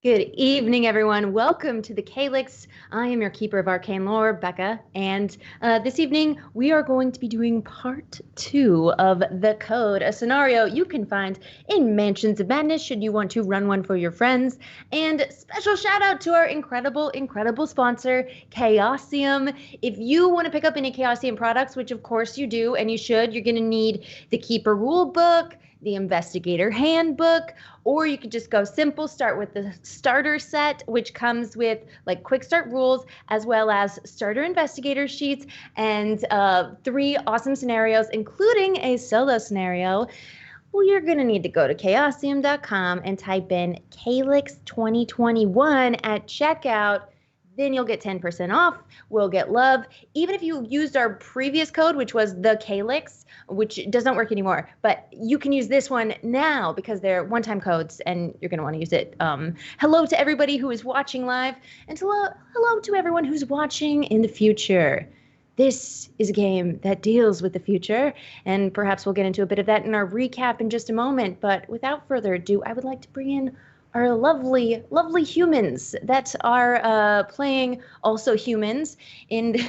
Good evening, everyone. Welcome to the Calyx. I am your keeper of arcane lore, Becca, and this evening we are going to be doing part 2 of The Code, a scenario you can find in Mansions of Madness should you want to run one for your friends. And special shout out to our incredible sponsor, Chaosium. If you want to pick up any Chaosium products, which of course you do, and you should, you're going to need the Keeper Rulebook, the Investigator Handbook, or you could just go simple, start with the starter set, which comes with like quick start rules, as well as starter investigator sheets and 3 awesome scenarios, including a solo scenario. Well, you're going to need to go to chaosium.com and type in Calyx 2021 at checkout. Then you'll get 10% off. We'll get love. Even if you used our previous code, which was the Calyx, which doesn't work anymore, but you can use this one now because they're one-time codes and you're going to want to use it. Hello to everybody who is watching live, and hello to everyone who's watching in the future. This is a game that deals with the future, and perhaps we'll get into a bit of that in our recap in just a moment. But without further ado, I would like to bring in our lovely humans that are playing also humans in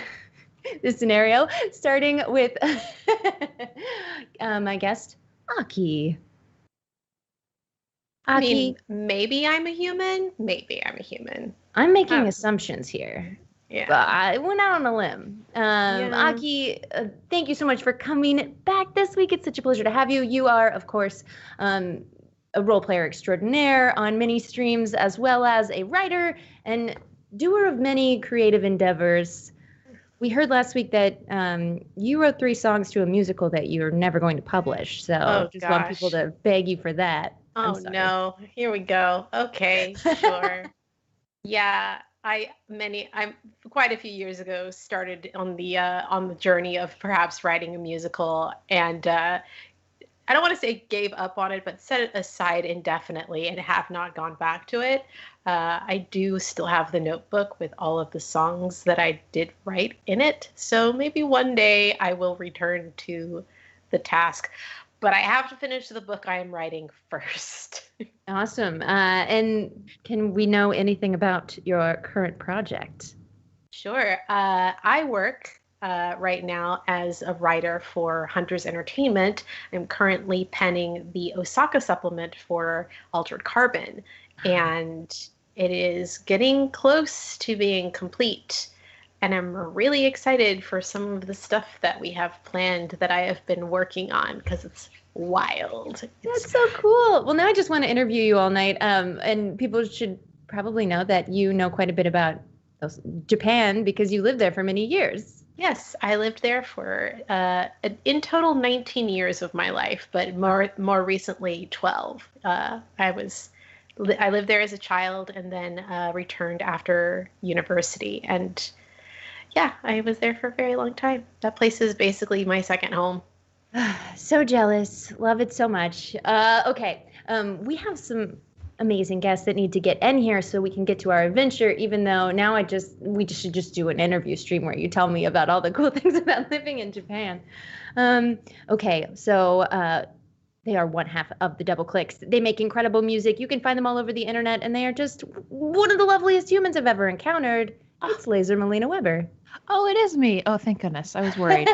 this scenario, starting with my guest, Aki. I mean, maybe I'm a human. Maybe I'm a human. I'm making assumptions here. Yeah. But I went out on a limb. Aki, thank you so much for coming back this week. It's such a pleasure to have you. You are, of course, a role player extraordinaire on many streams, as well as a writer and doer of many creative endeavors. We heard last week that you wrote 3 songs to a musical that you're never going to publish. So just want people to beg you for that. Oh, no. Here we go. Okay, sure. Yeah, I'm quite a few years ago started on the journey of perhaps writing a musical, and I don't want to say gave up on it, but set it aside indefinitely and have not gone back to it. I do still have the notebook with all of the songs that I did write in it. So maybe one day I will return to the task. But I have to finish the book I am writing first. Awesome. And can we know anything about your current project? Sure. I work right now as a writer for Hunter's Entertainment. I'm currently penning the Osaka supplement for Altered Carbon, and it is getting close to being complete. And I'm really excited for some of the stuff that we have planned that I have been working on because it's wild. That's so cool. Well, now I just want to interview you all night. And people should probably know that you know quite a bit about Japan because you lived there for many years. Yes, I lived there for in total 19 years of my life, but more recently 12. I lived there as a child and then returned after university, and yeah, I was there for a very long time. That place is basically my second home. So jealous. Love it so much. Okay, we have some amazing guests that need to get in here so we can get to our adventure, even though now we should just do an interview stream where you tell me about all the cool things about living in Japan. Okay, so they are one half of the Double Clicks. They make incredible music. You can find them all over the internet, and they are just one of the loveliest humans I've ever encountered. It's Laser Melina Weber. Oh, it is me. Oh, thank goodness. I was worried.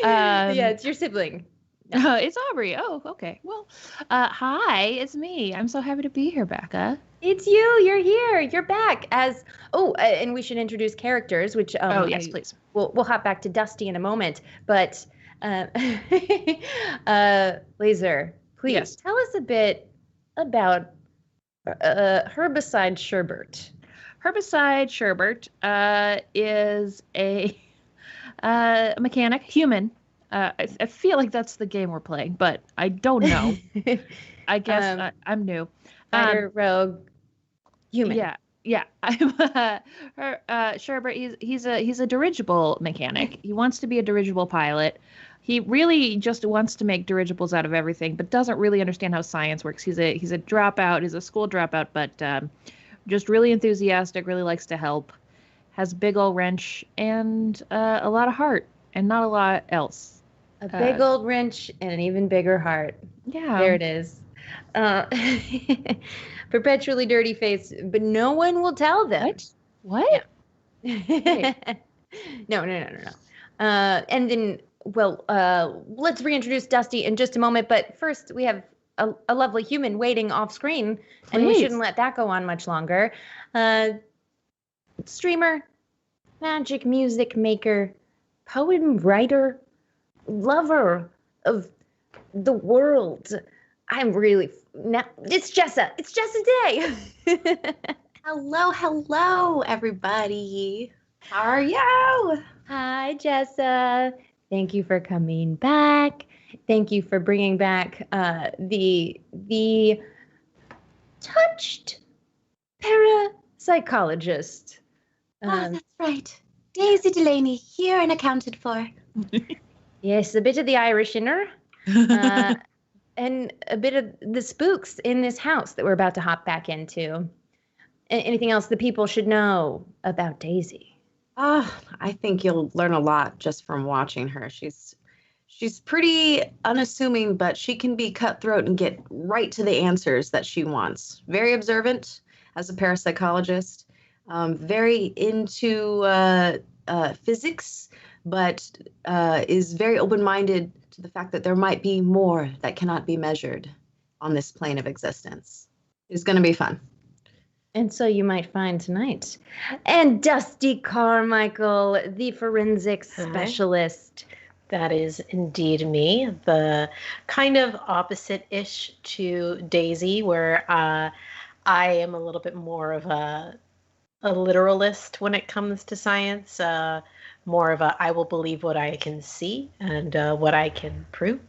Yeah, it's your sibling. It's Aubrey. Oh, okay. Well, hi, it's me. I'm so happy to be here, Becca. It's you. You're here. You're back as and we should introduce characters, which yes, please. We'll hop back to Dusty in a moment, but Laser, please tell us a bit about Herbicide Sherbert. Herbicide Sherbert is a mechanic, human. I feel like that's the game we're playing, but I don't know. I guess I'm new. Fighter, rogue, human. Yeah. I'm Sherbert. He's a dirigible mechanic. He wants to be a dirigible pilot. He really just wants to make dirigibles out of everything, but doesn't really understand how science works. He's a dropout. He's a school dropout, but just really enthusiastic. Really likes to help. Has a big old wrench and a lot of heart, and not a lot else. A big old wrench and an even bigger heart. Yeah. There it is. Uh, perpetually dirty face, but no one will tell them. What? Yeah. No. And then, well, let's reintroduce Dusty in just a moment. But first, we have a lovely human waiting off screen, and we Please. shouldn't let that go on much longer. Streamer, magic music maker, poem writer, lover of the world. I'm really now. It's Jessa. It's Jessa Day. Hello, everybody. How are you? Hi, Jessa. Thank you for coming back. Thank you for bringing back the touched parapsychologist. That's right. Daisy Delaney, here and accounted for. Yes, a bit of the Irish in her. And a bit of the spooks in this house that we're about to hop back into. Anything else the people should know about Daisy? I think you'll learn a lot just from watching her. She's pretty unassuming, but she can be cutthroat and get right to the answers that she wants. Very observant as a parapsychologist, very into physics, but is very open-minded to the fact that there might be more that cannot be measured on this plane of existence. It's going to be fun. And so you might find tonight. And Dusty Carmichael, the forensics specialist. That is indeed me, the kind of opposite-ish to Daisy, where I am a little bit more of a literalist when it comes to science, more of a I will believe what I can see and what I can prove,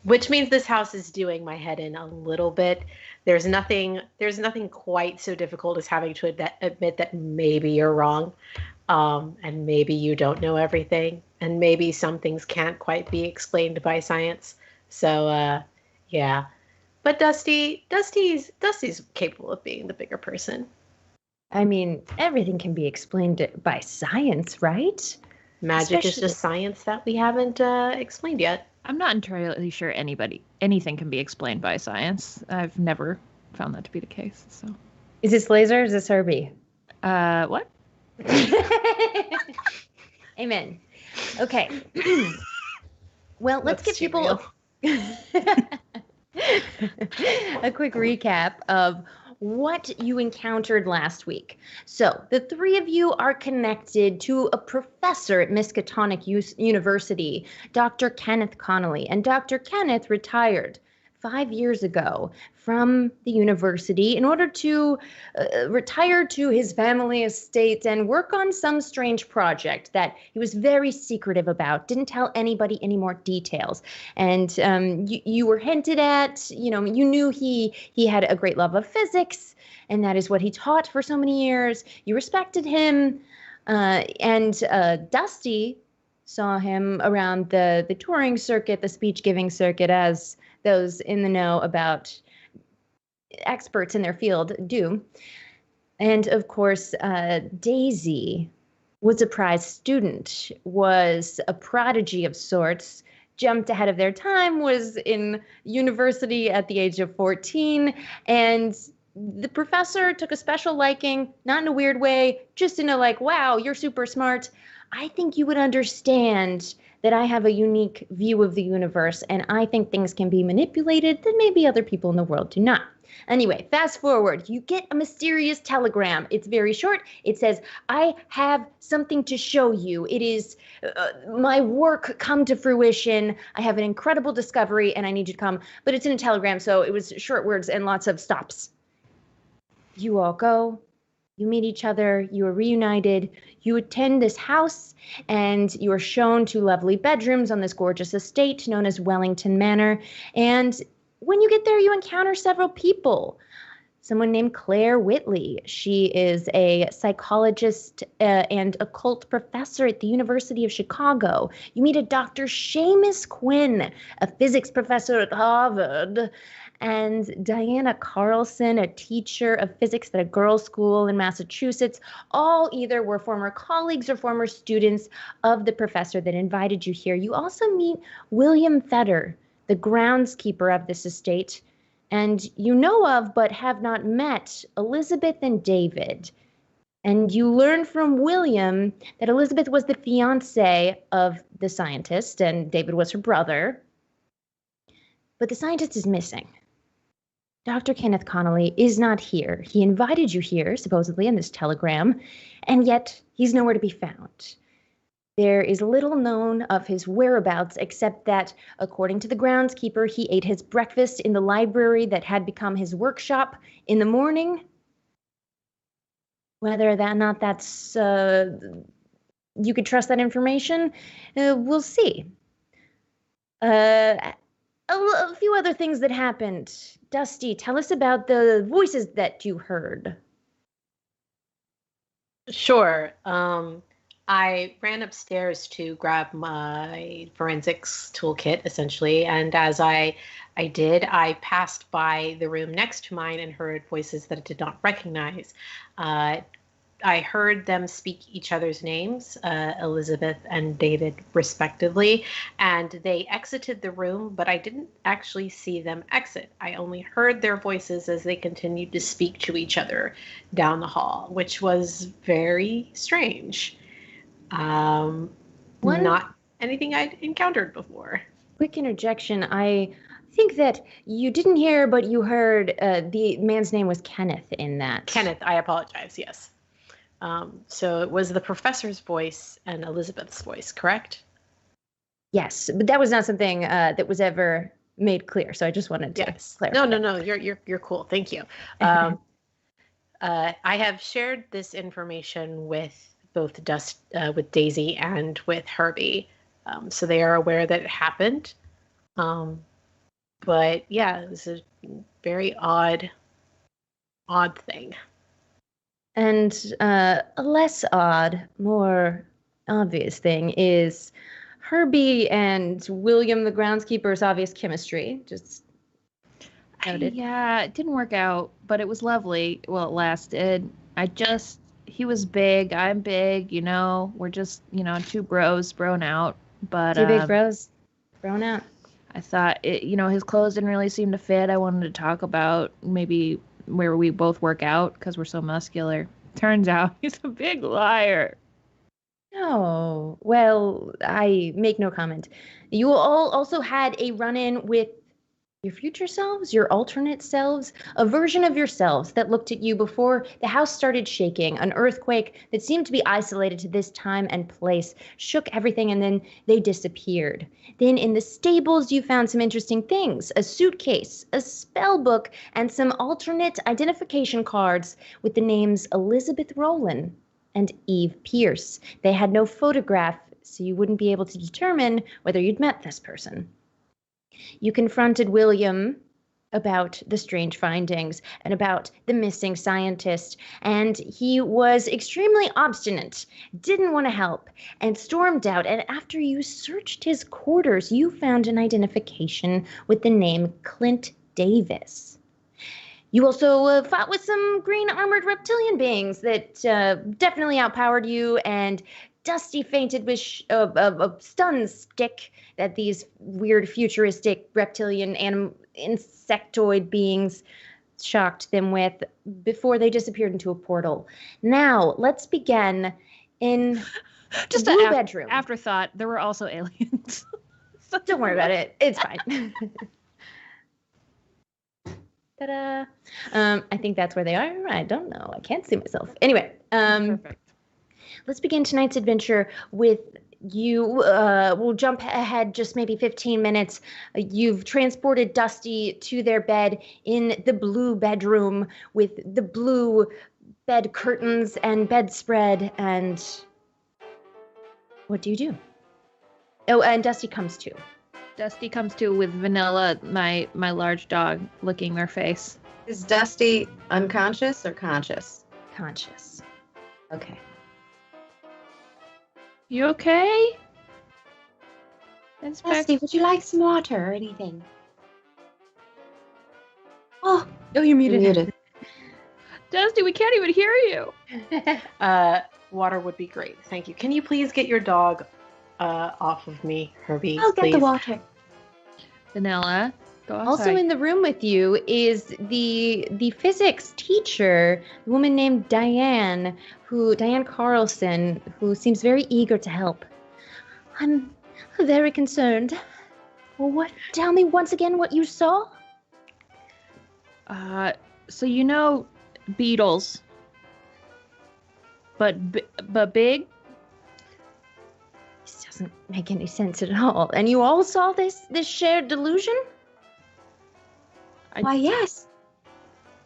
which means this house is doing my head in a little bit. There's nothing quite so difficult as having to admit that maybe you're wrong, and maybe you don't know everything, and maybe some things can't quite be explained by science. So, yeah. But Dusty's capable of being the bigger person. I mean, everything can be explained by science, right? Magic is just science that we haven't explained yet. I'm not entirely sure anything can be explained by science. I've never found that to be the case. So, is this Laser? Is this Herbie? What? Amen. Okay. Well, let's give people a quick recap of what you encountered last week. So the three of you are connected to a professor at Miskatonic University, Dr. Kenneth Connolly. And Dr. Kenneth retired 5 years ago from the university in order to retire to his family estate and work on some strange project that he was very secretive about, didn't tell anybody any more details. And you were hinted at, you knew he had a great love of physics, and that is what he taught for so many years. You respected him, and Dusty saw him around the touring circuit, the speech-giving circuit, as those in the know about experts in their field do. And of course, Daisy was a prize student, was a prodigy of sorts, jumped ahead of their time, was in university at the age of 14, and the professor took a special liking, not in a weird way, just in a like, wow, you're super smart. I think you would understand that I have a unique view of the universe, and I think things can be manipulated that maybe other people in the world do not. Anyway, fast forward, you get a mysterious telegram. It's very short. It says, I have something to show you. It is my work come to fruition. I have an incredible discovery, and I need you to come. But it's in a telegram, so it was short words and lots of stops. You all go. You meet each other, you are reunited, you attend this house, and you are shown two lovely bedrooms on this gorgeous estate known as Wellington Manor. And when you get there, you encounter several people. Someone named Claire Whitley. She is a psychologist and occult professor at the University of Chicago. You meet a Dr. Seamus Quinn, a physics professor at Harvard, and Diana Carlson, a teacher of physics at a girls' school in Massachusetts. All either were former colleagues or former students of the professor that invited you here. You also meet William Fetter, the groundskeeper of this estate, and you know of but have not met Elizabeth and David. And you learn from William that Elizabeth was the fiancée of the scientist and David was her brother. But the scientist is missing. Dr. Kenneth Connolly is not here. He invited you here, supposedly, in this telegram, and yet he's nowhere to be found. There is little known of his whereabouts except that, according to the groundskeeper, he ate his breakfast in the library that had become his workshop in the morning. Whether or not that's, you could trust that information, we'll see. A few other things that happened. Dusty, tell us about the voices that you heard. Sure. I ran upstairs to grab my forensics toolkit, essentially, and as I did, I passed by the room next to mine and heard voices that I did not recognize. I heard them speak each other's names, Elizabeth and David, respectively, and they exited the room, but I didn't actually see them exit. I only heard their voices as they continued to speak to each other down the hall, which was very strange. Not anything I'd encountered before. Quick interjection. I think that you didn't hear, but you heard the man's name was Kenneth in that. Kenneth, I apologize, yes. So it was the professor's voice and Elizabeth's voice, correct? Yes, but that was not something that was ever made clear. So I just wanted to clarify. No. You're cool. Thank you. I have shared this information with both with Daisy and with Herbie, so they are aware that it happened. But yeah, it was a very odd thing. And a less odd, more obvious thing is Herbie and William, the groundskeeper's obvious chemistry. Just noted. Yeah, it didn't work out, but it was lovely while it lasted. He was big, I'm big, we're just, two bros broing out. But two big bros broing out. I thought, his clothes didn't really seem to fit. I wanted to talk about maybe where we both work out because we're so muscular. Turns out he's a big liar. Oh, well, I make no comment. You all also had a run-in with your future selves, your alternate selves, a version of yourselves that looked at you before the house started shaking. An earthquake that seemed to be isolated to this time and place shook everything, and then they disappeared. Then in the stables, you found some interesting things: a suitcase, a spell book, and some alternate identification cards with the names Elizabeth Rowland and Eve Pierce. They had no photograph, so you wouldn't be able to determine whether you'd met this person. You confronted William about the strange findings and about the missing scientist, and he was extremely obstinate, didn't want to help, and stormed out. And after you searched his quarters, you found an identification with the name Clint Davis. You also fought with some green armored reptilian beings that definitely outpowered you, and Dusty fainted with a stun stick that these weird futuristic reptilian insectoid beings shocked them with before they disappeared into a portal. Now, let's begin in just the blue bedroom. Afterthought, there were also aliens. Don't worry about it. It's fine. Ta-da. I think that's where they are. I don't know. I can't see myself. Anyway. Perfect. Let's begin tonight's adventure with you. We'll jump ahead just maybe 15 minutes. You've transported Dusty to their bed in the blue bedroom with the blue bed curtains and bedspread. And what do you do? Oh, and Dusty comes too. Dusty comes to with Vanilla, my large dog, licking their face. Is Dusty unconscious or conscious? Conscious. Okay. You okay? Dusty, would you like some water or anything? Oh, you're muted. Dusty, we can't even hear you. Water would be great. Thank you. Can you please get your dog off of me, Herbie? I'll get the water. Vanilla. Go outside. Also in the room with you is the physics teacher, a woman named Diane Carlson, who seems very eager to help. I'm very concerned. Well, tell me once again what you saw? So you know beetles, but big? This doesn't make any sense at all. And you all saw this shared delusion? Why, yes.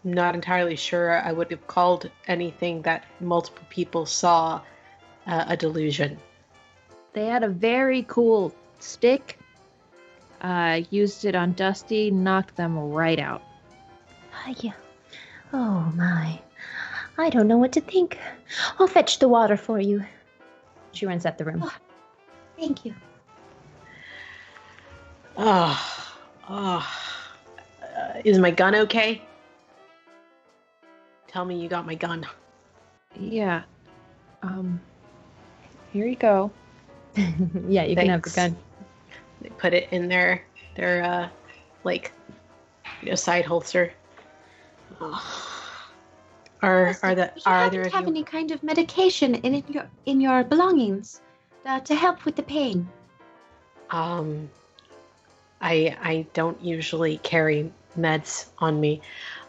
I'm not entirely sure I would have called anything that multiple people saw a delusion. They had a very cool stick. Used it on Dusty, knocked them right out. Yeah. Oh my. I don't know what to think. I'll fetch the water for you. She runs out the room. Oh, thank you. Is my gun okay? Tell me you got my gun. Yeah. Here you go. Yeah, you can have the gun. They put it in their side holster. Are there have any kind of medication in your belongings to help with the pain? I don't usually carry meds on me.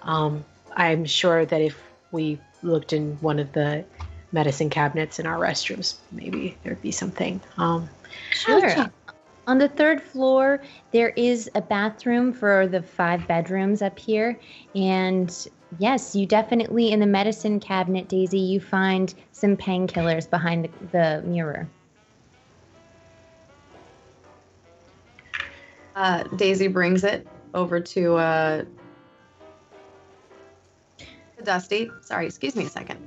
I'm sure that if we looked in one of the medicine cabinets in our restrooms, maybe there'd be something. Sure. On the third floor, there is a bathroom for the 5 bedrooms up here. And yes, you definitely, in the medicine cabinet, Daisy, you find some painkillers behind the mirror. Daisy brings it over to Dusty. Sorry, excuse me a second.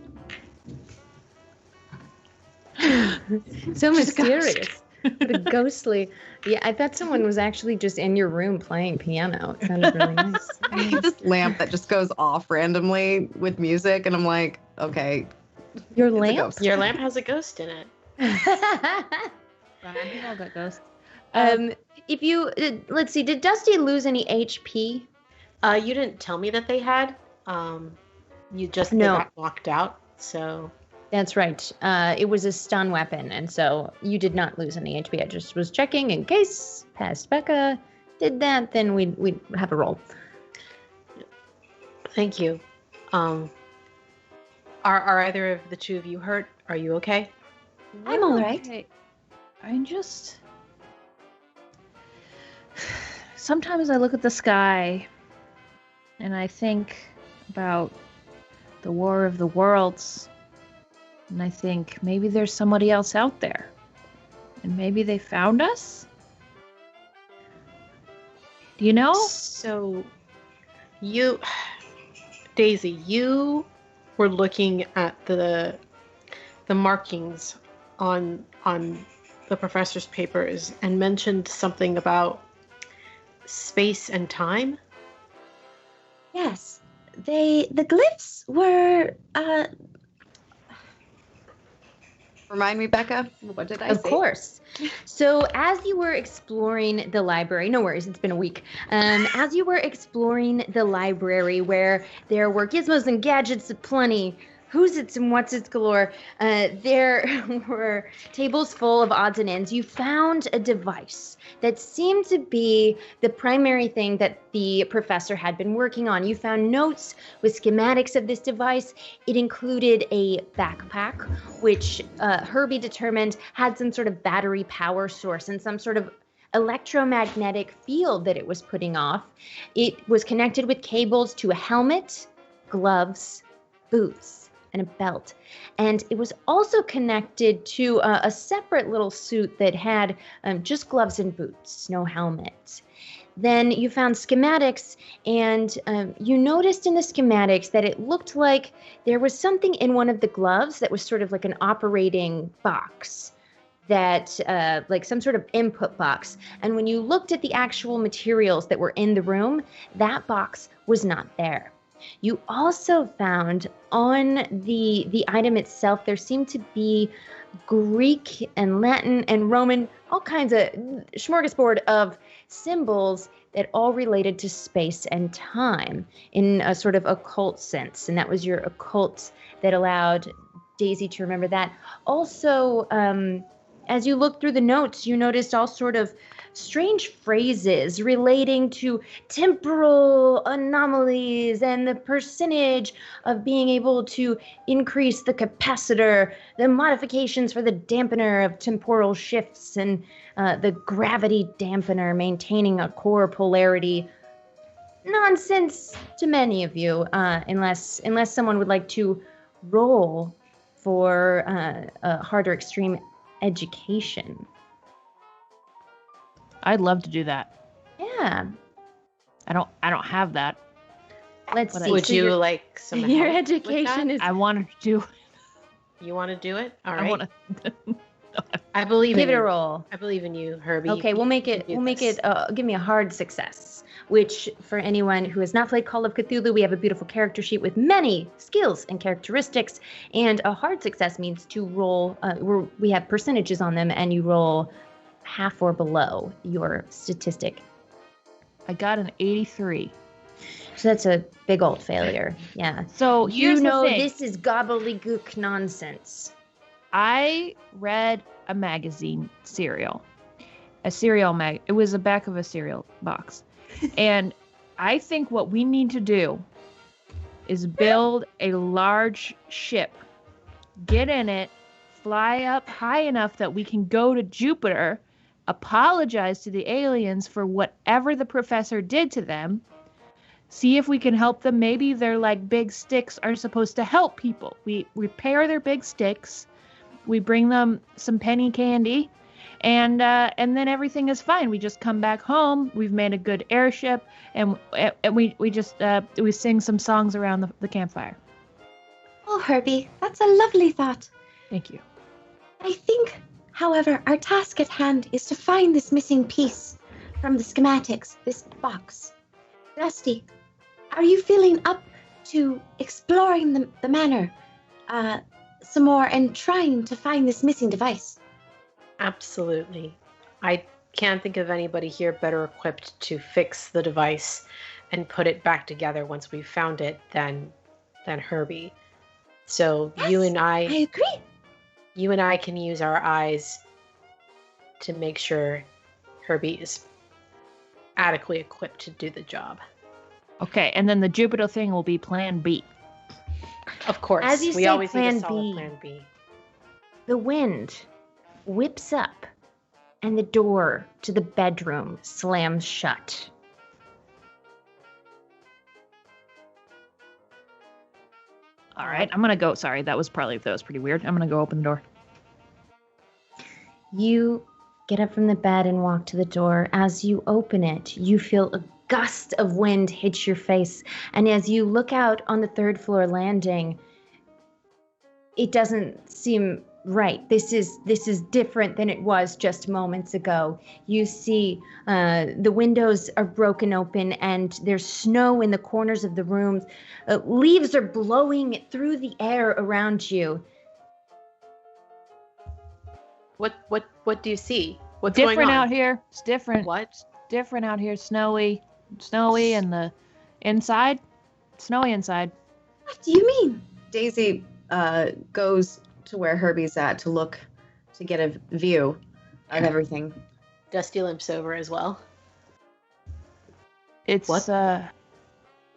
So mysterious. What a ghostly. Yeah, I thought someone was actually just in your room playing piano. It sounded really nice. I have this lamp that just goes off randomly with music, and I'm like, okay. Your lamp? Your lamp has a ghost in it. We all got ghosts. If you let's see, did Dusty lose any HP? You didn't tell me that they had. They got knocked out. So that's right. It was a stun weapon, and so you did not lose any HP. I just was checking in case past Becca did that, then we'd have a roll. Thank you. Are either of the two of you hurt? Are you okay? I'm all right. Okay. I'm just... Sometimes I look at the sky and I think about the War of the Worlds, and I think maybe there's somebody else out there, and maybe they found us? Do you know? So, Daisy, you were looking at the markings on the professor's papers and mentioned something about space and time? Yes. The glyphs were Remind me, Becca, what did I say? Of course. So as you were exploring the library, no worries, it's been a week. As you were exploring the library where there were gizmos and gadgets aplenty, who's its and what's its galore, there were tables full of odds and ends. You found a device that seemed to be the primary thing that the professor had been working on. You found notes with schematics of this device. It included a backpack, which Herbie determined had some sort of battery power source and some sort of electromagnetic field that it was putting off. It was connected with cables to a helmet, gloves, boots, and a belt. And it was also connected to a separate little suit that had just gloves and boots, no helmet. Then you found schematics, and you noticed in the schematics that it looked like there was something in one of the gloves that was sort of like an operating box, that like some sort of input box. And when you looked at the actual materials that were in the room, that box was not there. You also found on the item itself, there seemed to be Greek and Latin and Roman, all kinds of smorgasbord of symbols that all related to space and time in a sort of occult sense. And that was your occult that allowed Daisy to remember that. Also, as you look through the notes, you noticed all sort of strange phrases relating to temporal anomalies and the percentage of being able to increase the capacitor, the modifications for the dampener of temporal shifts, and the gravity dampener maintaining a core polarity. Nonsense to many of you, unless someone would like to roll for a harder extreme education. I'd love to do that. Yeah. I don't have that. Let's see. Would So you like some your help with education that? is. I want to do. You want to do it? All I right. want to. I believe Give in it a you. roll. I believe in you, Herbie. Okay, we'll make it. Give me a hard success. Which, for anyone who has not played Call of Cthulhu, we have a beautiful character sheet with many skills and characteristics. And a hard success means to roll. We have percentages on them, and you roll half or below your statistic. I got an 83. So that's a big old failure. Yeah. So You here's know the thing. this is gobbledygook nonsense. I read a magazine serial. It was the back of a cereal box. And I think what we need to do is build a large ship, get in it, fly up high enough that we can go to Jupiter, apologize to the aliens for whatever the professor did to them, see if we can help them. Maybe their like big sticks are supposed to help people. We repair their big sticks, we bring them some penny candy, and then everything is fine. We just come back home. We've made a good airship, and we just sing some songs around the campfire. Oh, Herbie, that's a lovely thought. Thank you. I think, however, our task at hand is to find this missing piece from the schematics, this box. Dusty, are you feeling up to exploring the manor some more and trying to find this missing device? Absolutely. I can't think of anybody here better equipped to fix the device and put it back together once we've found it than Herbie. So Yes, you and I agree. You and I can use our eyes to make sure Herbie is adequately equipped to do the job. Okay, and then the Jupiter thing will be Plan B. Of course, As you we say, always need Plan a solid B. Plan B. The wind whips up, and the door to the bedroom slams shut. All right, I'm gonna go. Sorry, that was pretty weird. I'm gonna go open the door. You get up from the bed and walk to the door. As you open it, you feel a gust of wind hit your face. And as you look out on the third floor landing, it doesn't seem right. This is different than it was just moments ago. You see the windows are broken open and there's snow in the corners of the rooms. Leaves are blowing through the air around you. What do you see? What's Different going on? out here. It's different. What? Different out here. Snowy, and the inside. Snowy inside. What do you mean? Daisy goes to where Herbie's at to get a view of everything. Dusty limps over as well. It's What? that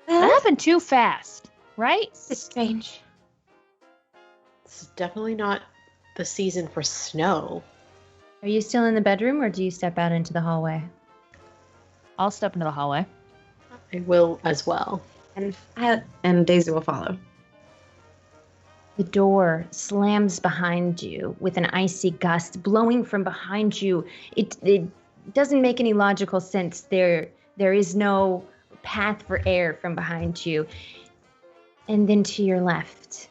happened too fast, right? This is strange. It's definitely not the season for snow. Are you still in the bedroom or do you step out into the hallway? I'll step into the hallway. I will as well. And Daisy will follow. The door slams behind you with an icy gust blowing from behind you. It doesn't make any logical sense. There is no path for air from behind you. And then to your left,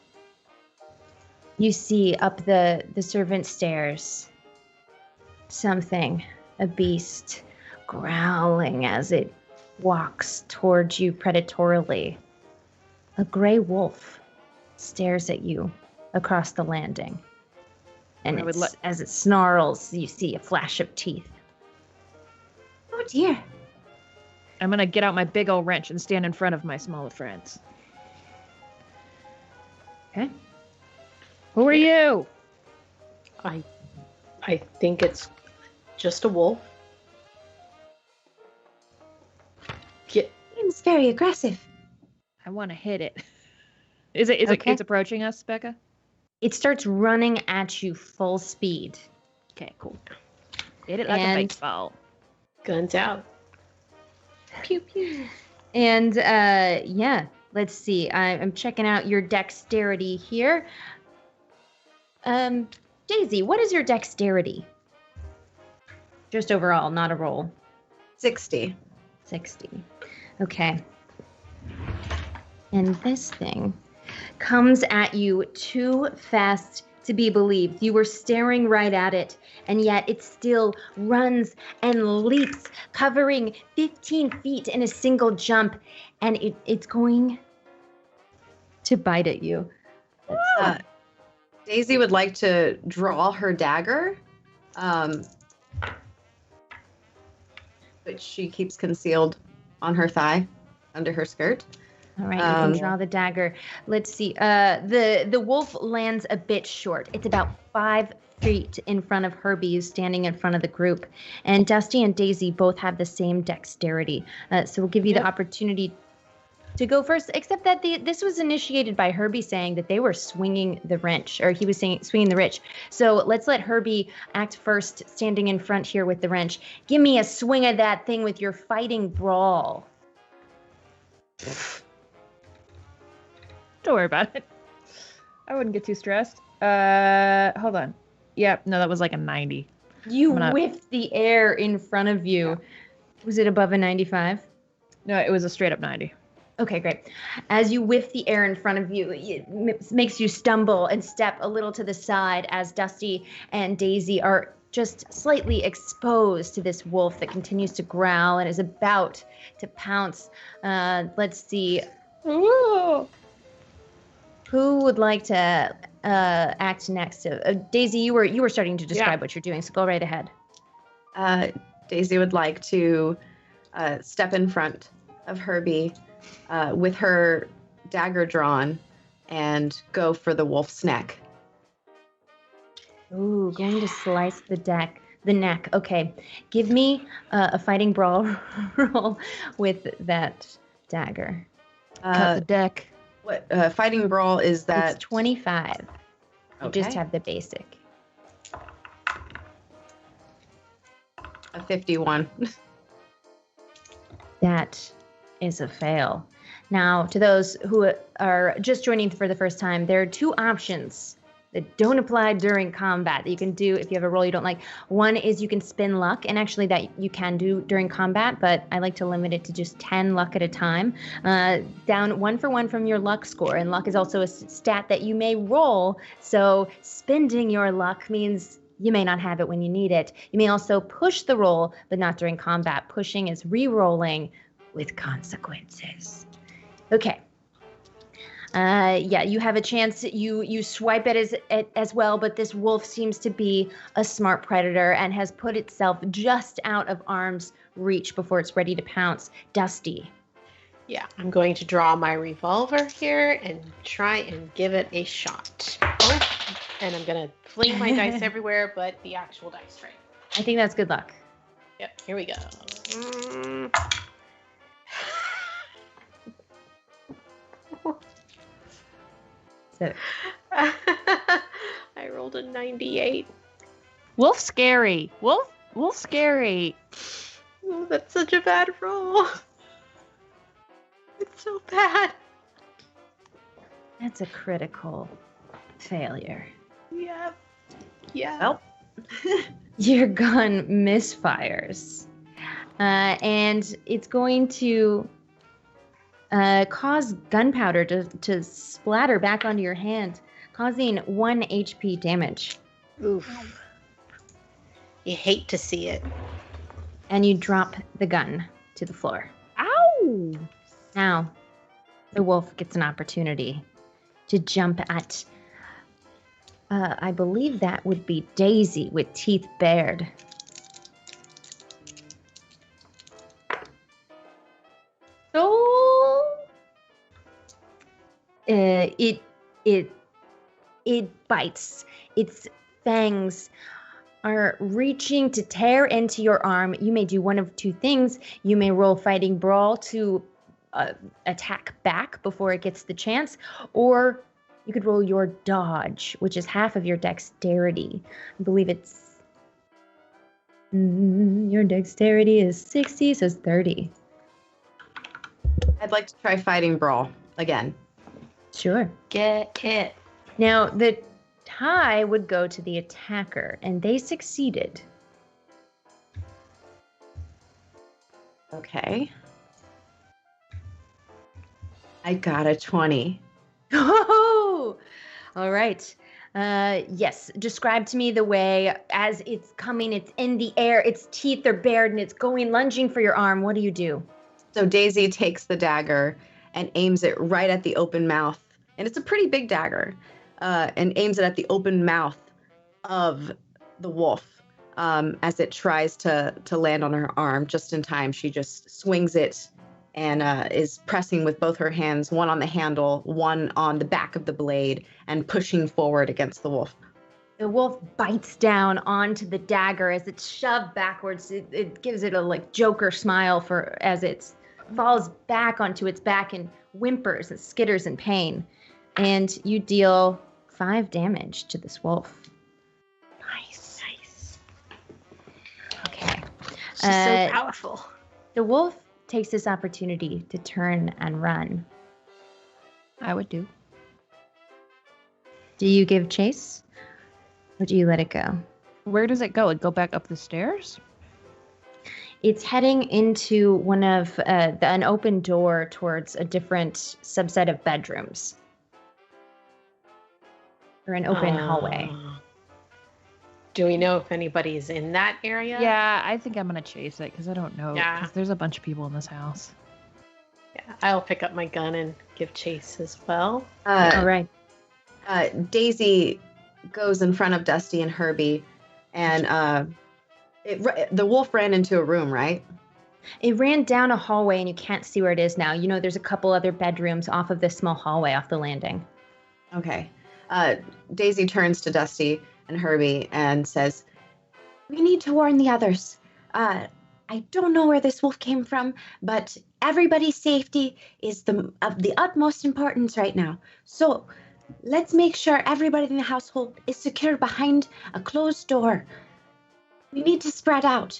you see up the servant stairs something, a beast, growling as it walks towards you predatorily. A gray wolf stares at you across the landing. And as it snarls, you see a flash of teeth. Oh dear. I'm gonna get out my big old wrench and stand in front of my smaller friends. Okay. Who are you? I think it's just a wolf. Seems very aggressive. I want to hit it. Is it? Okay. It's approaching us, Becca? It starts running at you full speed. Okay, cool. Hit it like a baseball. Guns out. Pew pew. And let's see. I'm checking out your dexterity here. Daisy, what is your dexterity? Just overall, not a roll. 60. 60. Okay. And this thing comes at you too fast to be believed. You were staring right at it, and yet it still runs and leaps, covering 15 feet in a single jump, and it's going to bite at you. Daisy would like to draw her dagger, which she keeps concealed on her thigh, under her skirt. All right, you can draw the dagger. Let's see. The wolf lands a bit short. It's about 5 feet in front of Herbie, who's standing in front of the group. And Dusty and Daisy both have the same dexterity. So we'll give you the opportunity to go first, except that this was initiated by Herbie saying that they were swinging the wrench, or he was swinging the wrench. So let's let Herbie act first, standing in front here with the wrench. Give me a swing of that thing with your fighting brawl. Don't worry about it. I wouldn't get too stressed. Hold on. Yep, no, that was like a 90. You whiffed the air in front of you. Yeah. Was it above a 95? No, it was a straight up 90. Okay, great. As you whiff the air in front of you, it makes you stumble and step a little to the side as Dusty and Daisy are just slightly exposed to this wolf that continues to growl and is about to pounce. Let's see. Ooh. Who would like to act next? Daisy, you were starting to describe what you're doing, so go right ahead. Daisy would like to step in front of Herbie with her dagger drawn and go for the wolf's neck. Ooh, going to slice the neck. Okay, give me a fighting brawl roll with that dagger. Cut the deck. What fighting brawl is that? It's 25. Okay. You just have the basic. A 51. That is a fail. Now, to those who are just joining for the first time, there are 2 options that don't apply during combat that you can do if you have a role you don't like. One is you can spin luck, and actually that you can do during combat, but I like to limit it to just 10 luck at a time. Down 1 for 1 from your luck score, and luck is also a stat that you may roll, so spending your luck means you may not have it when you need it. You may also push the roll, but not during combat. Pushing is re-rolling with consequences. Okay. You have a chance. You swipe it as well, but this wolf seems to be a smart predator and has put itself just out of arm's reach before it's ready to pounce. Dusty. Yeah, I'm going to draw my revolver here and try and give it a shot. Oh, and I'm going to fling my dice everywhere, but the actual dice tray. I think that's good luck. Yep, here we go. So. I rolled a 98. Wolf scary. Wolf scary. Oh, that's such a bad roll. It's so bad. That's a critical failure. Yeah. Yeah. Well. Your gun misfires. And it's going to cause gunpowder to splatter back onto your hand, causing 1 HP damage. Oof. You hate to see it. And you drop the gun to the floor. Ow! Now, the wolf gets an opportunity to jump at I believe that would be Daisy with teeth bared. Oh, it bites. Its fangs are reaching to tear into your arm. You may do one of two things. You may roll Fighting Brawl to attack back before it gets the chance, or you could roll your dodge, which is half of your dexterity. I believe it's your dexterity is 60, so it's 30. I'd like to try Fighting Brawl again. Sure. Get it. Now, the tie would go to the attacker, and they succeeded. Okay. I got a 20. Oh, all right. Yes, describe to me the way as it's coming, it's in the air, its teeth are bared, and it's going lunging for your arm. What do you do? So Daisy takes the dagger and aims it right at the open mouth. And it's a pretty big dagger. And aims it at the open mouth of the wolf as it tries to land on her arm. Just in time, she just swings it and is pressing with both her hands, one on the handle, one on the back of the blade, and pushing forward against the wolf. The wolf bites down onto the dagger as it's shoved backwards. It gives it a like Joker smile as it falls back onto its back and whimpers and skitters in pain. And you deal 5 damage to this wolf. Nice. Okay. She's so powerful. The wolf takes this opportunity to turn and run. I would do. Do you give chase? Or do you let it go? Where does it go? It go back up the stairs? It's heading into one of an open door towards a different subset of bedrooms. Or an open hallway. Do we know if anybody's in that area? Yeah, I think I'm going to chase it because I don't know. Yeah. Because there's a bunch of people in this house. Yeah, I'll pick up my gun and give chase as well. All right. Daisy goes in front of Dusty and Herbie, and the wolf ran into a room, right? It ran down a hallway, and you can't see where it is now. You know, there's a couple other bedrooms off of this small hallway off the landing. Okay. Daisy turns to Dusty and Herbie and says, "We need to warn the others. I don't know where this wolf came from, but everybody's safety is of the utmost importance right now. So let's make sure everybody in the household is secure behind a closed door. We need to spread out."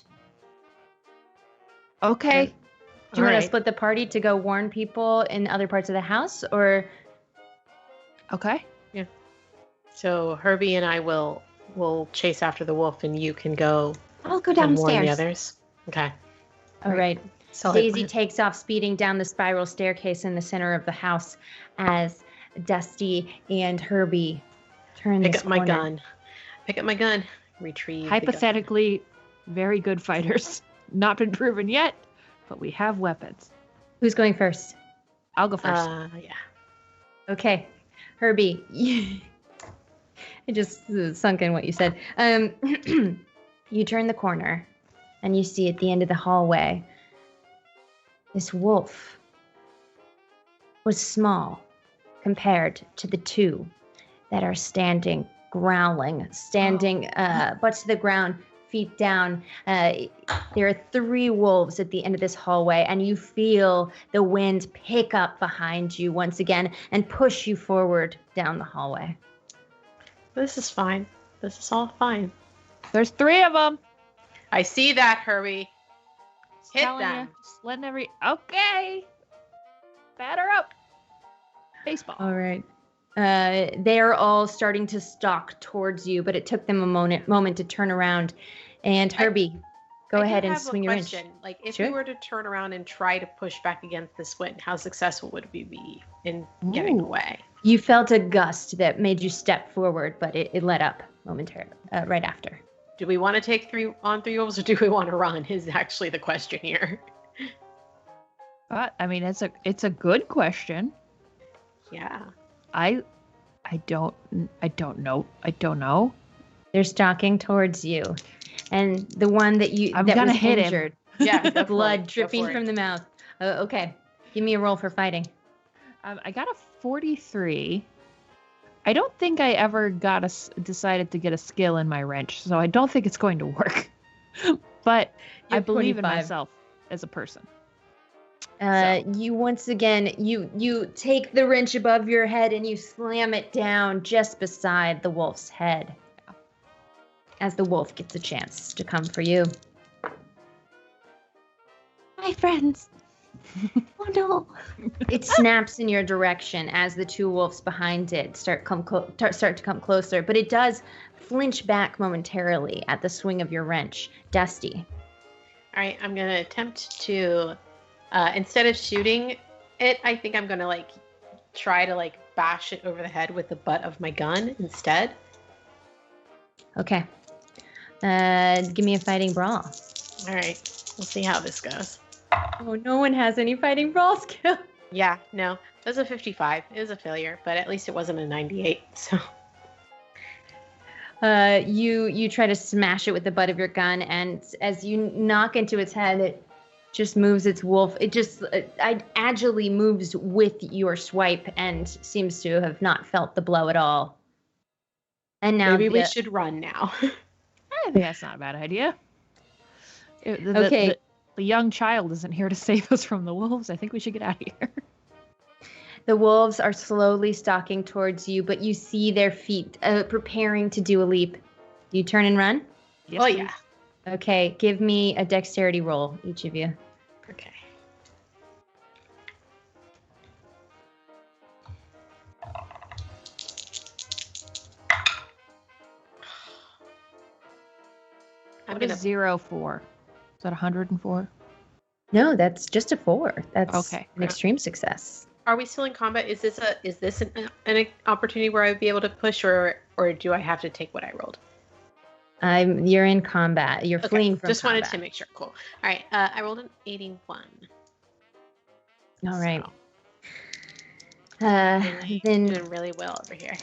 Okay. Do you want to split the party to go warn people in other parts of the house, or? Okay. Yeah. So Herbie and I will chase after the wolf, and you can go. I'll go and warn downstairs. the others. Okay. All right. Solid Daisy plan. takes off speeding down the spiral staircase in the center of the house as Dusty and Herbie turn Pick this up my corner. gun. Pick up my gun. Retrieve. the gun. Hypothetically, very good fighters. Not been proven yet, but we have weapons. Who's going first? I'll go first. Yeah. Okay. Herbie, it just sunk in what you said. You turn the corner and you see at the end of the hallway, this wolf was small compared to the two that are standing, growling, butt to the ground, feet down. There are 3 wolves at the end of this hallway, and you feel the wind pick up behind you once again and push you forward down the hallway. This is fine. This is all fine. There's 3 of them. I see that, Herbie. Hit Telling them. you, just letting Okay. Batter up. Baseball. All right. They are all starting to stalk towards you, but it took them a moment to turn around. And Herbie, go I ahead do and have swing a your wrench. question. Like, if Sure. you were to turn around and try to push back against this wind, how successful would we be in getting Ooh. away? You felt a gust that made you step forward, but it let up momentarily, right after. Do we want to take 3 wolves, or do we want to run? Is actually the question here. But I mean, it's a good question. Yeah. I I don't know. I don't know. They're stalking towards you. And the one that I'm that gonna was hit injured. him. Yeah, go for Blood it. dripping from the mouth. Okay. Give me a roll for fighting. I got a 43. I don't think I ever decided to get a skill in my wrench, so I don't think it's going to work. But I believe 25. in myself as a person. You once again, you take the wrench above your head and you slam it down just beside the wolf's head. As the wolf gets a chance to come for you. My friends. Oh no. It snaps in your direction as the two wolves behind it start to come closer, but it does flinch back momentarily at the swing of your wrench. Dusty. All right, I'm going to attempt to, instead of shooting it, I think I'm going to try to bash it over the head with the butt of my gun instead. Okay. Give me a fighting brawl. All right, we'll see how this goes. Oh, no one has any fighting brawl skill. Yeah, no, it was a 55. It was a failure, but at least it wasn't a 98. So, you try to smash it with the butt of your gun, and as you knock into its head, it just moves its wolf. It just agilely moves with your swipe and seems to have not felt the blow at all. And now maybe we should run now. I think that's not a bad idea. Okay. The young child isn't here to save us from the wolves. I think we should get out of here. The wolves are slowly stalking towards you, but you see their feet preparing to do a leap. Do you turn and run? Yes, Oh, please. yeah. Okay, give me a dexterity roll, each of you. Okay. What is 0 for? Is that 104? No, that's just a 4. That's Okay. an extreme success. Are we still in combat? Is this an opportunity where I would be able to push, or do I have to take what I rolled? You're in combat. You're fleeing from just combat. wanted to make sure. Cool. All right. I rolled an 81. All right. Really, Then doing really well over here.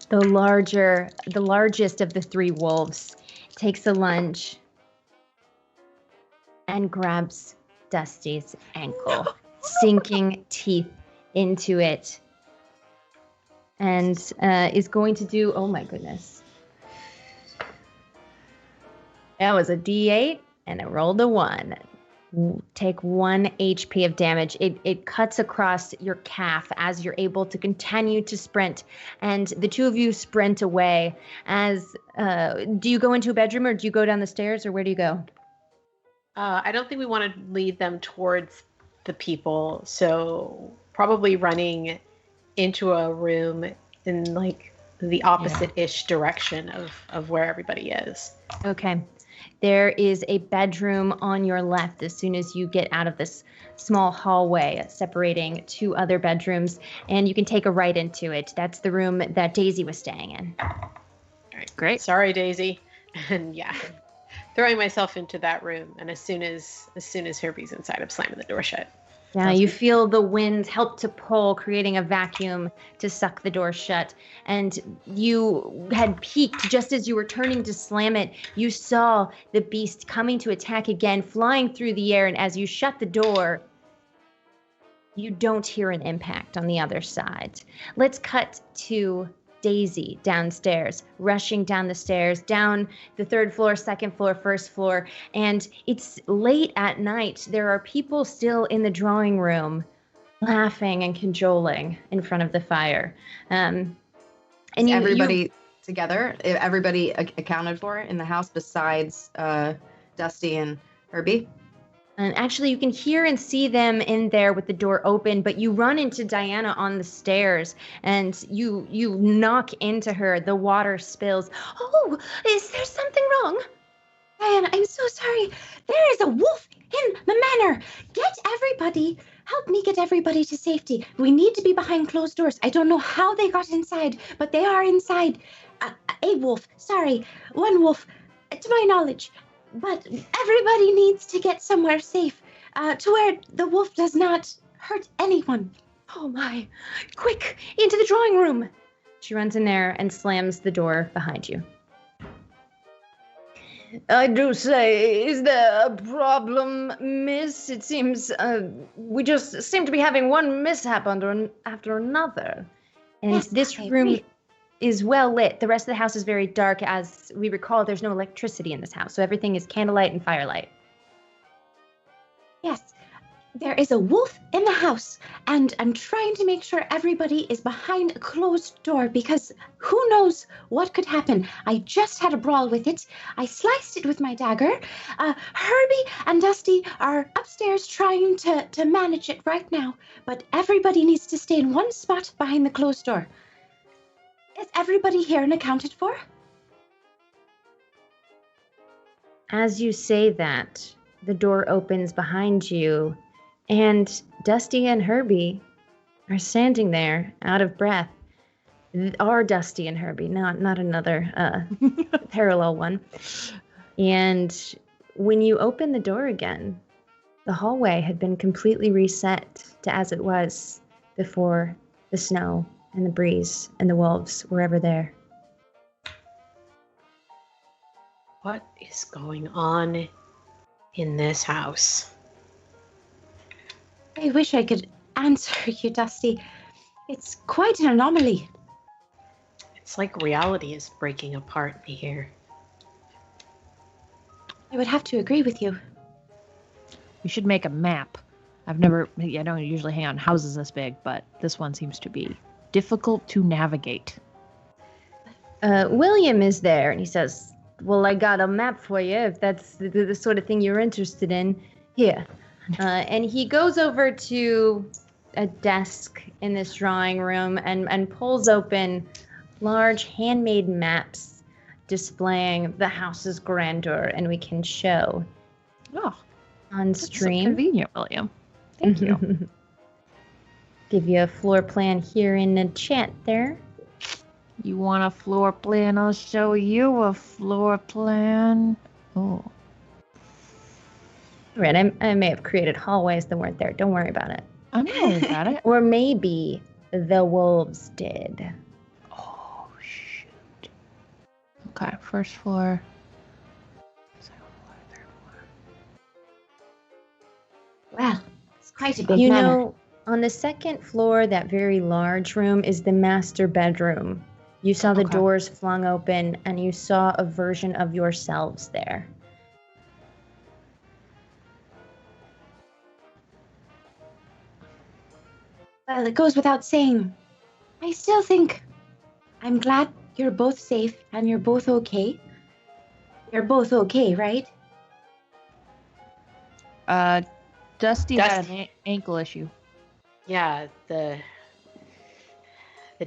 the largest of the three wolves takes a lunge and grabs Dusty's ankle, sinking teeth into it, and is going to do, oh my goodness. That was a D8, and it rolled a 1. Take 1 HP of damage. It cuts across your calf as you're able to continue to sprint, and the two of you sprint away. As do you go into a bedroom, or do you go down the stairs, or where do you go? I don't think we want to lead them towards the people, so probably running into a room in like the opposite-ish direction of where everybody is. Okay. There is a bedroom on your left as soon as you get out of this small hallway separating two other bedrooms, and you can take a right into it. That's the room that Daisy was staying in. All right, Great. Sorry, Daisy. And yeah, throwing myself into that room, and as soon as Herbie's inside, I'm slamming the door shut. Yeah, you feel the wind help to pull, creating a vacuum to suck the door shut. And you had peeked just as you were turning to slam it. You saw the beast coming to attack again, flying through the air. And as you shut the door, you don't hear an impact on the other side. Let's cut to Daisy downstairs, rushing down the stairs, down the 3rd floor, 2nd floor, 1st floor, and it's late at night. There are people still in the drawing room laughing and cajoling in front of the fire. And everybody together, everybody accounted for in the house besides Dusty and Herbie? And actually, you can hear and see them in there with the door open, but you run into Diana on the stairs, and you knock into her. The water spills. Oh, is there something wrong? Diana, I'm so sorry. There is a wolf in the manor. Help me get everybody to safety. We need to be behind closed doors. I don't know how they got inside, but they are inside. A wolf. Sorry, one wolf, to my knowledge. But everybody needs to get somewhere safe, to where the wolf does not hurt anyone. Oh my, quick, into the drawing room. She runs in there and slams the door behind you. I do say, is there a problem, miss? It seems we just seem to be having one mishap after another. And Yes, this I room agree. is well lit. The rest of the house is very dark. As we recall, there's no electricity in this house, so everything is candlelight and firelight. Yes. There is a wolf in the house, and I'm trying to make sure everybody is behind a closed door because who knows what could happen. I just had a brawl with it. I sliced it with my dagger. Herbie and Dusty are upstairs trying to manage it right now, but everybody needs to stay in one spot behind the closed door. Is everybody here and accounted for? As you say that, the door opens behind you, and Dusty and Herbie are standing there, out of breath. Are Dusty and Herbie, not another parallel one. And when you open the door again, the hallway had been completely reset to as it was before the snow and the breeze and the wolves were ever there. What is going on in this house? I wish I could answer you, Dusty. It's quite an anomaly. It's like reality is breaking apart in here. I would have to agree with you. We should make a map. I don't usually hang out in houses this big, but this one seems to be difficult to navigate. William is there, and he says, well, I got a map for you, if that's the sort of thing you're interested in. Here. And he goes over to a desk in this drawing room and pulls open large handmade maps displaying the house's grandeur, and we can show on That's so stream. convenient, William. Thank you. Give you a floor plan here in the chat there. You want a floor plan? I'll show you a floor plan. Oh. Right, I may have created hallways that weren't there. Don't worry about it. I know about it. Or maybe the wolves did. Oh, shoot. Okay, first floor. Second floor, third floor. Well, it's quite a big You manor. know, on the second floor, that very large room is the master bedroom. You saw the Okay. doors flung open, and you saw a version of yourselves there. Well, it goes without saying. I still think I'm glad you're both safe and you're both okay. You're both okay, right? Dusty had an ankle issue. Yeah, the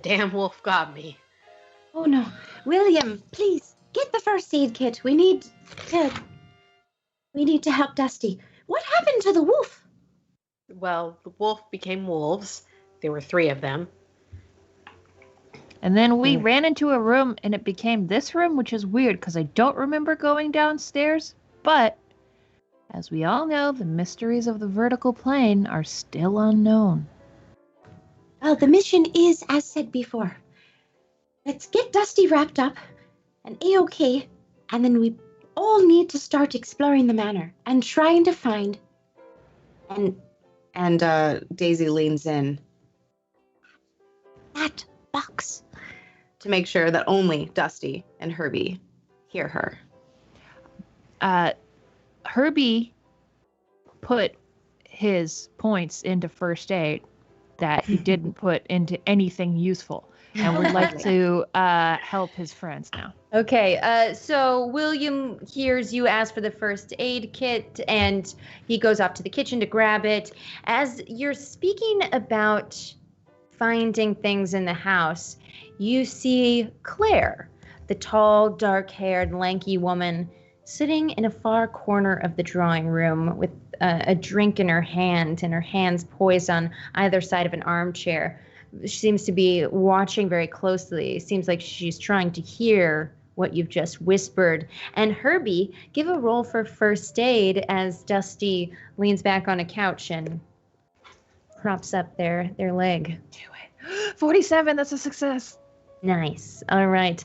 damn wolf got me. Oh no. William, please get the first aid kit. We need to help Dusty. What happened to the wolf? Well, the wolf became wolves. There were 3 of them. And then we ran into a room and it became this room, which is weird because I don't remember going downstairs. But as we all know, the mysteries of the vertical plane are still unknown. Well, the mission is as said before. Let's get Dusty wrapped up and A-okay, and then we all need to start exploring the manor and trying to find. And Daisy leans in That box. to make sure that only Dusty and Herbie hear her. Herbie put his points into first aid that he didn't put into anything useful. And would like to help his friends now. Okay, so William hears you ask for the first aid kit, and he goes up to the kitchen to grab it. As you're speaking about finding things in the house, you see Claire, the tall, dark-haired, lanky woman, sitting in a far corner of the drawing room with a drink in her hand, and her hands poised on either side of an armchair. She seems to be watching very closely. It seems like she's trying to hear what you've just whispered. And Herbie, give a roll for first aid as Dusty leans back on a couch and props up their leg. Do it. 47, that's a success. Nice. All right.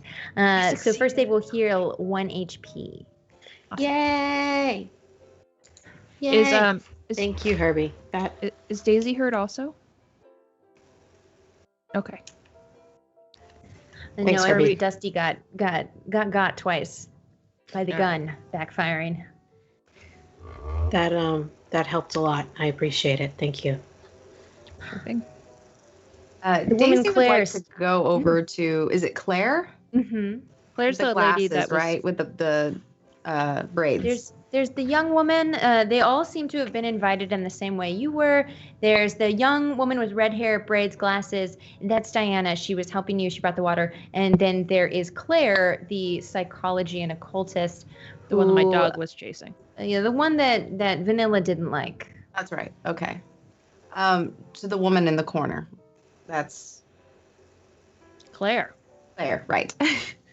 So first aid will heal 1 HP. Awesome. Yay! Yay! Thank you, Herbie. Is Daisy hurt also? Okay. Thanks, no, Herbie. Dusty got twice by the gun backfiring. That helped a lot. I appreciate it. Thank you. Perfect. The Daisy woman Claire would like to go over to. Is it Claire? Mm-hmm. Claire's the lady that was right with the braids. There's the young woman. They all seem to have been invited in the same way you were. There's the young woman with red hair, braids, glasses. That's Diana. She was helping you. She brought the water. And then there is Claire, the psychology and occultist. The one that my dog was chasing. Yeah, the one that Vanilla didn't like. That's right. Okay. To the woman in the corner. That's Claire. Claire, right.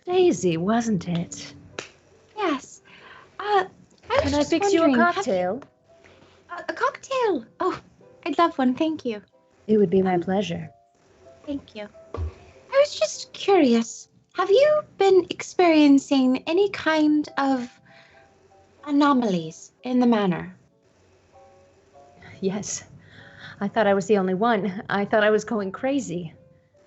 Daisy, wasn't it? Yes. Can I fix you a cocktail? A cocktail? Oh, I'd love one. Thank you. It would be my pleasure. Thank you. I was just curious. Have you been experiencing any kind of anomalies in the manor? Yes. I thought I was the only one. I thought I was going crazy.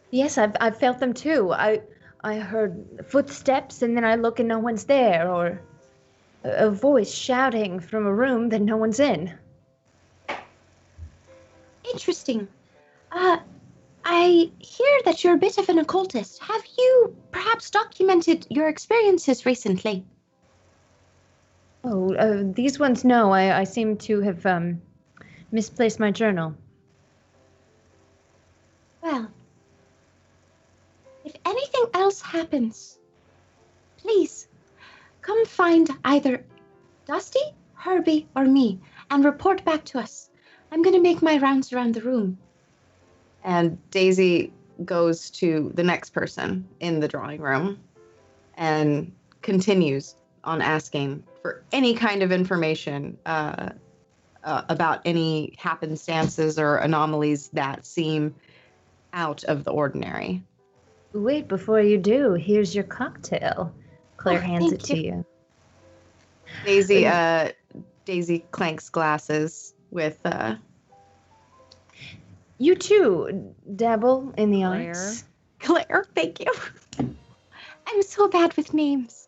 Yes, I've felt them too. I heard footsteps and then I look and no one's there, or a voice shouting from a room that no one's in. Interesting. I hear that you're a bit of an occultist. Have you perhaps documented your experiences recently? Oh, these ones, no. I seem to have misplaced my journal. Well, if anything else happens, please come find either Dusty, Herbie, or me and report back to us. I'm going to make my rounds around the room. And Daisy goes to the next person in the drawing room and continues on asking for any kind of information about any happenstances or anomalies that seem out of the ordinary. Wait, before you do, here's your cocktail. Claire hands it to you. Daisy clanks glasses with You too dabble in the arts. Claire, thank you. I'm so bad with names.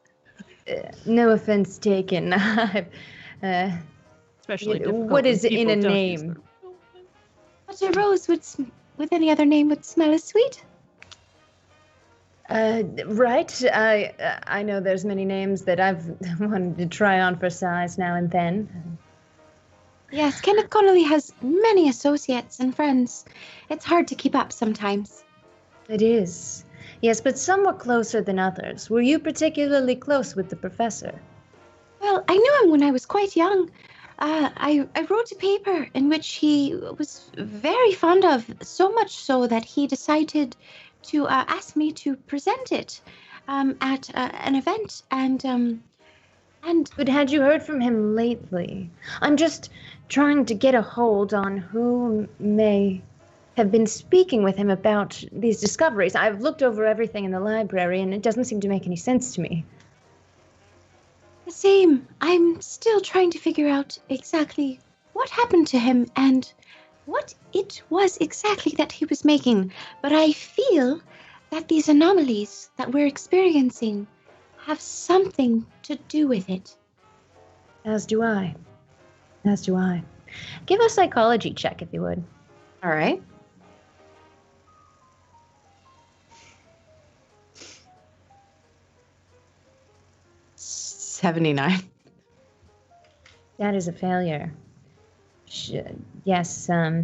No offense taken. Especially difficult what is when in a people don't use name? But a rose with any other name would smell as sweet. Right. I know there's many names that I've wanted to try on for size now and then. Yes, Kenneth Connolly has many associates and friends. It's hard to keep up sometimes. It is. Yes, but some were closer than others. Were you particularly close with the professor? Well, I knew him when I was quite young. I wrote a paper in which he was very fond of, so much so that he decided to ask me to present it at an event. And But had you heard from him lately? I'm just trying to get a hold on who may have been speaking with him about these discoveries. I've looked over everything in the library, and it doesn't seem to make any sense to me. the same. I'm still trying to figure out exactly what happened to him and what it was exactly that he was making. But I feel that these anomalies that we're experiencing have something to do with it. As do I. As do I. Give a psychology check, if you would. All right. $79. That is a failure. Yes, all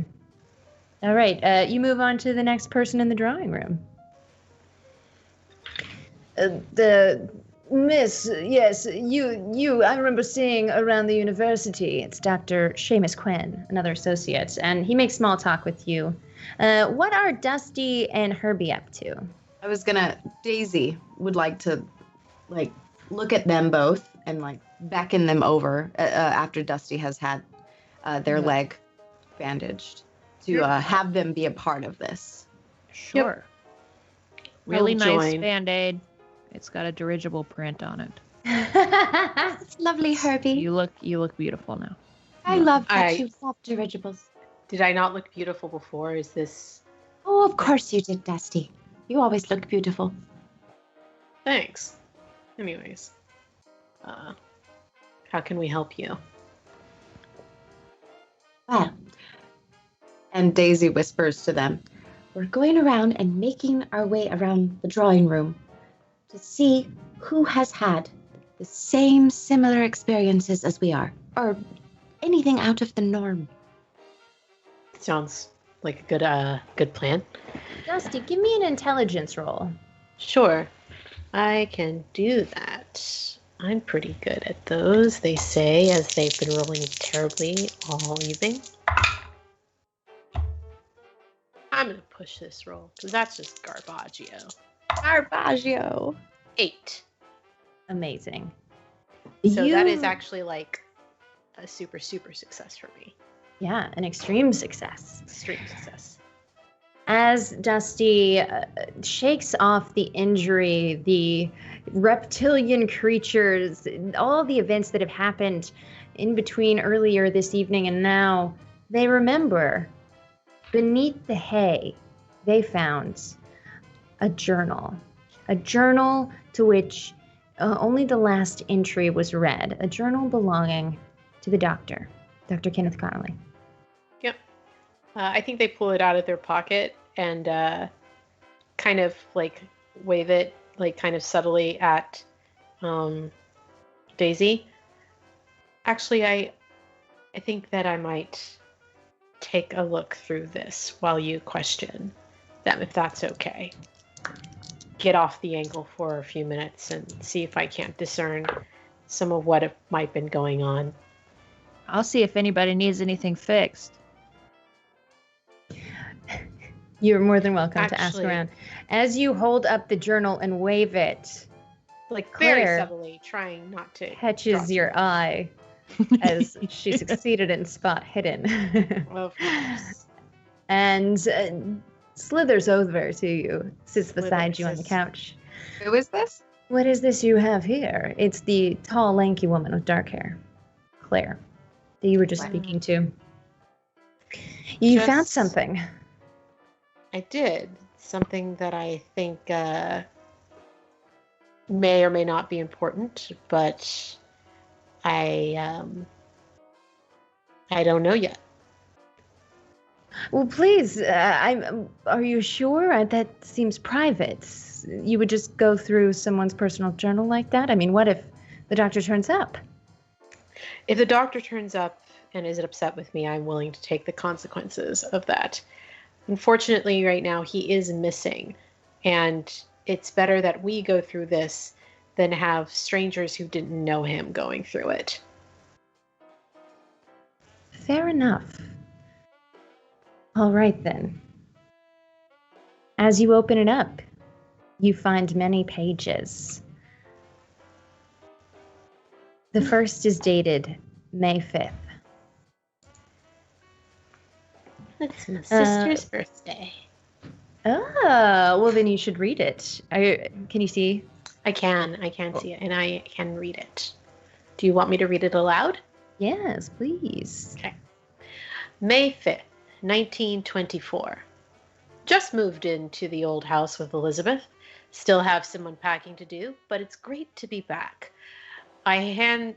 right, you move on to the next person in the drawing room. The Miss, yes, you, I remember seeing around the university. It's Dr. Seamus Quinn, another associate, and he makes small talk with you. What are Dusty and Herbie up to? Daisy would like to, look at them both and, beckon them over after Dusty has had their leg bandaged to have them be a part of this. Sure. Really I'll nice join. Band-Aid. It's got a dirigible print on it. It's lovely, Herbie. You look beautiful now. I love that I- you love dirigibles. Did I not look beautiful before? Is this... Oh, of course you did, Dusty. You always look beautiful. Thanks. Anyways. How can we help you? Well, and Daisy whispers to them, We're going around and making our way around the drawing room to see who has had the same similar experiences as we are, or anything out of the norm. Sounds like a good plan. Dusty, give me an intelligence roll. Sure. I can do that. I'm pretty good at those, they say, as they've been rolling terribly all evening. I'm going to push this roll, because that's just garbaggio. Garbaggio. 8. Amazing. So that is actually like a super, super success for me. Yeah, an extreme success. Extreme success. As Dusty shakes off the injury, the reptilian creatures, all the events that have happened in between earlier this evening and now, they remember beneath the hay, they found a journal to which only the last entry was read, a journal belonging to the doctor, Dr. Kenneth Connolly. Yep. I think they pull it out of their pocket and kind of like wave it like kind of subtly at Daisy. Actually, I think that I might take a look through this while you question them, if that's okay. Get off the angle for a few minutes and see if I can't discern some of what might have been going on. I'll see if anybody needs anything fixed. You're more than welcome to ask Actually- around. As you hold up the journal and wave it, Like Claire very subtly, trying not to catches drop your eye as she succeeded in spot hidden. Of course. And slithers over to you, sits beside you on the Slithers. couch. who is this? What is this you have here? It's the tall, lanky woman with dark hair, Claire, that you were just Wow. speaking to. You found Just- something. I did. Something that I think may or may not be important, but I don't know yet. Well, please, are you sure? That seems private. You would just go through someone's personal journal like that? I mean, what if the doctor turns up? If the doctor turns up and is upset with me, I'm willing to take the consequences of that. Unfortunately, right now, he is missing, and it's better that we go through this than have strangers who didn't know him going through it. Fair enough. All right, then. As you open it up, you find many pages. The first is dated May 5th. It's my sister's birthday. Oh, well, then you should read it. Can you see? I can see it, and I can read it. Do you want me to read it aloud? Yes, please. May 5th, 1924. Just moved into the old house with Elizabeth. Still have some unpacking to do, but it's great to be back. I had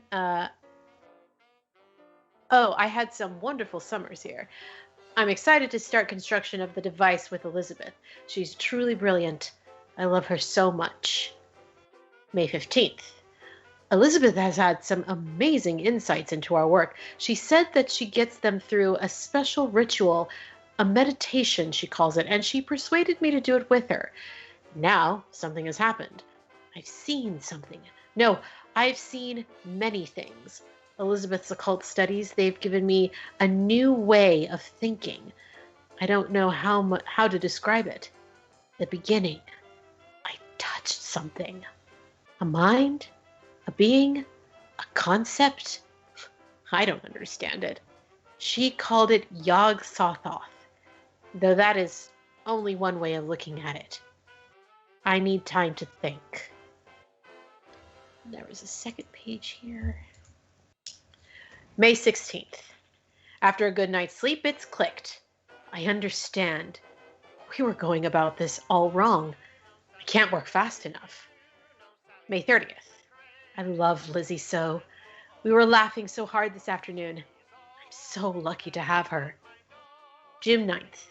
some wonderful summers here. I'm excited to start construction of the device with Elizabeth. She's truly brilliant. I love her so much. May 15th. Elizabeth has had some amazing insights into our work. She said that she gets them through a special ritual, a meditation, she calls it, and she persuaded me to do it with her. Now, something has happened. I've seen something. No, I've seen many things. Elizabeth's occult studies, they've given me a new way of thinking. I don't know how to describe it. The beginning, I touched something. A mind? A being? A concept? I don't understand it. She called it Yog-Sothoth, though that is only one way of looking at it. I need time to think. There was a second page here. May 16th. After a good night's sleep, it's clicked. I understand. We were going about this all wrong. I can't work fast enough. May 30th. I love Lizzie so. We were laughing so hard this afternoon. I'm so lucky to have her. June 9th.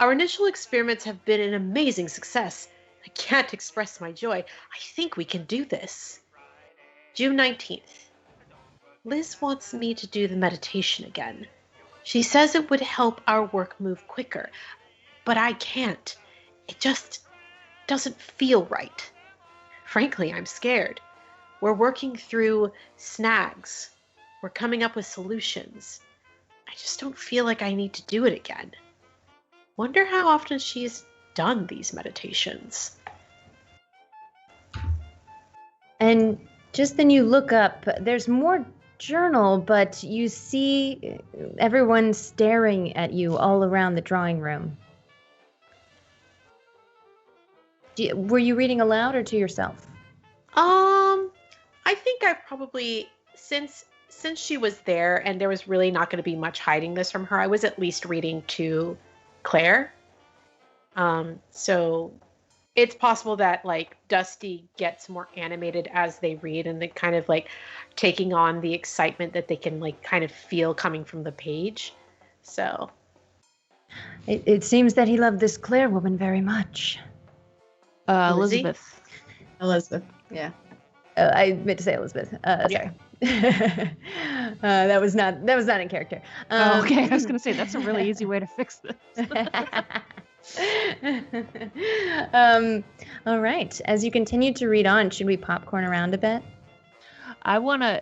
Our initial experiments have been an amazing success. I can't express my joy. I think we can do this. June 19th. Liz wants me to do the meditation again. She says it would help our work move quicker, but I can't. It just doesn't feel right. Frankly, I'm scared. We're working through snags. We're coming up with solutions. I just don't feel like I need to do it again. Wonder how often she's done these meditations. And just then you look up, there's more journal, but you see everyone staring at you all around the drawing room. Were you reading aloud or to yourself? I think I probably, since she was there and there was really not going to be much hiding this from her, I was at least reading to Claire. So it's possible that like Dusty gets more animated as they read and they kind of like taking on the excitement that they can like kind of feel coming from the page. So It seems that he loved this Claire woman very much. Elizabeth. Elizabeth, yeah. I meant to say Elizabeth. Sorry. That was not in character. Okay, I was gonna say that's a really easy way to fix this. All right. As you continue to read on, should we popcorn around a bit? I wanna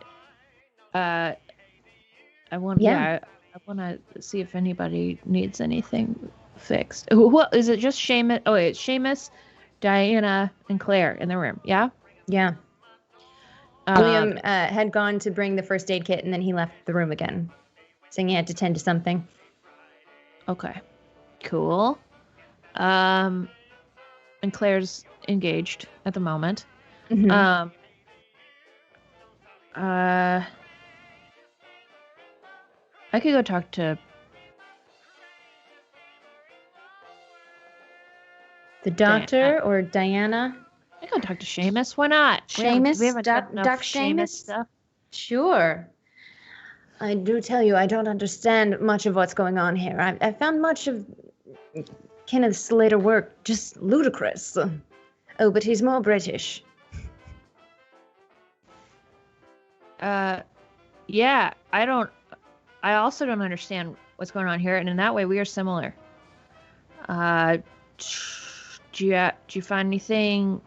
see if anybody needs anything fixed. What is it? Just Seamus? Oh, it's Seamus, Diana, and Claire in the room. Yeah. Yeah. William had gone to bring the first aid kit, and then he left the room again, saying he had to tend to something. Okay. Cool. And Claire's engaged at the moment. Mm-hmm. I could go talk to The doctor or Diana? I can talk to Seamus. Why not? Seamus? We haven't got enough Doc Seamus Seamus? stuff. Sure. I do tell you, I don't understand much of what's going on here. I found much of Kenneth Slater work just ludicrous. Oh, but he's more British. Yeah, I also don't understand what's going on here, and in that way we are similar. Do you find anything?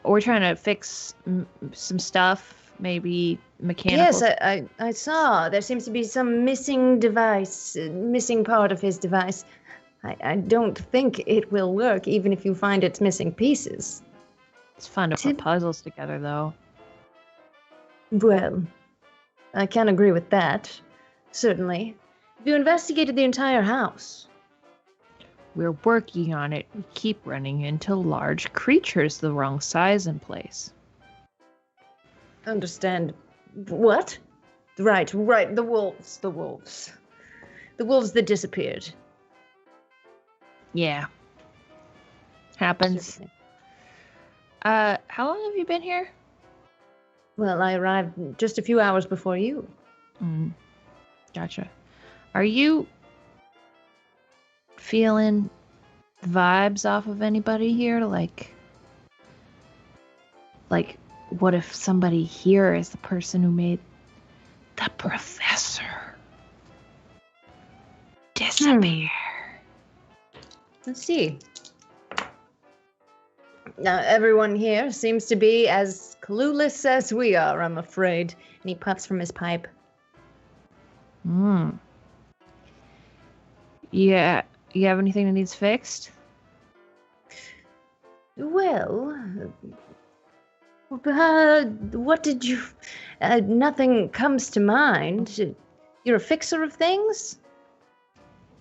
We're trying to fix some stuff, maybe mechanical. Yes, I saw. There seems to be some missing device, missing part of his device. I don't think it will work, even if you find its missing pieces. It's fun to put puzzles together, though. Well, I can agree with that. Certainly. Have you investigated the entire house? We're working on it. We keep running into large creatures the wrong size and place. Understand. What? Right. The wolves. The wolves that disappeared. Yeah. Happens. How long have you been here? Well, I arrived just a few hours before you. Gotcha. Are you feeling vibes off of anybody here? Like, what if somebody here is the person who made the professor disappear? Let's see. Now, everyone here seems to be as clueless as we are, I'm afraid. And he puffs from his pipe. Yeah. You have anything that needs fixed? Well, what did you... nothing comes to mind. You're a fixer of things?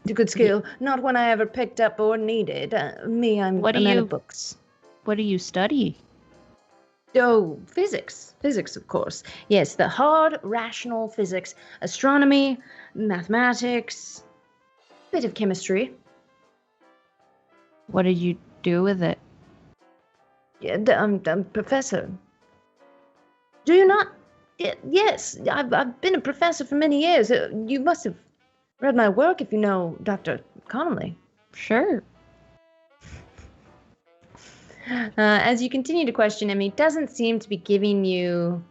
a good skill. Not one I ever picked up or needed. I'm a man of books. What do you study? Oh, physics. Physics, of course. Yes, the hard, rational physics. Astronomy, mathematics, a bit of chemistry. What did you do with it? Yeah, I'm professor. Do you not? Yes, I've been a professor for many years. You must have read my work if you know Dr. Connolly. Sure. As you continue to question him, he doesn't seem to be giving you...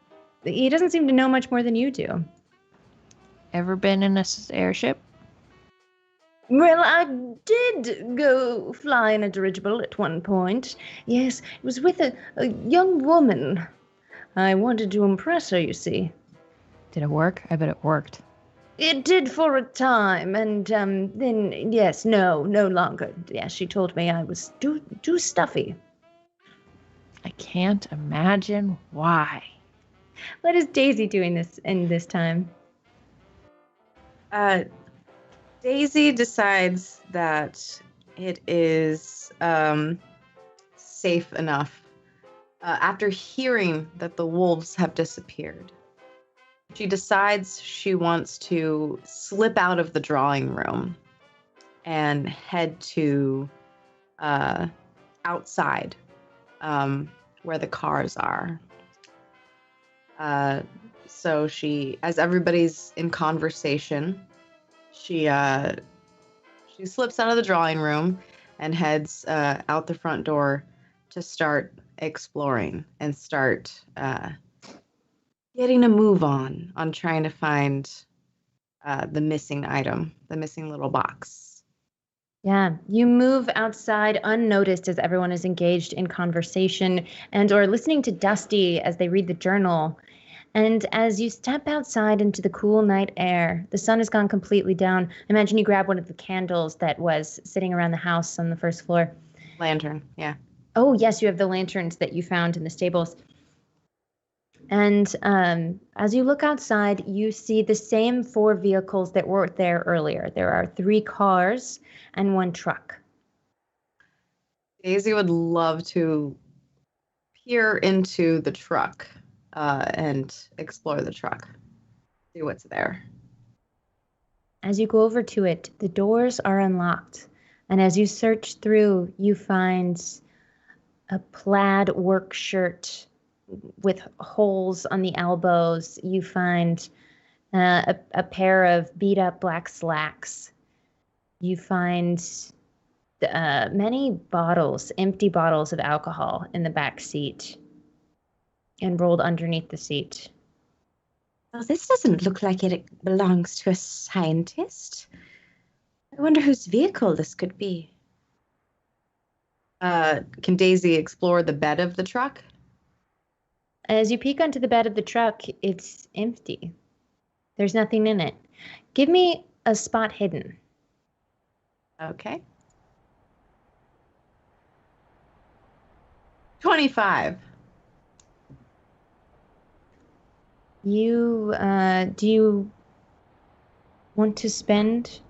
He doesn't seem to know much more than you do. Ever been in an airship? Well, I did go fly in a dirigible at one point. Yes, it was with a young woman. I wanted to impress her, you see. Did it work? I bet it worked. It did for a time, and then, yes, no longer. Yeah, she told me I was too stuffy. I can't imagine why. What is Daisy doing in this time? Daisy decides that it is safe enough after hearing that the wolves have disappeared. She decides she wants to slip out of the drawing room and head to outside where the cars are. So she, as everybody's in conversation, she slips out of the drawing room and heads out the front door to start exploring and start getting a move on trying to find the missing item, the missing little box. Yeah, you move outside unnoticed as everyone is engaged in conversation and or listening to Dusty as they read the journal. And as you step outside into the cool night air, the sun has gone completely down. Imagine you grab one of the candles that was sitting around the house on the first floor. Lantern, yeah. Oh, yes, you have the lanterns that you found in the stables. And as you look outside, you see the same 4 vehicles that were there earlier. There are 3 cars and 1 truck. Daisy would love to peer into the truck and explore the truck, see what's there. As you go over to it, the doors are unlocked. And as you search through, you find a plaid work shirt with holes on the elbows. You find a pair of beat up black slacks. You find many bottles, empty bottles of alcohol in the back seat and rolled underneath the seat. Well, this doesn't look like it belongs to a scientist. I wonder whose vehicle this could be. Can Daisy explore the bed of the truck? As you peek onto the bed of the truck, it's empty. There's nothing in it. Give me a spot hidden. Okay. 25. Do you want to spend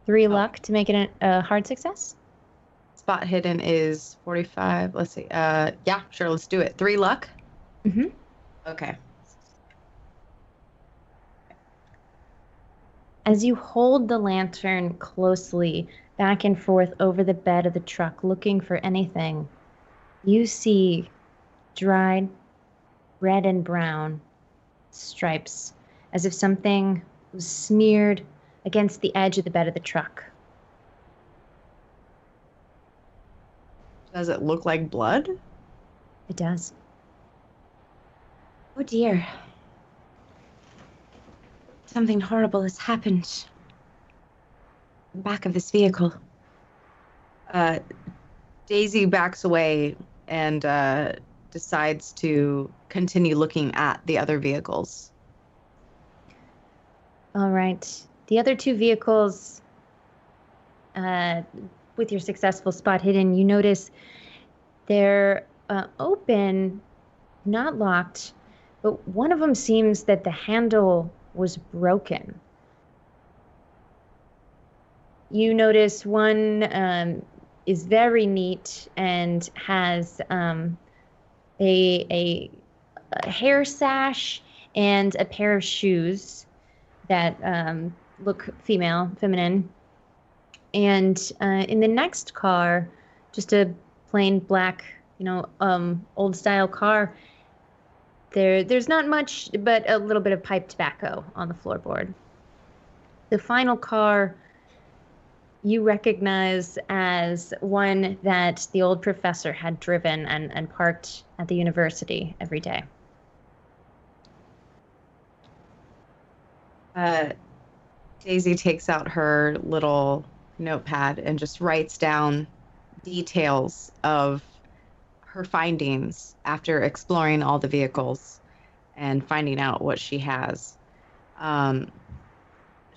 3 luck to make it a hard success? Spot hidden is 45. Let's see. Yeah, sure. Let's do it. 3 luck. Mm-hmm. Okay. As you hold the lantern closely back and forth over the bed of the truck looking for anything, you see dried red and brown stripes as if something was smeared against the edge of the bed of the truck. Does it look like blood? It does. Oh dear. Something horrible has happened. In the back of this vehicle. Daisy backs away and decides to continue looking at the other vehicles. All right. The other 2 vehicles, with your successful spot hidden, you notice they're open, not locked, but one of them seems that the handle was broken. You notice one is very neat and has a hair sash and a pair of shoes that look feminine. And in the next car, just a plain black, old style car. There's not much, but a little bit of pipe tobacco on the floorboard. The final car you recognize as one that the old professor had driven and parked at the university every day. Daisy takes out her little notepad and just writes down details of her findings after exploring all the vehicles and finding out what she has.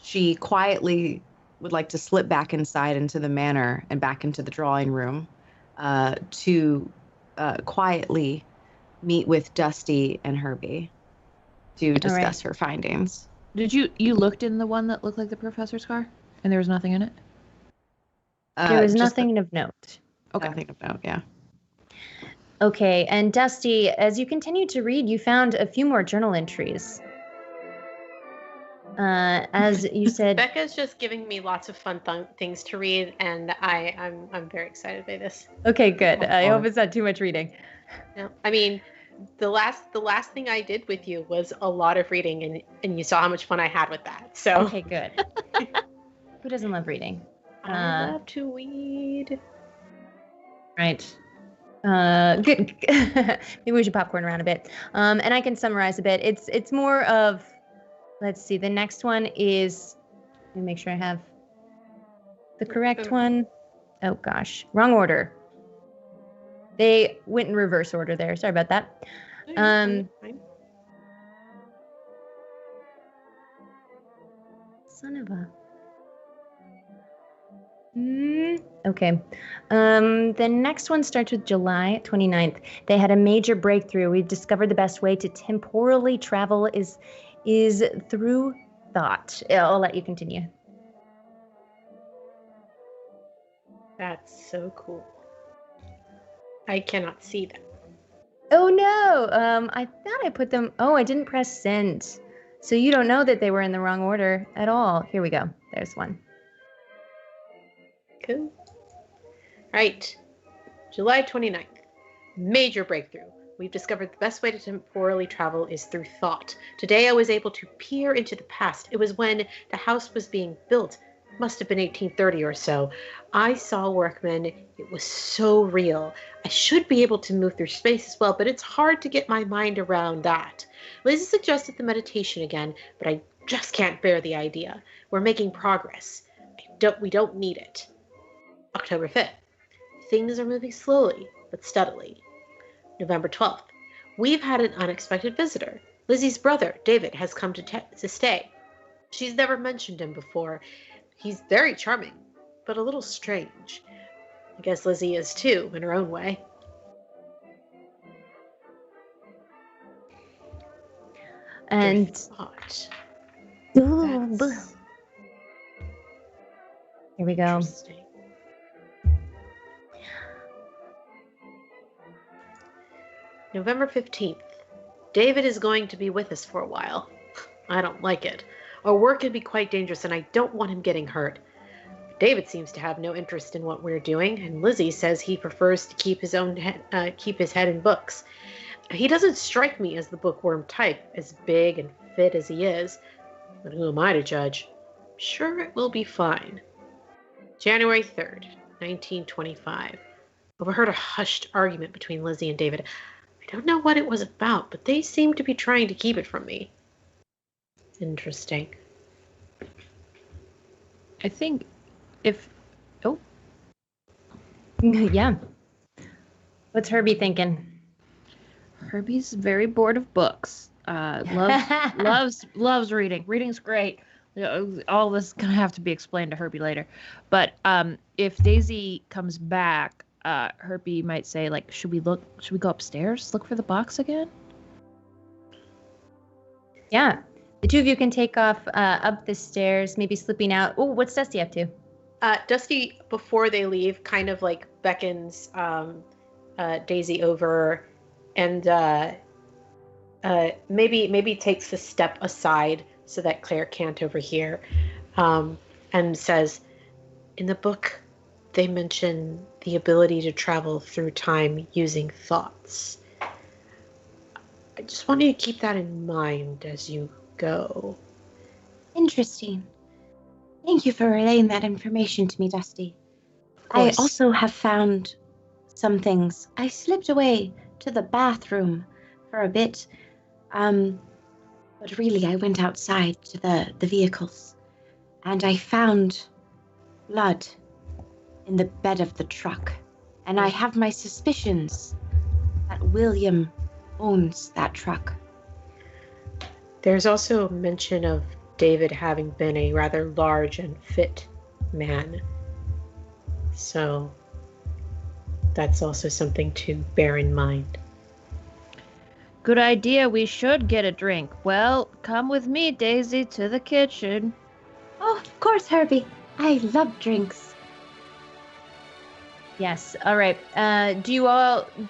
She quietly would like to slip back inside into the manor and back into the drawing room to quietly meet with Dusty and Herbie to discuss her findings. Did you looked in the one that looked like the professor's car and there was nothing in it? There was nothing of note. Okay. Nothing of note, yeah. Okay, and Dusty, as you continued to read, you found a few more journal entries. As you said, Becca's just giving me lots of fun things to read, and I'm very excited by this. Okay, good. I hope it's not too much reading. No, I mean, the last thing I did with you was a lot of reading, and you saw how much fun I had with that. So okay, good. Who doesn't love reading? I love to read. Right. Good. Maybe we should popcorn around a bit. And I can summarize a bit. It's more of, let's see. The next one is. Let me make sure I have the correct one. Oh gosh, wrong order. They went in reverse order there. Sorry about that. Son of a. Okay. The next one starts with July 29th. They had a major breakthrough. We've discovered the best way to temporally travel is through thought. I'll let you continue. That's so cool. I cannot see them. Oh no. I thought I put them. Oh, I didn't press send. So you don't know that they were in the wrong order at all. Here we go. There's one. Cool. Right. July 29th. Major breakthrough. We've discovered the best way to temporally travel is through thought. Today I was able to peer into the past. It was when the house was being built. Must have been 1830 or so. I saw workmen. It was so real. I should be able to move through space as well, but it's hard to get my mind around that. Lizzie suggested the meditation again, but I just can't bear the idea. We're making progress. We don't need it. October 5th. Things are moving slowly, but steadily. November 12th. We've had an unexpected visitor. Lizzie's brother, David, has come to stay. She's never mentioned him before. He's very charming, but a little strange. I guess Lizzie is too, in her own way. And here we go. November 15th. David is going to be with us for a while. I don't like it. Our work can be quite dangerous, and I don't want him getting hurt. David seems to have no interest in what we're doing, and Lizzie says he prefers to keep his head in books. He doesn't strike me as the bookworm type, as big and fit as he is. But who am I to judge? Sure, it will be fine. January 3rd, 1925. Overheard a hushed argument between Lizzie and David. I don't know what it was about, but they seemed to be trying to keep it from me. Interesting. I think if... Oh. Yeah. What's Herbie thinking? Herbie's very bored of books. Loves reading. Reading's great. All this is gonna have to be explained to Herbie later. But if Daisy comes back, Herbie might say, like, should we go upstairs, look for the box again? Yeah. The two of you can take off up the stairs, maybe slipping out. Oh, what's Dusty up to? Dusty, before they leave, kind of like beckons Daisy over, and maybe takes a step aside so that Claire can't overhear, and says, "In the book, they mention the ability to travel through time using thoughts. I just want you to keep that in mind as you go." Interesting. Thank you for relaying that information to me, Dusty. Of I course. also have found some things. I slipped away to the bathroom for a bit, but really I went outside to the vehicles, and I found blood in the bed of the truck, and I have my suspicions that William owns that truck. There's also mention of David having been a rather large and fit man. So that's also something to bear in mind. Good idea. We should get a drink. Well, come with me, Daisy, to the kitchen. Oh, of course, Herbie. I love drinks. Yes. All right.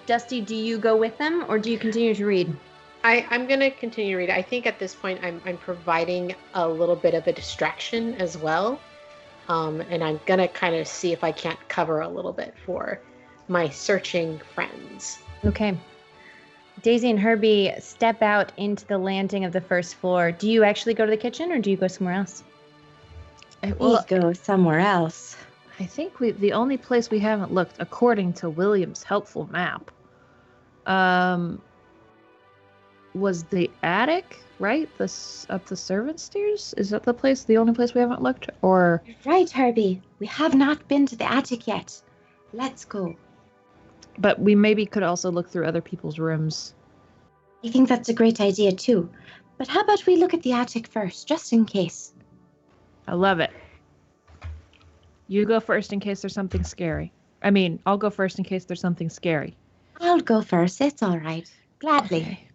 Dusty, do you go with them or do you continue to read? I'm going to continue to read. I think at this point I'm providing a little bit of a distraction as well. And I'm going to kind of see if I can't cover a little bit for my searching friends. Okay. Daisy and Herbie step out into the landing of the first floor. Do you actually go to the kitchen or do you go somewhere else? We go somewhere else. I think the only place we haven't looked, according to William's helpful map, was the attic, right? Up the servant stairs? Is that the only place we haven't looked? Or You're right, Herbie. We have not been to the attic yet. Let's go. but we maybe could also look through other people's rooms. I think that's a great idea, too. But how about we look at the attic first, just in case? I love it. You go first in case there's something scary. I mean, I'll go first in case there's something scary. I'll go first. It's all right. Gladly. Okay.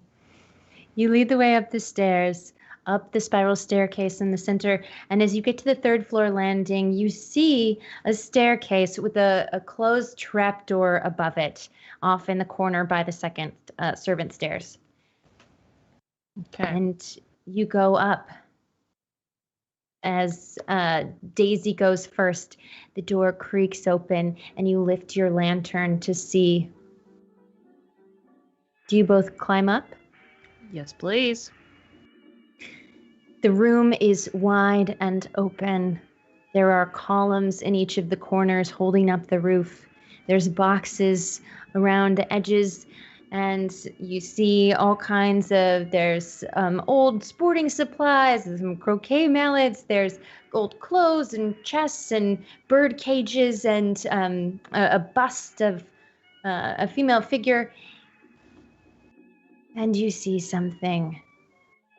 You lead the way up the stairs, up the spiral staircase in the center, and as you get to the third floor landing, you see a staircase with a closed trapdoor above it, off in the corner by the second servant stairs. Okay. And you go up. As Daisy goes first, the door creaks open, and you lift your lantern to see. Do you both climb up? Yes, please. The room is wide and open. There are columns in each of the corners holding up the roof. There's boxes around the edges, and you see all kinds of, there's old sporting supplies, there's some croquet mallets, there's gold clothes and chests and bird cages and a bust of a female figure. And you see something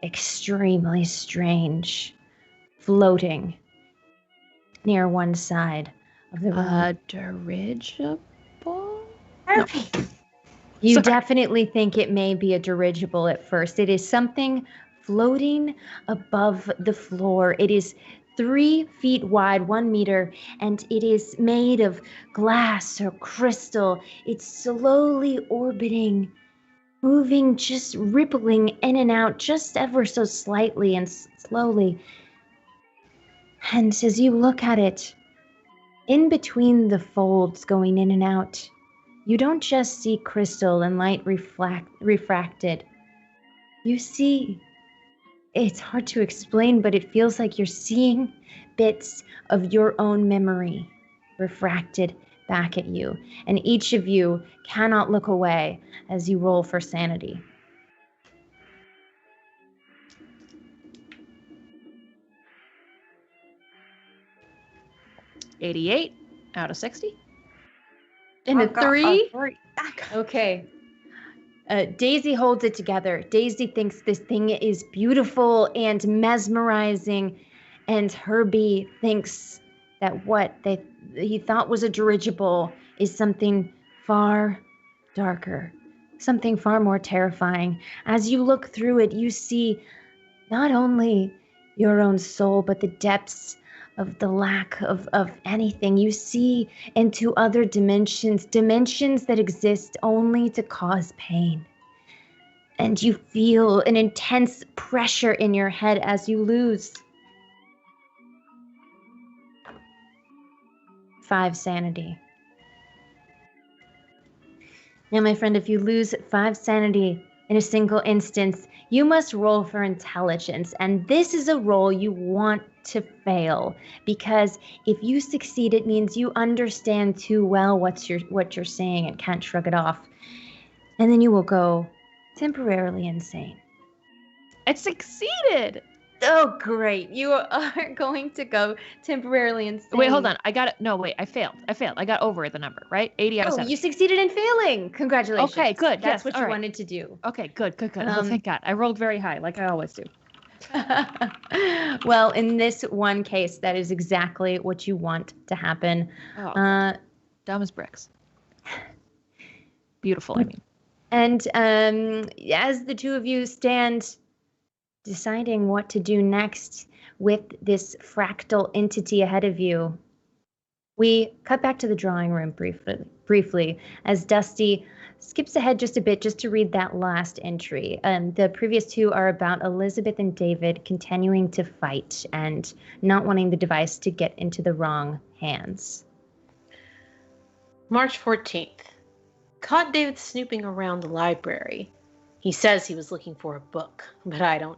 extremely strange floating near one side of the room. Dirigible? Herbie! You Sorry. definitely think it may be a dirigible at first. It is something floating above the floor. It is 3 feet wide, 1 meter, and it is made of glass or crystal. It's slowly orbiting, moving, just rippling in and out, just ever so slightly and slowly. And as you look at it, in between the folds going in and out, you don't just see crystal and light refracted. You see, it's hard to explain, but it feels like you're seeing bits of your own memory refracted back at you. And each of you cannot look away as you roll for sanity. $88 out of 60. And a I've got 3? a 3. Okay. Daisy holds it together. Daisy thinks this thing is beautiful and mesmerizing, and Herbie thinks that what he thought was a dirigible is something far darker, something far more terrifying. As you look through it, you see not only your own soul, but the depths of the lack of anything. You see into other dimensions that exist only to cause pain. And you feel an intense pressure in your head as you lose 5 sanity. Now, my friend, if you lose 5 sanity in a single instance, you must roll for intelligence. And this is a roll you want to fail, because if you succeed, it means you understand too well what you're saying and can't shrug it off. And then you will go temporarily insane. I succeeded. Oh, great. You are going to go temporarily insane. Wait, hold on. I got it. No, wait. I failed. I got over the number, right? 80 out of 70. You succeeded in failing. Congratulations. Okay, good. That's yes, what you wanted to do. Okay, good. Oh, thank God. I rolled very high, like I always do. Well, in this one case, that is exactly what you want to happen. Oh, dumb as bricks. Beautiful, I mean. And as the two of you stand deciding what to do next with this fractal entity ahead of you, we cut back to the drawing room briefly as Dusty skips ahead just a bit just to read that last entry. The previous two are about Elizabeth and David continuing to fight and not wanting the device to get into the wrong hands. March 14th. Caught David snooping around the library. He says he was looking for a book, but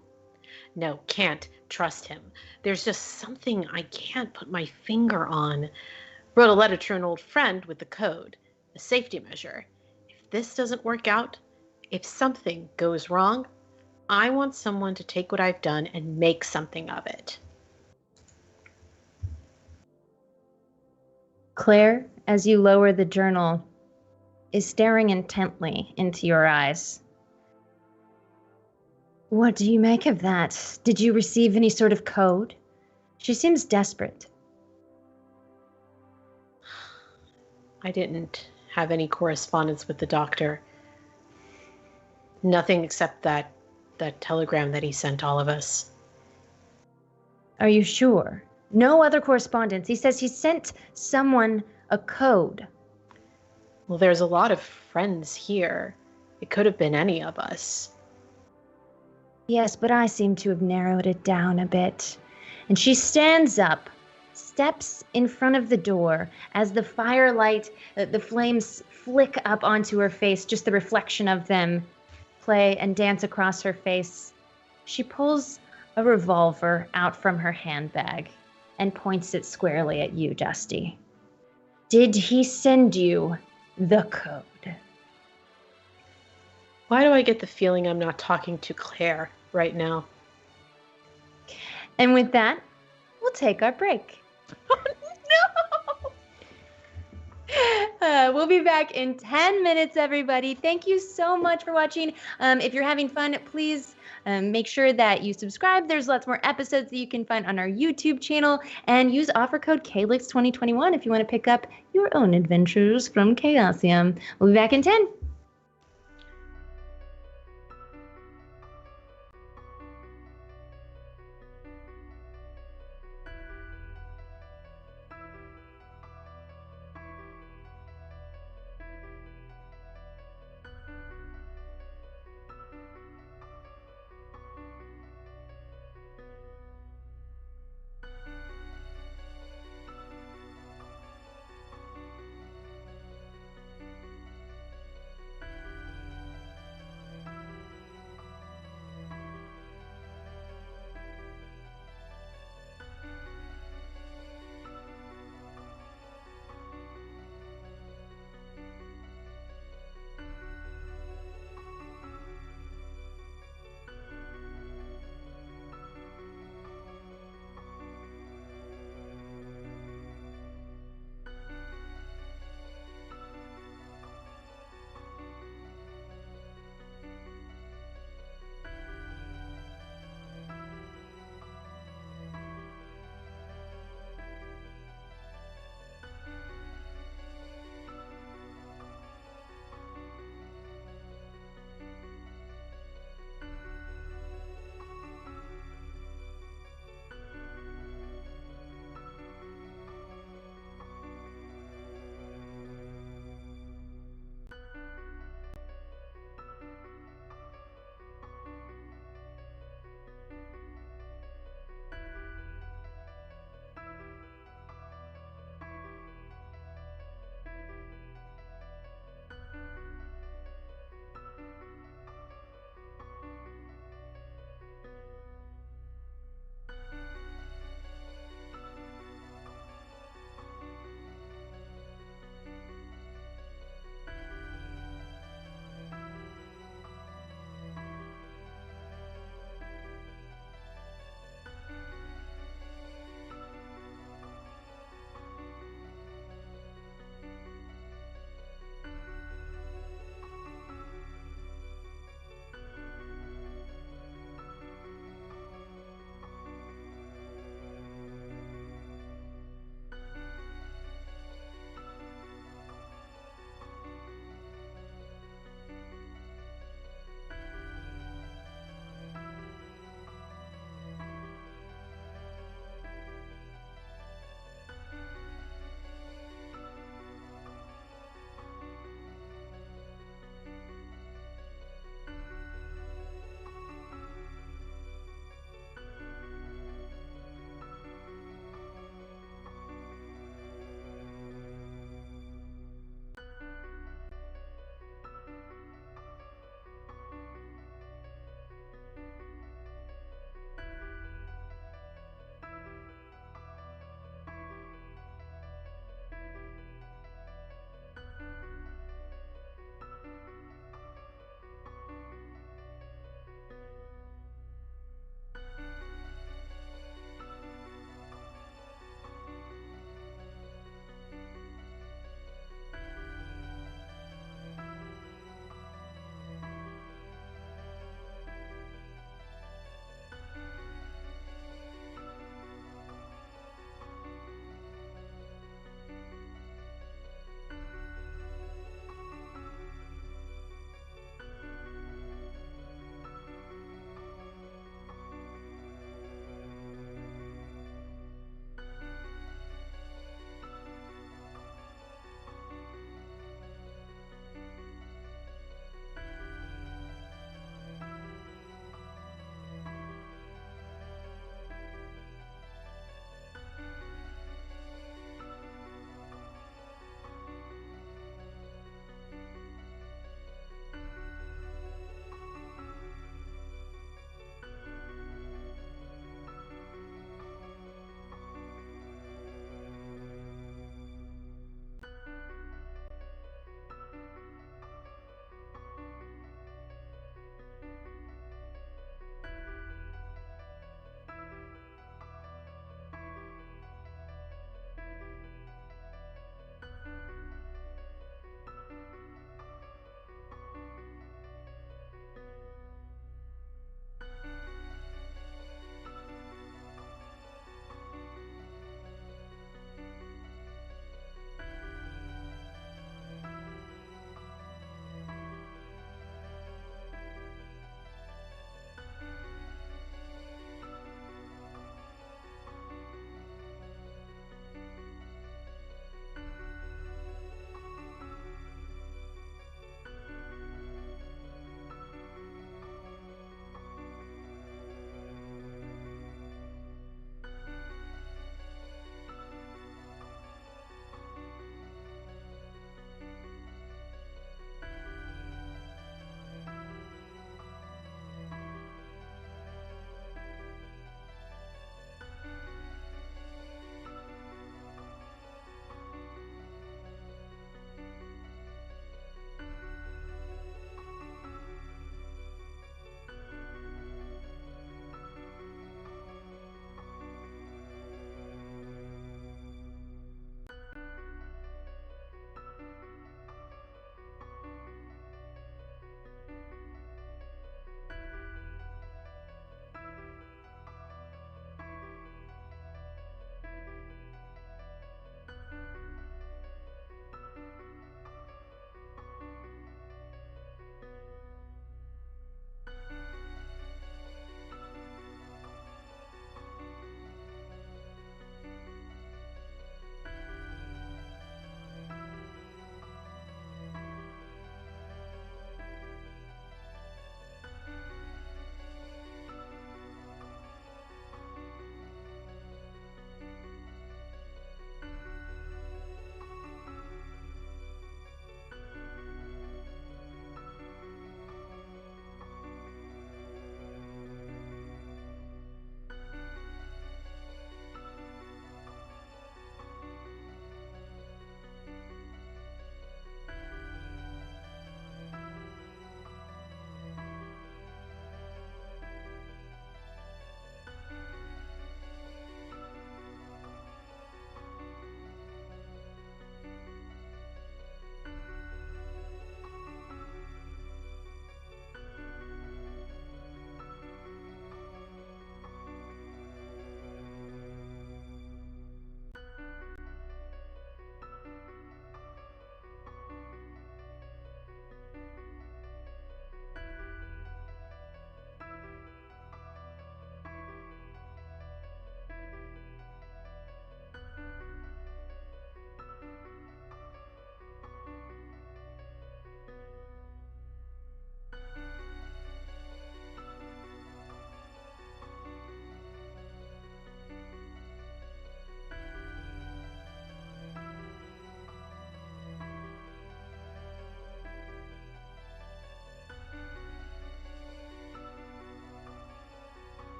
can't trust him. There's just something I can't put my finger on. Wrote a letter to an old friend with the code, a safety measure. If this doesn't work out, if something goes wrong, I want someone to take what I've done and make something of it. Claire, as you lower the journal, is staring intently into your eyes. What do you make of that? Did you receive any sort of code? She seems desperate. I didn't have any correspondence with the doctor. Nothing except that telegram that he sent all of us. Are you sure? No other correspondence. He says he sent someone a code. Well, there's a lot of friends here. It could have been any of us. Yes, but I seem to have narrowed it down a bit. And she stands up, steps in front of the door as the firelight, the flames flick up onto her face, just the reflection of them play and dance across her face. She pulls a revolver out from her handbag and points it squarely at you, Dusty. Did he send you the code? Why do I get the feeling I'm not talking to Claire right now? And with that, we'll take our break. Oh, no! We'll be back in 10 minutes, everybody. Thank you so much for watching. If you're having fun, please make sure that you subscribe. There's lots more episodes that you can find on our YouTube channel, and use offer code Calyx 2021 if you want to pick up your own adventures from Chaosium. We'll be back in 10.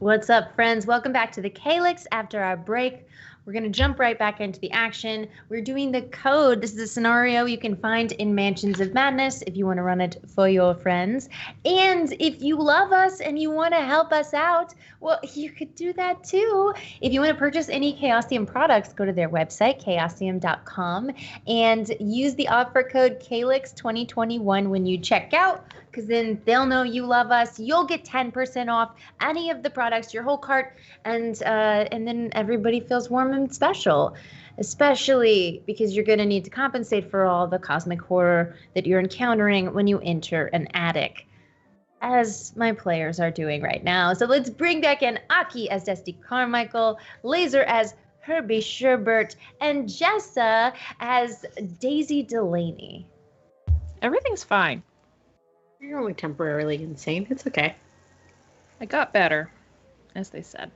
What's up, friends? Welcome back to the Calyx. After our break, we're going to jump right back into the action. We're doing the code. This is a scenario you can find in Mansions of Madness if you want to run it for your friends. And if you love us and you want to help us out, well, you could do that too. If you want to purchase any Chaosium products, go to their website, chaosium.com, and use the offer code Calyx2021 when you check out, because then they'll know you love us. You'll get 10% off any of the products, your whole cart, and then everybody feels warm and special, especially because you're going to need to compensate for all the cosmic horror that you're encountering when you enter an attic, as my players are doing right now. So let's bring back in Aki as Dusty Carmichael, Laser as Herbie Sherbert, and Jessa as Daisy Delaney. Everything's fine. You're only temporarily insane. It's okay. I got better, as they said.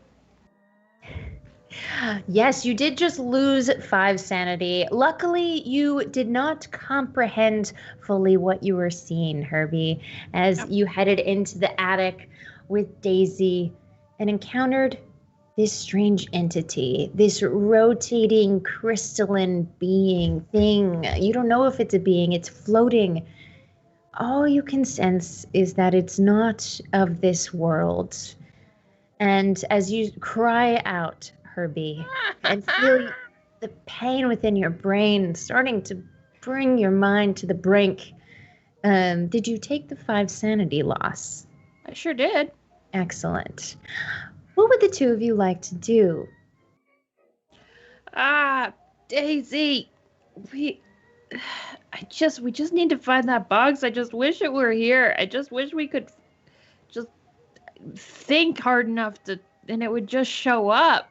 Yes, you did just lose 5 sanity. Luckily, you did not comprehend fully what you were seeing, Herbie, as you headed into the attic with Daisy and encountered this strange entity, this rotating crystalline being thing. You don't know if it's a being, it's floating. All you can sense is that it's not of this world. And as you cry out, Herbie, and feel the pain within your brain starting to bring your mind to the brink, did you take the 5 sanity loss? I sure did. Excellent. What would the two of you like to do? Daisy, we just need to find that box. I just wish it were here. I just wish we could just think hard enough and it would just show up.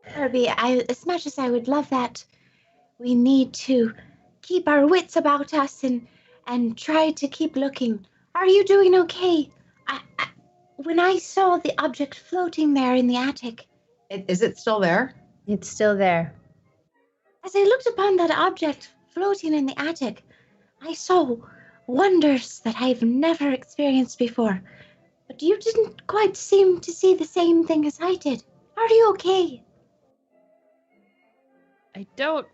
Herbie, as much as I would love that, we need to keep our wits about us and try to keep looking. Are you doing okay? When I saw the object floating there in the attic... Is it still there? It's still there. As I looked upon that object floating in the attic, I saw wonders that I've never experienced before. But you didn't quite seem to see the same thing as I did. Are you okay? I don't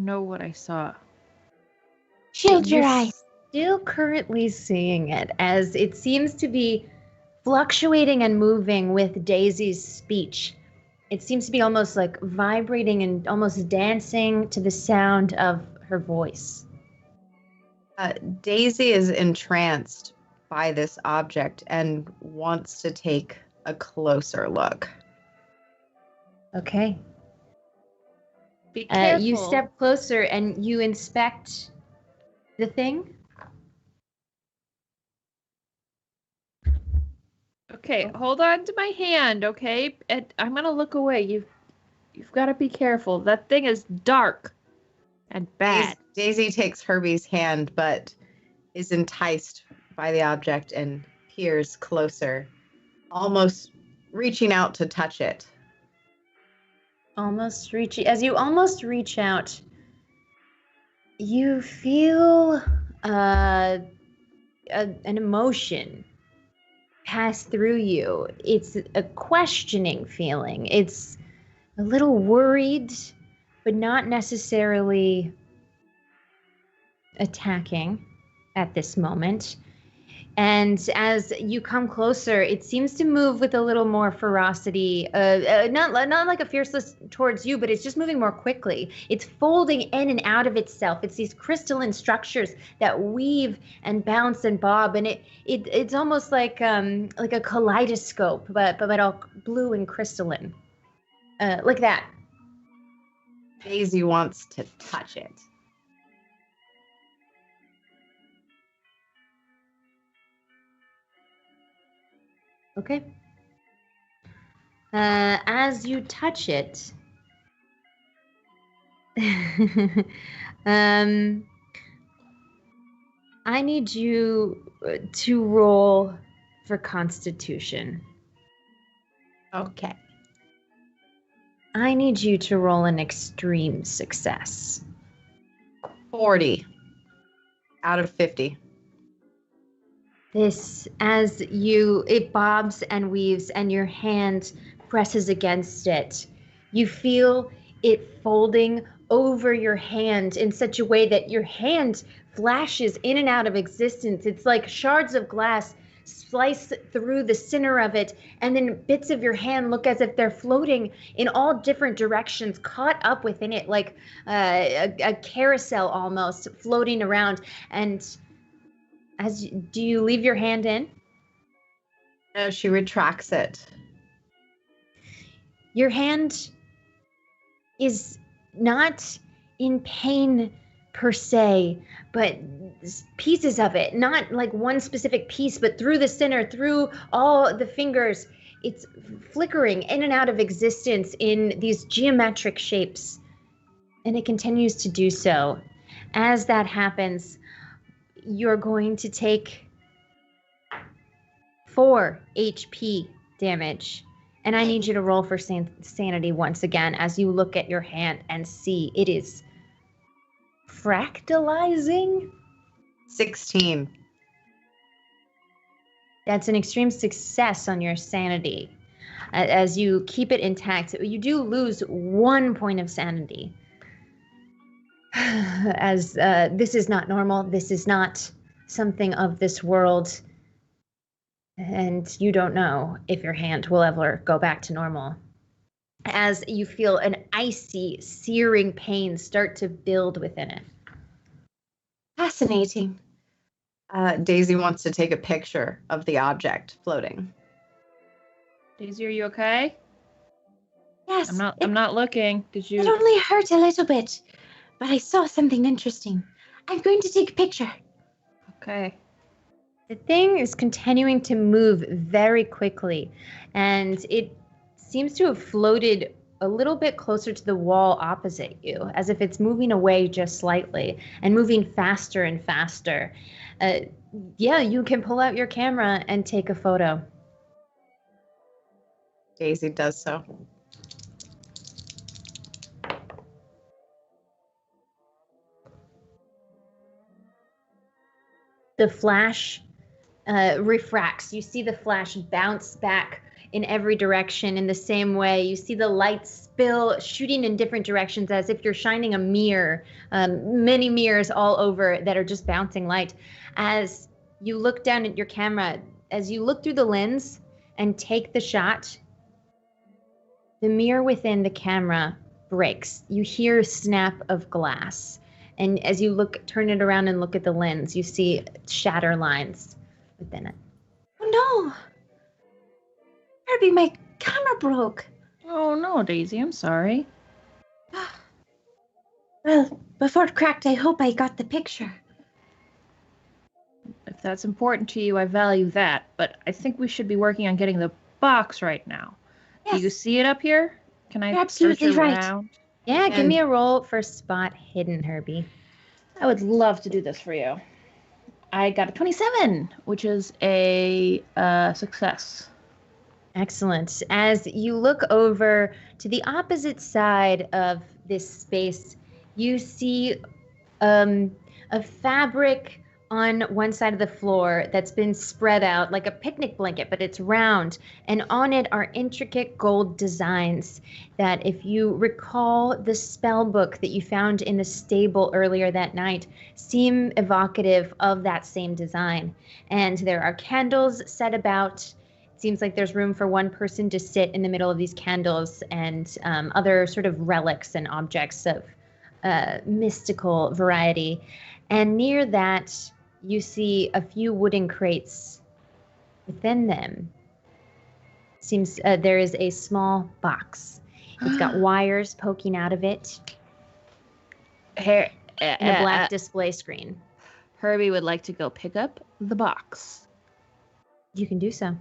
know what I saw. Shield your eyes. Still currently seeing it, as it seems to be fluctuating and moving with Daisy's speech. It seems to be almost like vibrating and almost dancing to the sound of her voice. Daisy is entranced by this object and wants to take a closer look. Okay. Be careful. You step closer and you inspect the thing. Okay, hold on to my hand, okay? And I'm gonna look away. You've got to be careful. That thing is dark and bad. Daisy takes Herbie's hand, but is enticed by the object and peers closer, almost reaching out to touch it. As you almost reach out, you feel an emotion pass through you. It's a questioning feeling. It's a little worried, but not necessarily attacking at this moment. And as you come closer, it seems to move with a little more ferocity. Not like a fierceness towards you, but it's just moving more quickly. It's folding in and out of itself. It's these crystalline structures that weave and bounce and bob, and it's almost like a kaleidoscope, but all blue and crystalline, like that. Daisy wants to touch it. Okay. As you touch it, I need you to roll for Constitution. Okay. I need you to roll an extreme success. 40 out of 50. It bobs and weaves and your hand presses against it. You feel it folding over your hand in such a way that your hand flashes in and out of existence. It's like shards of glass slice through the center of it, and then bits of your hand look as if they're floating in all different directions, caught up within it, like a carousel almost, floating around. And do you leave your hand in? No, she retracts it. Your hand is not in pain per se, but pieces of it, not like one specific piece, but through the center, through all the fingers, it's flickering in and out of existence in these geometric shapes. And it continues to do so. As that happens, you're going to take 4 HP damage. And I need you to roll for sanity once again as you look at your hand and see it is fractalizing. 16. That's an extreme success on your sanity. As you keep it intact, you do lose 1 point of sanity. As this is not normal, this is not something of this world. And you don't know if your hand will ever go back to normal. As you feel an icy, searing pain start to build within it. Fascinating. Daisy wants to take a picture of the object floating. Daisy, are you okay? Yes. I'm not looking. Did you? It only hurt a little bit, but I saw something interesting. I'm going to take a picture. Okay. The thing is continuing to move very quickly, and it seems to have floated a little bit closer to the wall opposite you, as if it's moving away just slightly and moving faster and faster. Yeah, you can pull out your camera and take a photo. Daisy does so. The flash refracts. You see the flash bounce back in every direction in the same way. You see the light spill, shooting in different directions as if you're shining a mirror, many mirrors all over that are just bouncing light. As you look down at your camera, as you look through the lens and take the shot, the mirror within the camera breaks. You hear a snap of glass. And as you turn it around and look at the lens, you see shatter lines within it. Oh no! Herbie, my camera broke. Oh no, Daisy, I'm sorry. Well, before it cracked, I hope I got the picture. If that's important to you, I value that. But I think we should be working on getting the box right now. Yes. Do you see it up here? Can I You're absolutely search right. around? Yeah, give me a roll for spot hidden, Herbie. I would love to do this for you. I got a 27, which is a success. Excellent. As you look over to the opposite side of this space, you see a fabric on one side of the floor that's been spread out like a picnic blanket, but it's round. And on it are intricate gold designs that, if you recall the spell book that you found in the stable earlier that night, seem evocative of that same design. And there are candles set about. It seems like there's room for one person to sit in the middle of these candles, and other sort of relics and objects of mystical variety. And near that, you see a few wooden crates. Within them, seems there is a small box. It's got wires poking out of it. Here, And a black display screen. Herbie would like to go pick up the box. You can do so.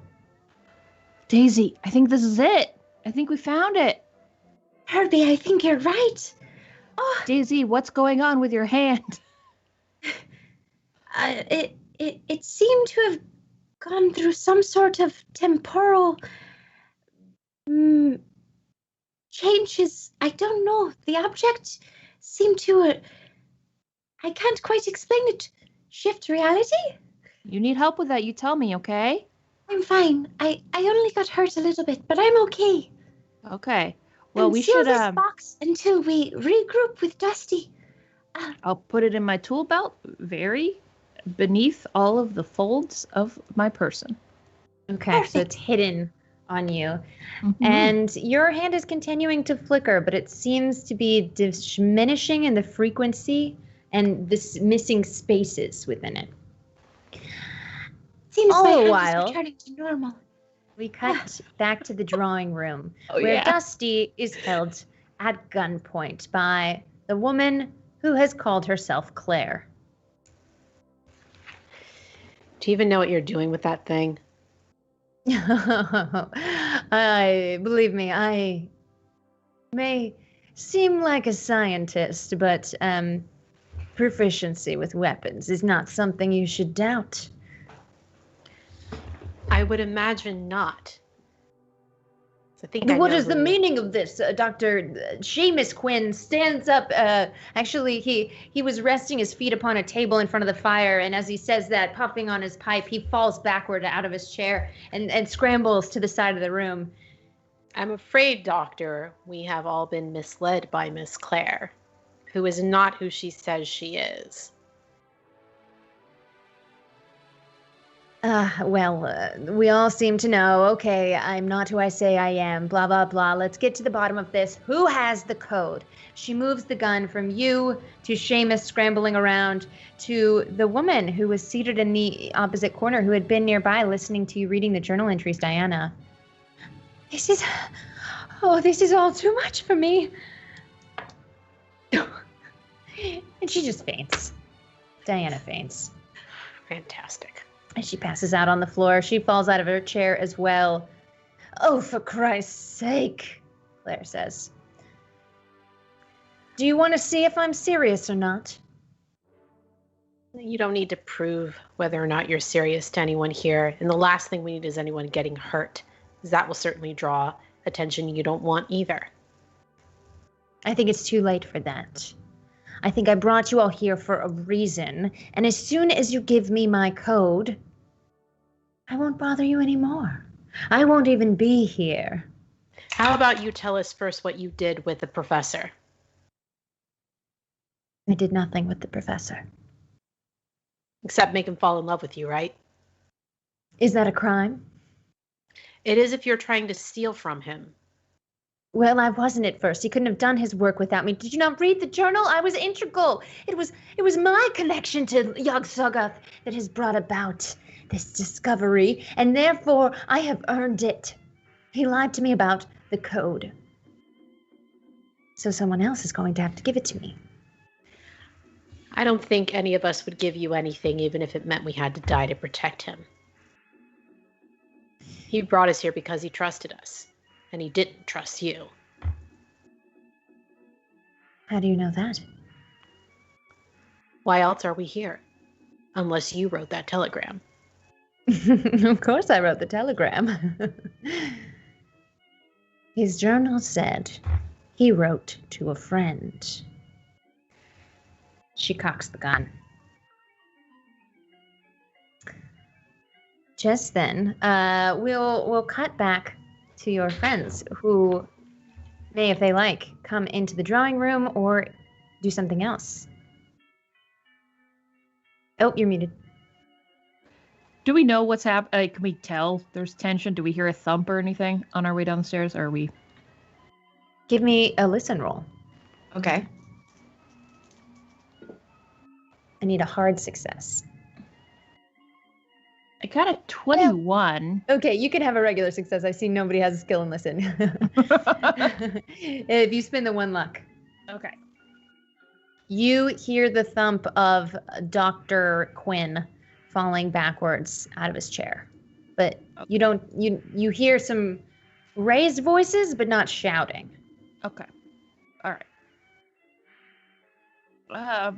Daisy, I think this is it. I think we found it. Herbie, I think you're right. Oh, Daisy, what's going on with your hand? it seemed to have gone through some sort of temporal changes. I don't know. The object seemed to, I can't quite explain it. Shift reality? You need help with that, you tell me, okay? I'm fine. I only got hurt a little bit, but I'm okay. Okay. Well, And we seal should this box until we regroup with Dusty. I'll put it in my tool belt, very beneath all of the folds of my person. Okay, Perfect. so it's hidden on you. Mm-hmm. And your hand is continuing to flicker, but it seems to be diminishing in the frequency and this missing spaces within it. Seems All my the hand while- is returning to normal. We cut back to the drawing room, Oh, where yeah. Dusty is held at gunpoint by the woman who has called herself Claire. Do you even know what you're doing with that thing? Believe me, I may seem like a scientist, but proficiency with weapons is not something you should doubt. I would imagine not. So I think What is the meaning of this? Dr. Seamus Quinn stands up. Actually, he was resting his feet upon a table in front of the fire, and as he says that, puffing on his pipe, he falls backward out of his chair and scrambles to the side of the room. I'm afraid, Doctor, we have all been misled by Miss Claire, who is not who she says she is. We all seem to know. Okay, I'm not who I say I am. Blah, blah, blah. Let's get to the bottom of this. Who has the code? She moves the gun from you to Seamus scrambling around to the woman who was seated in the opposite corner who had been nearby listening to you reading the journal entries, Diana. This is all too much for me. And she just faints. Diana faints. Fantastic. And she passes out on the floor. She falls out of her chair as well. Oh, for Christ's sake, Claire says. Do you want to see if I'm serious or not? You don't need to prove whether or not you're serious to anyone here. And the last thing we need is anyone getting hurt, because that will certainly draw attention you don't want either. I think it's too late for that. I think I brought you all here for a reason. And as soon as you give me my code, I won't bother you anymore. I won't even be here. How about you tell us first what you did with the professor? I did nothing with the professor. Except make him fall in love with you, right? Is that a crime? It is if you're trying to steal from him. Well, I wasn't at first. He couldn't have done his work without me. Did you not read the journal? I was integral. It was my connection to Yog-Sothoth that has brought about this discovery, and therefore I have earned it. He lied to me about the code. So someone else is going to have to give it to me. I don't think any of us would give you anything, even if it meant we had to die to protect him. He brought us here because he trusted us, and he didn't trust you. How do you know that? Why else are we here? Unless you wrote that telegram. Of course I wrote the telegram. His journal said he wrote to a friend. She cocks the gun. Just then, we'll cut back to your friends who may, if they like, come into the drawing room or do something else. Oh, you're muted. Do we know what's happening? Can we tell there's tension? Do we hear a thump or anything on our way down the stairs? Or are we? Give me a listen roll. Okay. I need a hard success. I got a 21. Okay, you can have a regular success. I see nobody has a skill in listen. If you spend the one luck. Okay. You hear the thump of Dr. Quinn falling backwards out of his chair. But you don't you hear some raised voices but not shouting. Okay. All right.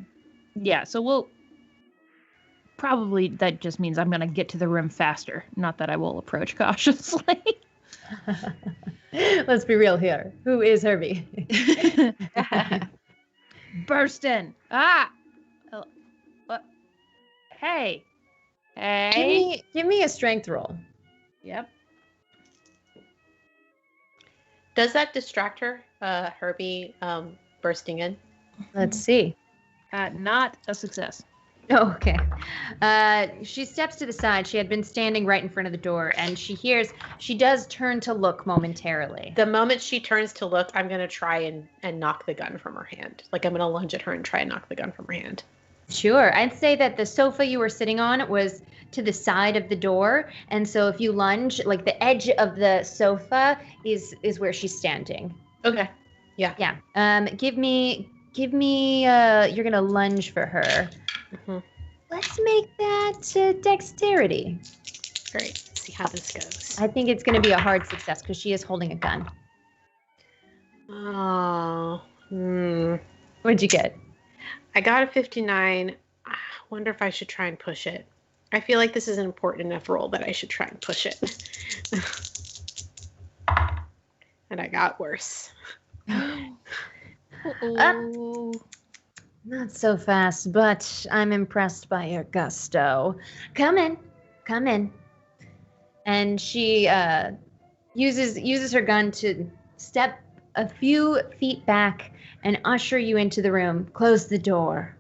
Yeah, so we'll probably, that just means I'm going to get to the room faster. Not that I will approach cautiously. Let's be real here. Who is Herbie? Burst in. Ah! What? Hey. Okay. Give me a strength roll. Yep. Does that distract her, Herbie bursting in? Let's see. Not a success. Oh, okay. She steps to the side. She had been standing right in front of the door, and she does turn to look momentarily. The moment she turns to look, I'm going to try and knock the gun from her hand. Like, I'm going to lunge at her and try and knock the gun from her hand. Sure. I'd say that the sofa you were sitting on was to the side of the door, and so if you lunge, like the edge of the sofa is where she's standing. Okay. Yeah. Yeah. Give me you're going to lunge for her. Mm-hmm. Let's make that dexterity. Great. Let's see how this goes. I think it's going to be a hard success because she is holding a gun. Oh. What'd you get? I got a 59. I wonder if I should try and push it. I feel like this is an important enough roll that I should try and push it. And I got worse. Not so fast, but I'm impressed by your gusto. Come in. And she uses her gun to step a few feet back and usher you into the room. Close the door.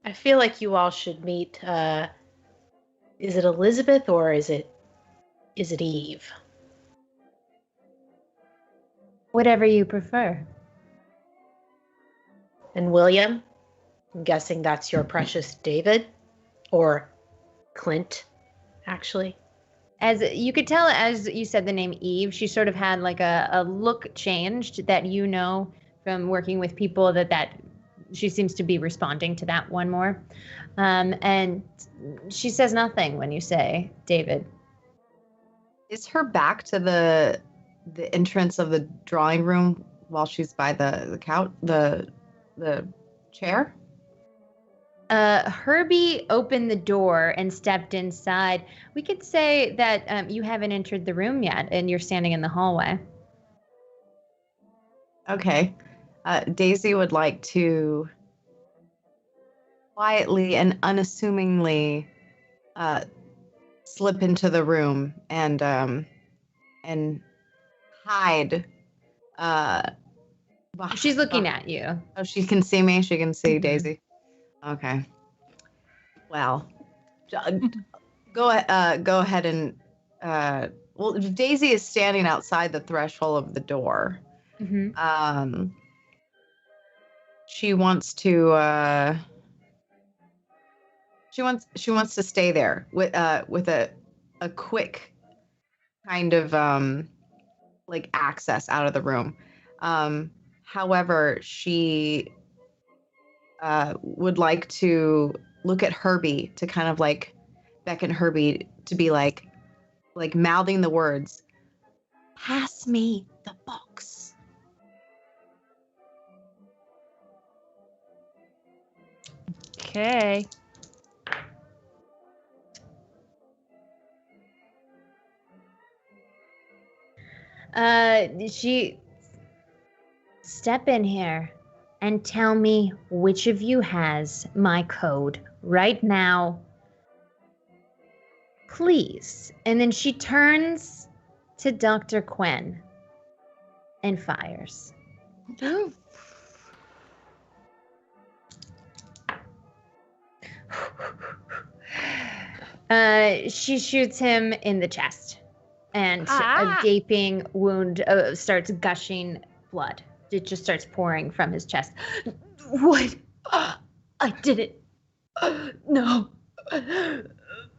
I feel like you all should meet. Is it Elizabeth or is it Eve? Whatever you prefer. And William? I'm guessing that's your precious David? Or Clint, actually? As you could tell, as you said the name Eve, she sort of had like a look changed that you know from working with people that she seems to be responding to that one more. And she says nothing when you say David. Is her back to the entrance of the drawing room while she's by the couch, the chair? Herbie opened the door and stepped inside. We could say that you haven't entered the room yet and you're standing in the hallway. Okay. Daisy would like to quietly and unassumingly slip into the room and hide. She's looking at you. Oh, she can see me? She can see Daisy? Okay. Well, go ahead and... well, Daisy is standing outside the threshold of the door. Mm-hmm. She wants to... She wants to stay there with a quick kind of like access out of the room. However, she would like to look at Herbie to kind of like beckon Herbie to be like mouthing the words, "Pass me the box." Okay. She step in here and tell me which of you has my code right now. Please. And then she turns to Dr. Quinn and fires. She shoots him in the chest, and a gaping wound starts gushing blood. It just starts pouring from his chest. What? I did it. No.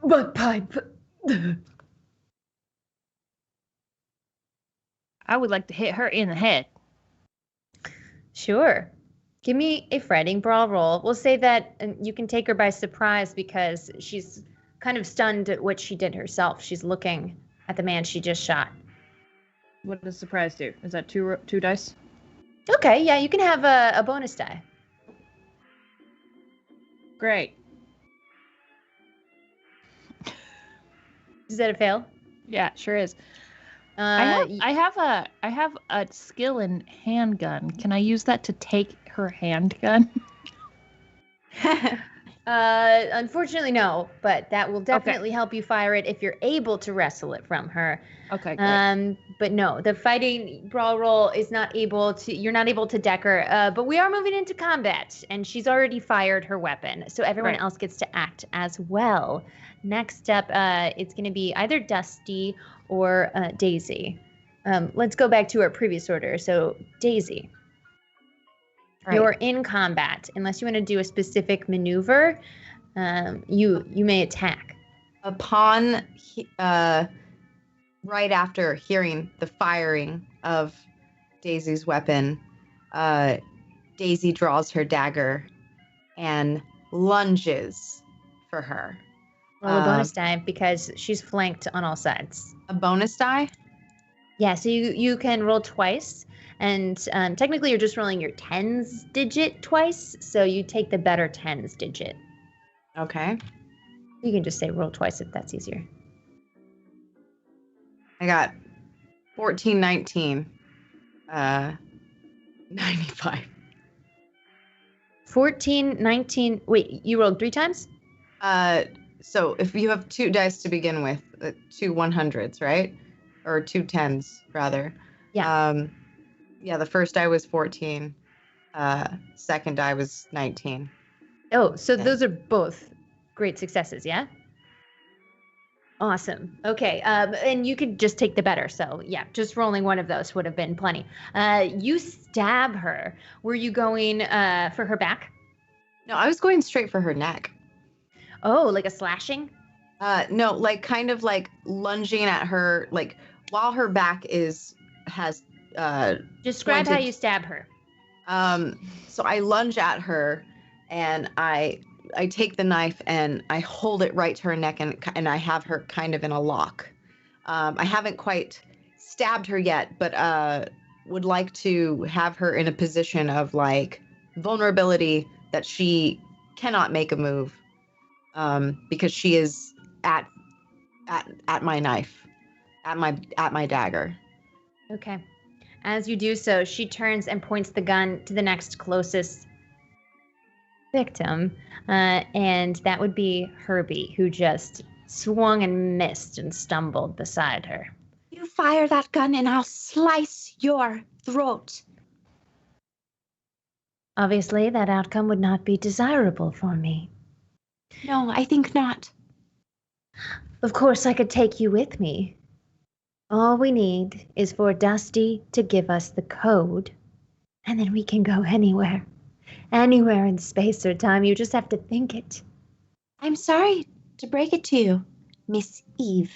My pipe. I would like to hit her in the head. Sure. Give me a fighting brawl roll. We'll say that you can take her by surprise because she's kind of stunned at what she did herself. She's looking at the man she just shot. What does surprise do? Is that two dice? Okay, yeah, you can have a bonus die. Great. Is that a fail? Yeah, it sure is. I have a skill in handgun. Can I use that to take her handgun? Unfortunately, no, but that will definitely help you fire it if you're able to wrestle it from her. Okay, great. But no, the fighting brawl roll is not able to, you're not able to deck her, but we are moving into combat, and she's already fired her weapon, so everyone else gets to act as well. Next up, it's going to be either Dusty or Daisy. Let's go back to our previous order. So, Daisy. Right. You're in combat. Unless you want to do a specific maneuver, you may attack. Upon right after hearing the firing of Daisy's weapon, Daisy draws her dagger and lunges for her. Roll a bonus die because she's flanked on all sides. A bonus die? Yeah, so you can roll twice. And technically, you're just rolling your tens digit twice, so you take the better tens digit. Okay. You can just say roll twice if that's easier. I got 14, 19, 95. 14, 19. Wait, you rolled 3 times? So if you have 2 dice to begin with, 2 100s, right? Or 2 10s, rather. Yeah. Yeah, the first die was 14. Second die was 19. Oh, so those are both great successes, yeah? Awesome. Okay, and you could just take the better. So yeah, just rolling one of those would have been plenty. You stab her. Were you going for her back? No, I was going straight for her neck. Oh, like a slashing? No, like kind of like lunging at her, like while her back has describe how you stab her. So I lunge at her, and I take the knife and I hold it right to her neck, and I have her kind of in a lock. I haven't quite stabbed her yet, but would like to have her in a position of like vulnerability that she cannot make a move, because she is at my knife, at my dagger. Okay. As you do so, she turns and points the gun to the next closest victim, and that would be Herbie, who just swung and missed and stumbled beside her. You fire that gun and I'll slice your throat. Obviously, that outcome would not be desirable for me. No, I think not. Of course, I could take you with me. All we need is for Dusty to give us the code, and then we can go anywhere. Anywhere in space or time. You just have to think it. I'm sorry to break it to you, Miss Eve,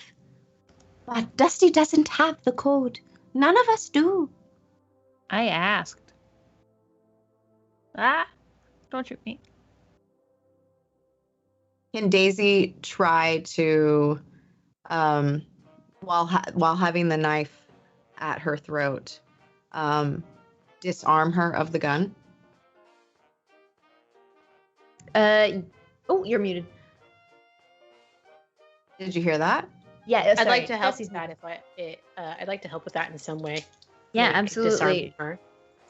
but Dusty doesn't have the code. None of us do. I asked. Don't shoot me. Can Daisy try to, while having the knife at her throat, disarm her of the gun? Oh, you're muted. Did you hear that? Yeah, I'd like to help with that I'd like to help with that in some way. Yeah, like absolutely. Her.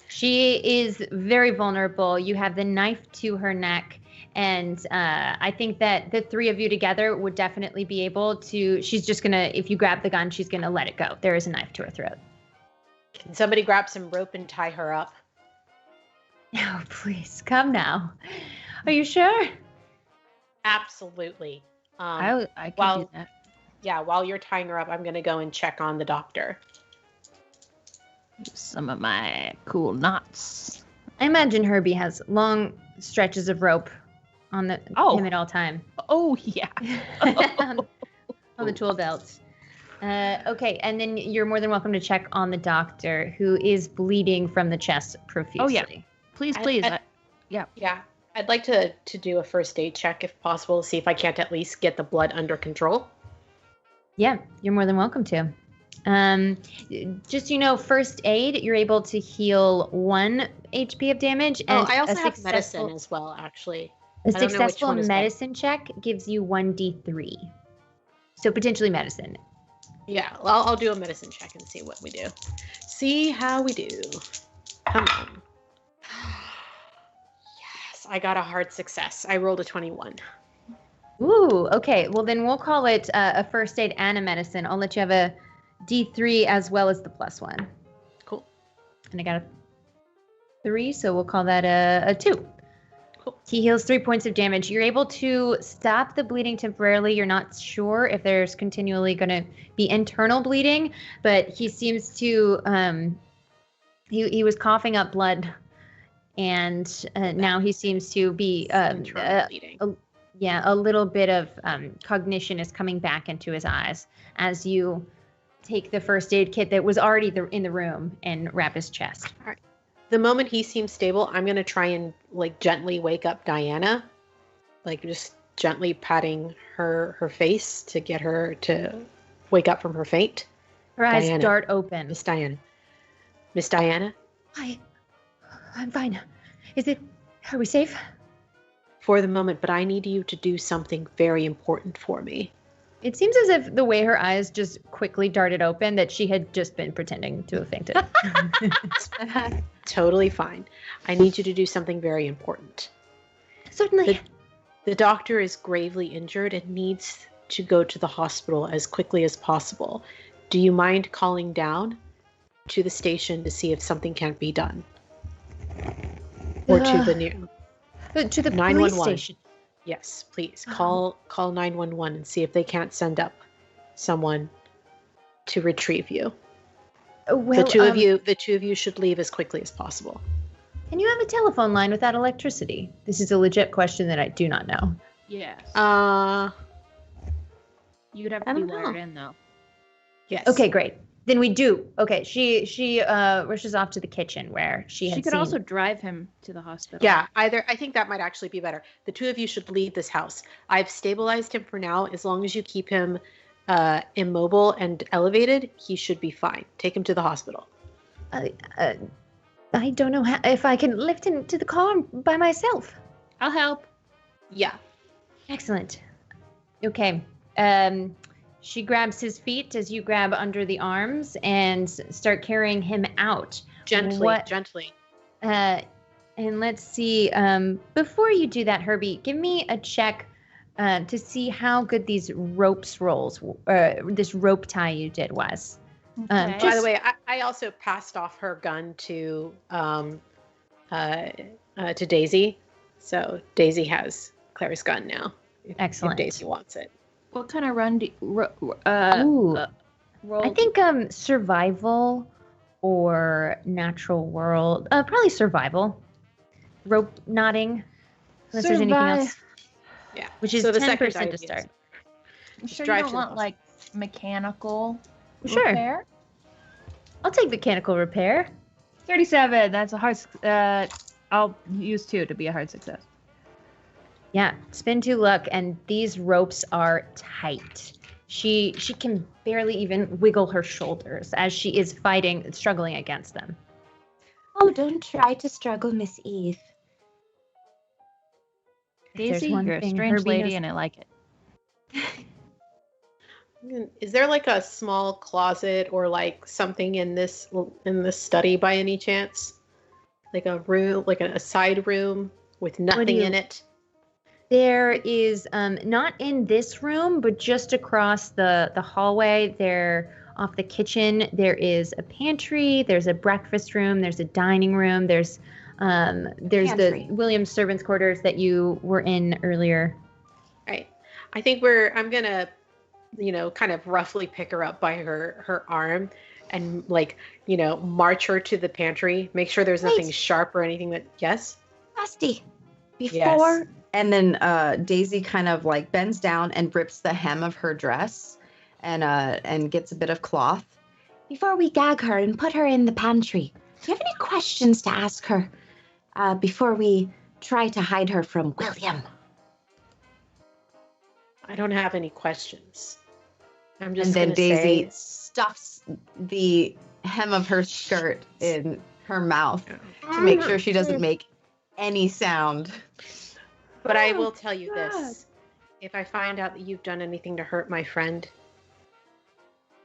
She is very vulnerable. You have the knife to her neck, and I think that the 3 of you together would definitely be able to. She's just gonna, if you grab the gun, she's gonna let it go. There is a knife to her throat. Can somebody grab some rope and tie her up? Oh, please, come now. Are you sure? Absolutely. I could do that. Yeah, while you're tying her up, I'm going to go and check on the doctor. Some of my cool knots. I imagine Herbie has long stretches of rope on him at all time. Oh, yeah. on the tool belt. Okay, and then you're more than welcome to check on the doctor, who is bleeding from the chest profusely. Oh, yeah. Please. Yeah. Yeah. I'd like to do a first aid check if possible, see if I can't at least get the blood under control. Yeah, you're more than welcome to. Just, first aid, you're able to heal 1 HP of damage. And I also have medicine as well, actually. A successful medicine check gives you 1d3. So potentially medicine. Yeah, well, I'll do a medicine check and see what we do. See how we do. Come on. I got a hard success. I rolled a 21. Ooh, okay. Well, then we'll call it a first aid and a medicine. I'll let you have a D3 as well as the +1. Cool. And I got a 3, so we'll call that a 2. Cool. He heals 3 points of damage. You're able to stop the bleeding temporarily. You're not sure if there's continually going to be internal bleeding, but he seems to he was coughing up blood, and now he seems to be bleeding. a little bit of cognition is coming back into his eyes as you take the first aid kit that was already in the room and wrap his chest. All right. The moment he seems stable, I'm going to try and like gently wake up Diana, like just gently patting her face to get her to wake up from her faint. Her eyes Diana. dart open. Miss Diana. Miss Diana? I'm fine. Are we safe? For the moment, but I need you to do something very important for me. It seems as if the way her eyes just quickly darted open that she had just been pretending to have fainted. Totally fine. I need you to do something very important. Certainly. The doctor is gravely injured and needs to go to the hospital as quickly as possible. Do you mind calling down to the station to see if something can't be done? Or to the new... To the 911. police station. Yes, please. Call 911 and see if they can't send up someone to retrieve you. Well, the two of you should leave as quickly as possible. Can you have a telephone line without electricity? This is a legit question that I do not know. Yes. You'd have to be wired in though. Yes. Okay, great. Then we do. Okay, she rushes off to the kitchen where she could also drive him to the hospital. Yeah, I think that might actually be better. The two of you should leave this house. I've stabilized him for now. As long as you keep him immobile and elevated, he should be fine. Take him to the hospital. I don't know if I can lift him to the car by myself. I'll help. Yeah. Excellent. Okay. She grabs his feet as you grab under the arms and start carrying him out. Gently. And let's see. Before you do that, Herbie, give me a check to see how good these this rope tie you did was. Okay. By the way, I also passed off her gun to Daisy, so Daisy has Claire's gun now. Excellent. If Daisy wants it. What kind of run do roll? I think survival or natural world. Probably survival. Rope knotting. Unless there's anything else. Yeah. Which is so the 10% second to start. I'm sure drive you to don't the want hospital. like mechanical Sure. repair? I'll take mechanical repair. 37. That's a hard. I'll use 2 to be a hard success. Yeah, spin 2 luck, and these ropes are tight. She can barely even wiggle her shoulders as she is struggling against them. Oh, don't try to struggle, Miss Eve. There's Daisy, one you're a thing strange Herbie lady, knows- and I like it. Is there like a small closet or like something in this study by any chance? Like a room, like a side room with nothing in it? There is not in this room, but just across the hallway there off the kitchen, there is a pantry, there's a breakfast room, there's a dining room, there's the Williams servants' quarters that you were in earlier. Right. I think I'm gonna, kind of roughly pick her up by her arm and march her to the pantry, make sure there's nothing sharp or anything yes? Rusty, before... Yes. And then Daisy kind of like bends down and rips the hem of her dress and gets a bit of cloth. Before we gag her and put her in the pantry, do you have any questions to ask her before we try to hide her from William? I don't have any questions. I'm just And then gonna Daisy stuffs the hem of her skirt in her mouth to make sure she doesn't make any sound. But I will tell you this. If I find out that you've done anything to hurt my friend,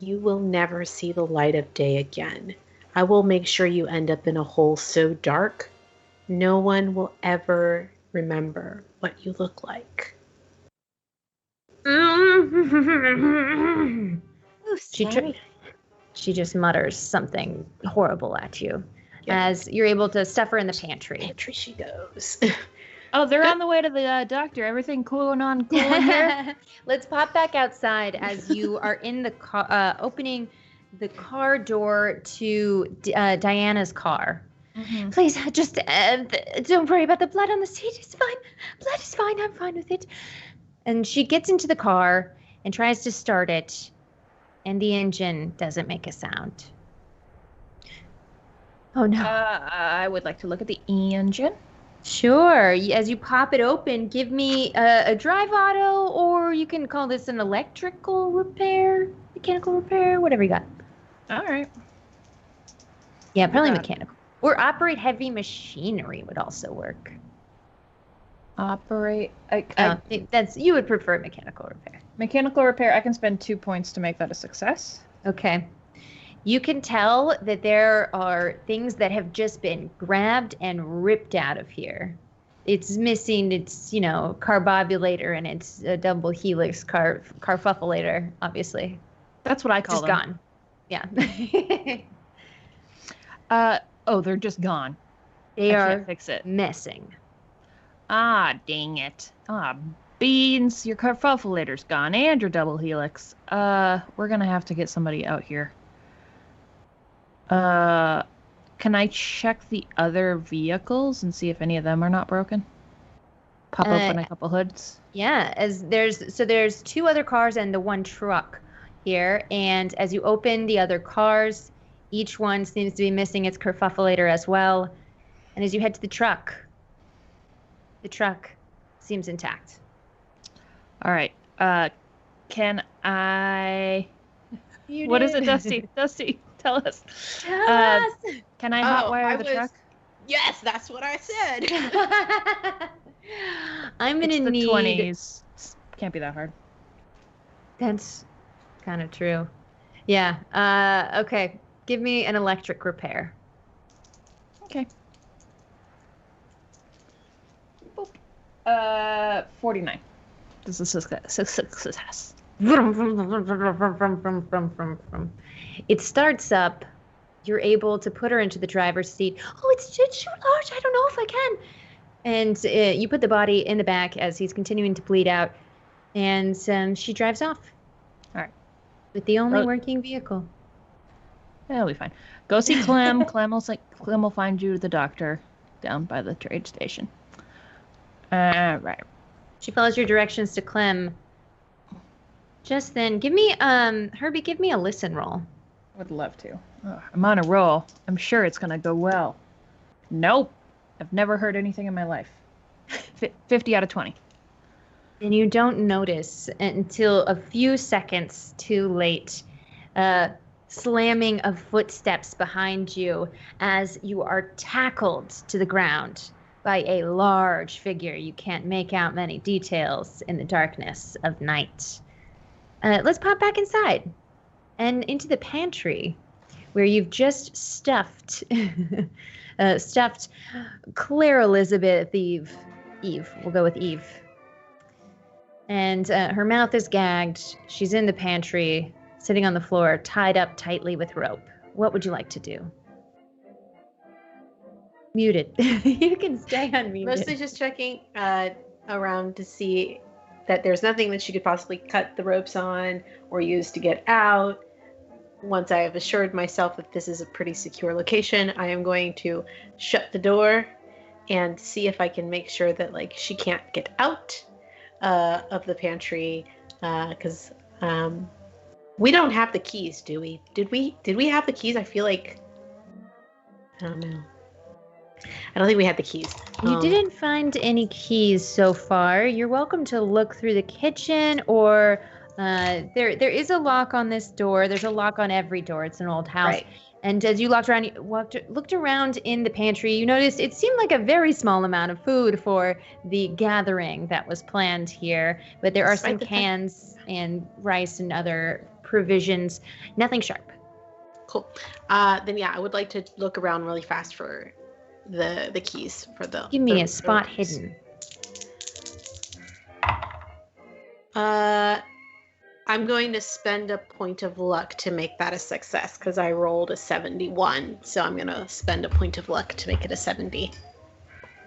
you will never see the light of day again. I will make sure you end up in a hole so dark, no one will ever remember what you look like. Oh, sorry. She just mutters something horrible at you Yeah. as you're able to stuff her in the pantry. Pantry she goes. Oh, they're on the way to the doctor. Everything cool in here? Let's pop back outside as you are in the car, opening the car door to Diana's car. Mm-hmm. Please, just don't worry about the blood on the seat. It's fine. Blood is fine. I'm fine with it. And she gets into the car and tries to start it, and the engine doesn't make a sound. Oh, no. I would like to look at the engine. Sure. As you pop it open, give me a drive auto, or you can call this an electrical repair, mechanical repair, whatever you got. All right. Yeah, probably mechanical. Or operate heavy machinery would also work. Operate. That's you would prefer mechanical repair. Mechanical repair. I can spend 2 points to make that a success. Okay. You can tell that there are things that have just been grabbed and ripped out of here. It's missing its, carbobulator and its double helix carfuffulator, obviously. That's what I call Just them. gone. Yeah. They're just gone. They I are can't fix it. missing. Ah, dang it. Ah, beans. Your carfuffulator's gone and your double helix. We're gonna have to get somebody out here. Can I check the other vehicles and see if any of them are not broken? Pop open a couple hoods. Yeah, there's 2 other cars and the 1 truck here, and as you open the other cars, each one seems to be missing its kerfuffulator as well. And as you head to the truck seems intact. All right. Can I? You What is did. it, Dusty? Dusty, tell us. Tell us. Can I hotwire the truck? Yes, that's what I said. I'm gonna It's the need 20s. Can't be that hard. That's kind of true. Yeah. Okay. Give me an electric repair. Okay. Boop. 49. This is a success. It starts up. You're able to put her into the driver's seat. Oh, it's too large. I don't know if I can. And you put the body in the back as he's continuing to bleed out. And she drives off. All right. With the only working vehicle. That'll be fine. Go see Clem. Clem will find you the doctor down by the trade station. Right. She follows your directions to Clem. Just then, give me Herbie, give me a listen roll. Would love to. Oh, I'm on a roll. I'm sure it's gonna go well. Nope. I've never heard anything in my life. 50 out of 20. And you don't notice until a few seconds too late, slamming of footsteps behind you as you are tackled to the ground by a large figure. You can't make out many details in the darkness of night. Let's pop back inside and into the pantry where you've just stuffed Claire Elizabeth Eve. We'll go with Eve. And her mouth is gagged. She's in the pantry, sitting on the floor, tied up tightly with rope. What would you like to do? Muted. You can stay unmuted. Mostly just checking around to see that there's nothing that she could possibly cut the ropes on or use to get out. Once I have assured myself that this is a pretty secure location, I am going to shut the door and see if I can make sure that she can't get out of the pantry, because we don't have the keys, do we? Did we have the keys? I feel like I don't know. I don't think we had the keys. You didn't find any keys so far. You're welcome to look through the kitchen, or there is a lock on this door. There's a lock on every door. It's an old house. Right. And as you looked around in the pantry, you noticed it seemed like a very small amount of food for the gathering that was planned here. But there are some cans and rice and other provisions. Nothing sharp. Cool. Then yeah, I would like to look around really fast for the keys for the. Give me a spot hidden. I'm going to spend a point of luck to make that a success because I rolled a 71. So I'm going to spend a point of luck to make it a 70.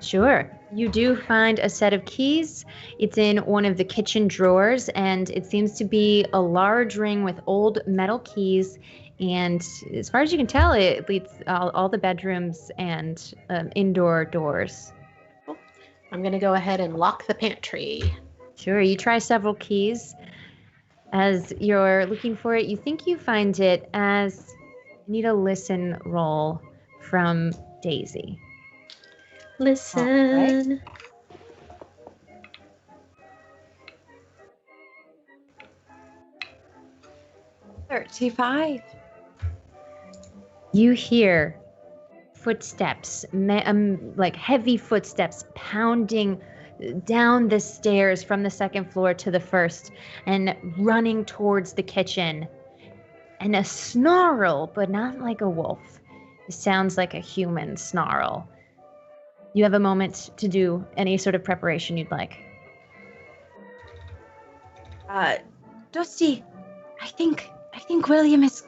Sure. You do find a set of keys. It's in one of the kitchen drawers, and it seems to be a large ring with old metal keys. And as far as you can tell, it leads all the bedrooms and indoor doors. I'm going to go ahead and lock the pantry. Sure. You try several keys. As you're looking for it, you think you find it as you need a listen roll from Daisy. Listen. Right. 35. You hear footsteps, like heavy footsteps pounding down the stairs from the second floor to the first and running towards the kitchen. And a snarl, but not like a wolf. It sounds like a human snarl. You have a moment to do any sort of preparation you'd like. Dusty, I think William is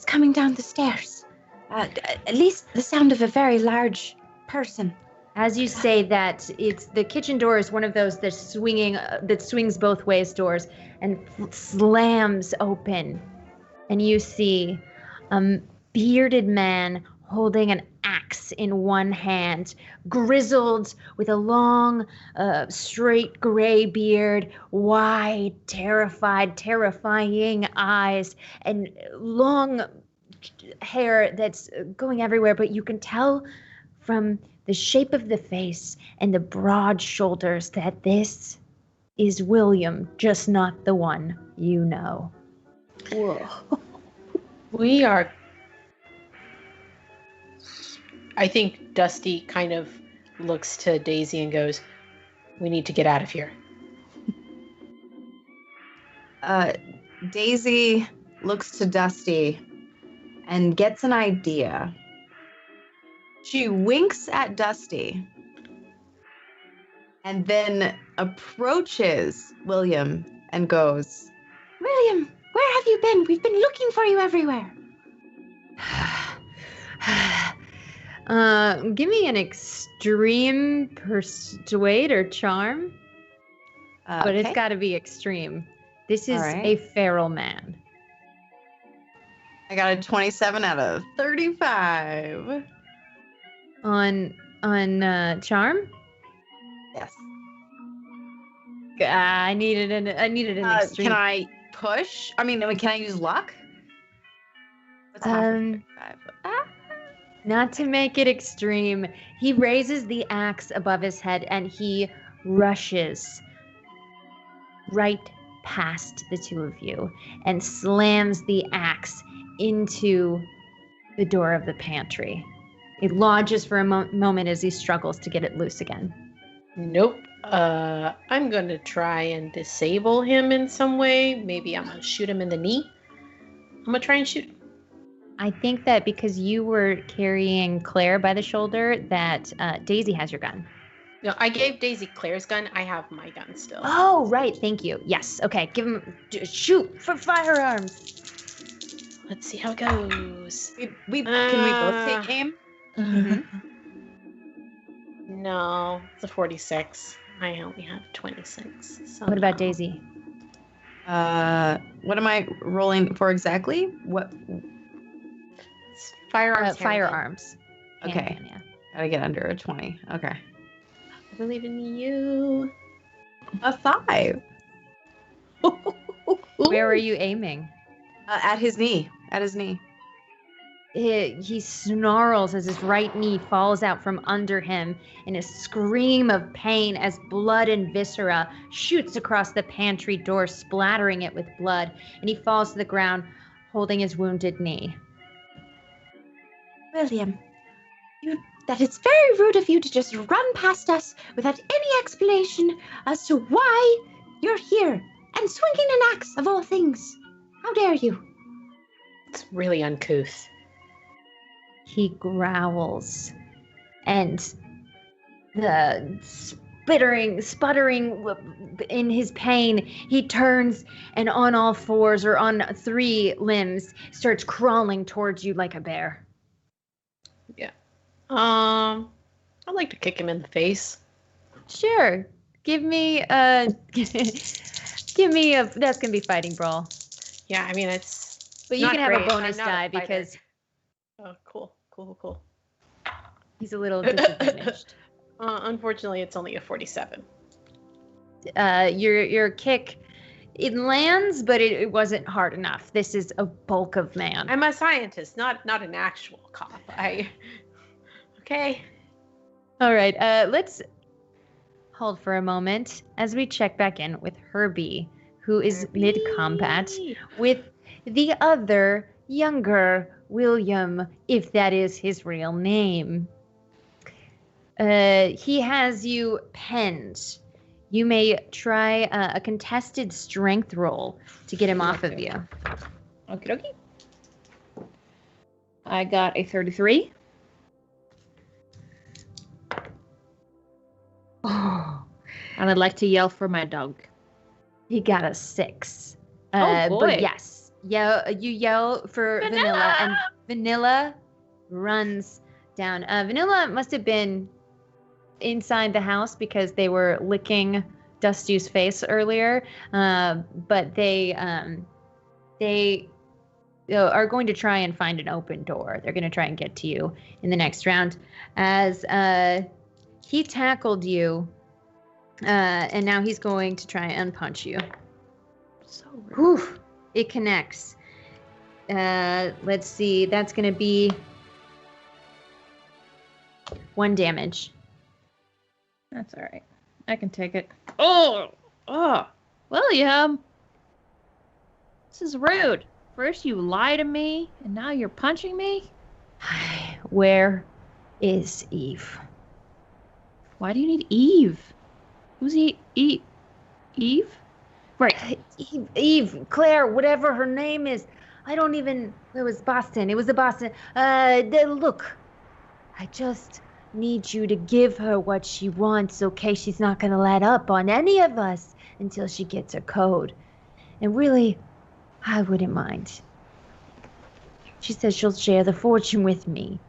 coming down the stairs. At least the sound of a very large person. As you say that, it's the kitchen door is one of those that swings both ways doors and slams open. And you see a bearded man holding an axe in one hand, grizzled with a long, straight gray beard, wide, terrifying eyes, and long hair that's going everywhere. But you can tell from the shape of the face and the broad shoulders that this is William, just not the one you know. Whoa. We are... I think Dusty kind of looks to Daisy and goes, we need to get out of here. Daisy looks to Dusty and gets an idea. She winks at Dusty and then approaches William and goes, William, where have you been? We've been looking for you everywhere. Give me an extreme persuade or charm. But it's got to be extreme. This is a feral man. I got a 27 out of 35. On charm? Yes. I needed an extreme. Can I push? Can I use luck? What's half of 35? Not to make it extreme, he raises the axe above his head and he rushes right past the two of you and slams the axe into the door of the pantry. It lodges for a moment as he struggles to get it loose again. Nope. I'm going to try and disable him in some way. Maybe I'm going to shoot him in the knee. I'm going to try and shoot him. I think that because you were carrying Claire by the shoulder, that Daisy has your gun. No, I gave Daisy Claire's gun. I have my gun still. Oh, right. Thank you. Yes. Okay. Give him... Shoot for firearms. Let's see how it goes. Can we both take aim? Mm-hmm. No, it's a 46. I only have 26. So What about Daisy? What am I rolling for exactly? What? Firearms. Firearms. Okay. Handgun, yeah. Gotta get under a 20. Okay. I believe in you. A 5. Where are you aiming? At his knee. At his knee. He snarls as his right knee falls out from under him in a scream of pain as blood and viscera shoots across the pantry door, splattering it with blood, and he falls to the ground holding his wounded knee. William, that it's very rude of you to just run past us without any explanation as to why you're here and swinging an axe of all things. How dare you? It's really uncouth. He growls, and the sputtering in his pain, he turns and on all fours or on 3 limbs starts crawling towards you like a bear. Yeah. I'd like to kick him in the face. Sure. Give me a that's gonna be fighting brawl. Yeah, I mean it's. But you not can have great. a bonus I'm not a die fighter. because Oh, cool. he's a little disadvantaged. Unfortunately, it's only a 47. Your kick, it lands, but it wasn't hard enough. This is a bulk of man. I'm a scientist, not an actual cop. Okay. All right. Let's hold for a moment as we check back in with Herbie, who is mid-combat with the other younger William, if that is his real name. He has you penned. You may try a contested strength roll to get him off of you. Okie dokie. I got a 33. Oh, And I'd like to yell for my dog. he got a 6. Oh, boy. But yes, you yell for Vanilla, and Vanilla runs down. Vanilla must have been inside the house because they were licking Dusty's face earlier. But they are going to try and find an open door. They're going to try and get to you in the next round as he tackled you. And now he's going to try and punch you. So rude. Whew, it connects. Let's see. That's going to be 1 damage. That's all right. I can take it. Oh, William. This is rude. First you lie to me, and now you're punching me? Where is Eve? Why do you need Eve? Who's Eve? Right. Eve, Claire, whatever her name is. I don't even. It was Boston. It was the Boston. Look, I just need you to give her what she wants, okay? She's not going to let up on any of us until she gets her code. And really, I wouldn't mind. She says she'll share the fortune with me.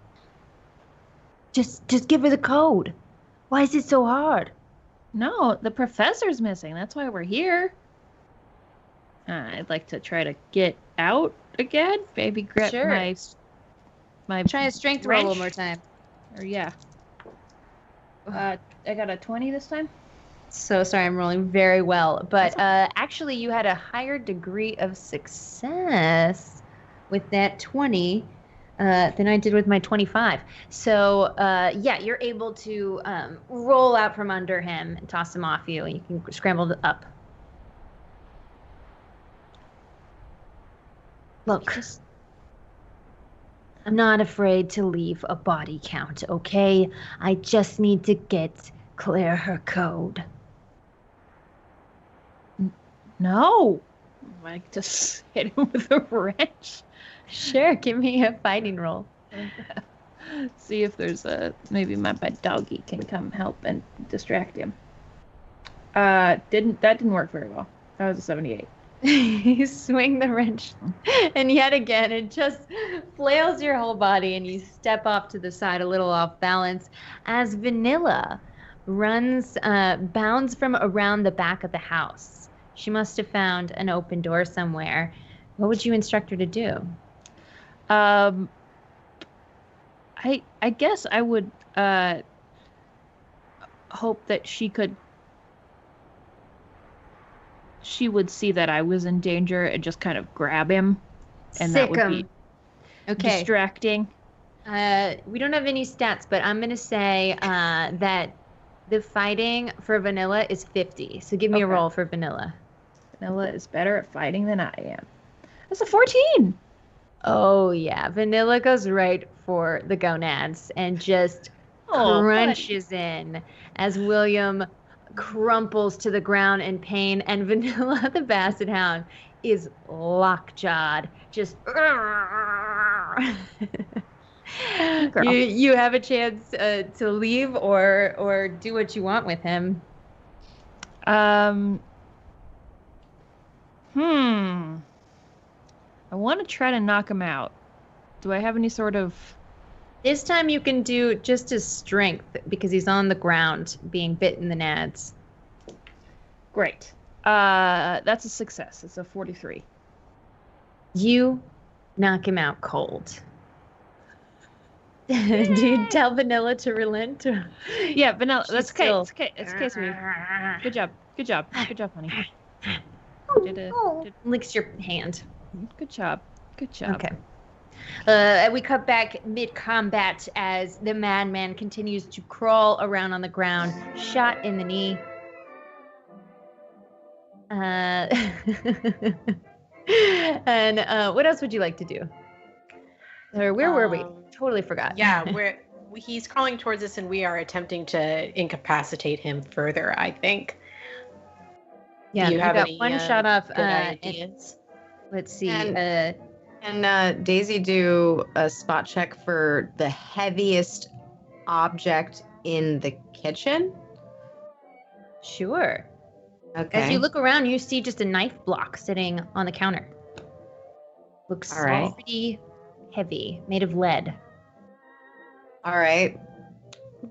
Just give her the code. Why is it so hard? No, the professor's missing. That's why we're here. I'd like to try to get out again. Maybe grab Sure. my Try a strength roll wrench. one more time. Or yeah. I got a 20 this time. So sorry, I'm rolling very well. But actually, you had a higher degree of success with that 20 than I did with my 25. So yeah, you're able to roll out from under him and toss him off you, and you can scramble up. Look, I'm not afraid to leave a body count, okay? I just need to get Claire her code. No. I just hit him with a wrench. Sure, give me a fighting roll. See if there's maybe my doggy can come help and distract him. That didn't work very well. That was a 78. You swing the wrench, and yet again, it just flails your whole body, and you step off to the side a little off balance as Vanilla bounds from around the back of the house. She must have found an open door somewhere. What would you instruct her to do? I guess I would hope that she would see that I was in danger and just kind of grab him, and that would be okay. distracting. We don't have any stats, but I'm gonna say that the fighting for Vanilla is 50. So give me a Okay. roll for Vanilla. Vanilla is better at fighting than I am. That's a 14. Oh yeah, Vanilla goes right for the gonads and just crunches in as William crumples to the ground in pain, and Vanilla the Basset Hound is lockjawed, just girl. You have a chance to leave or do what you want with him. I want to try to knock him out. Do I have any sort of... This time you can do just his strength because he's on the ground being bit in the nads. Great. That's a success. It's a 43. You knock him out cold. Do you tell Vanilla to relent? Yeah, Vanilla. She's That's okay. still- It's okay. It's okay, sweetie. Good job. Good job. Good job, honey. Did Licks your hand. Good job. Good job. Okay. We cut back mid-combat as the madman continues to crawl around on the ground, shot in the knee. And what else would you like to do? Or where were we? Totally forgot. Yeah, he's crawling towards us, and we are attempting to incapacitate him further, I think. Yeah, Do you we have got any one shot off. good ideas? Let's see. And Daisy do a spot check for the heaviest object in the kitchen? Sure. Okay. As you look around, you see just a knife block sitting on the counter. Looks All right. pretty heavy, made of lead. All right.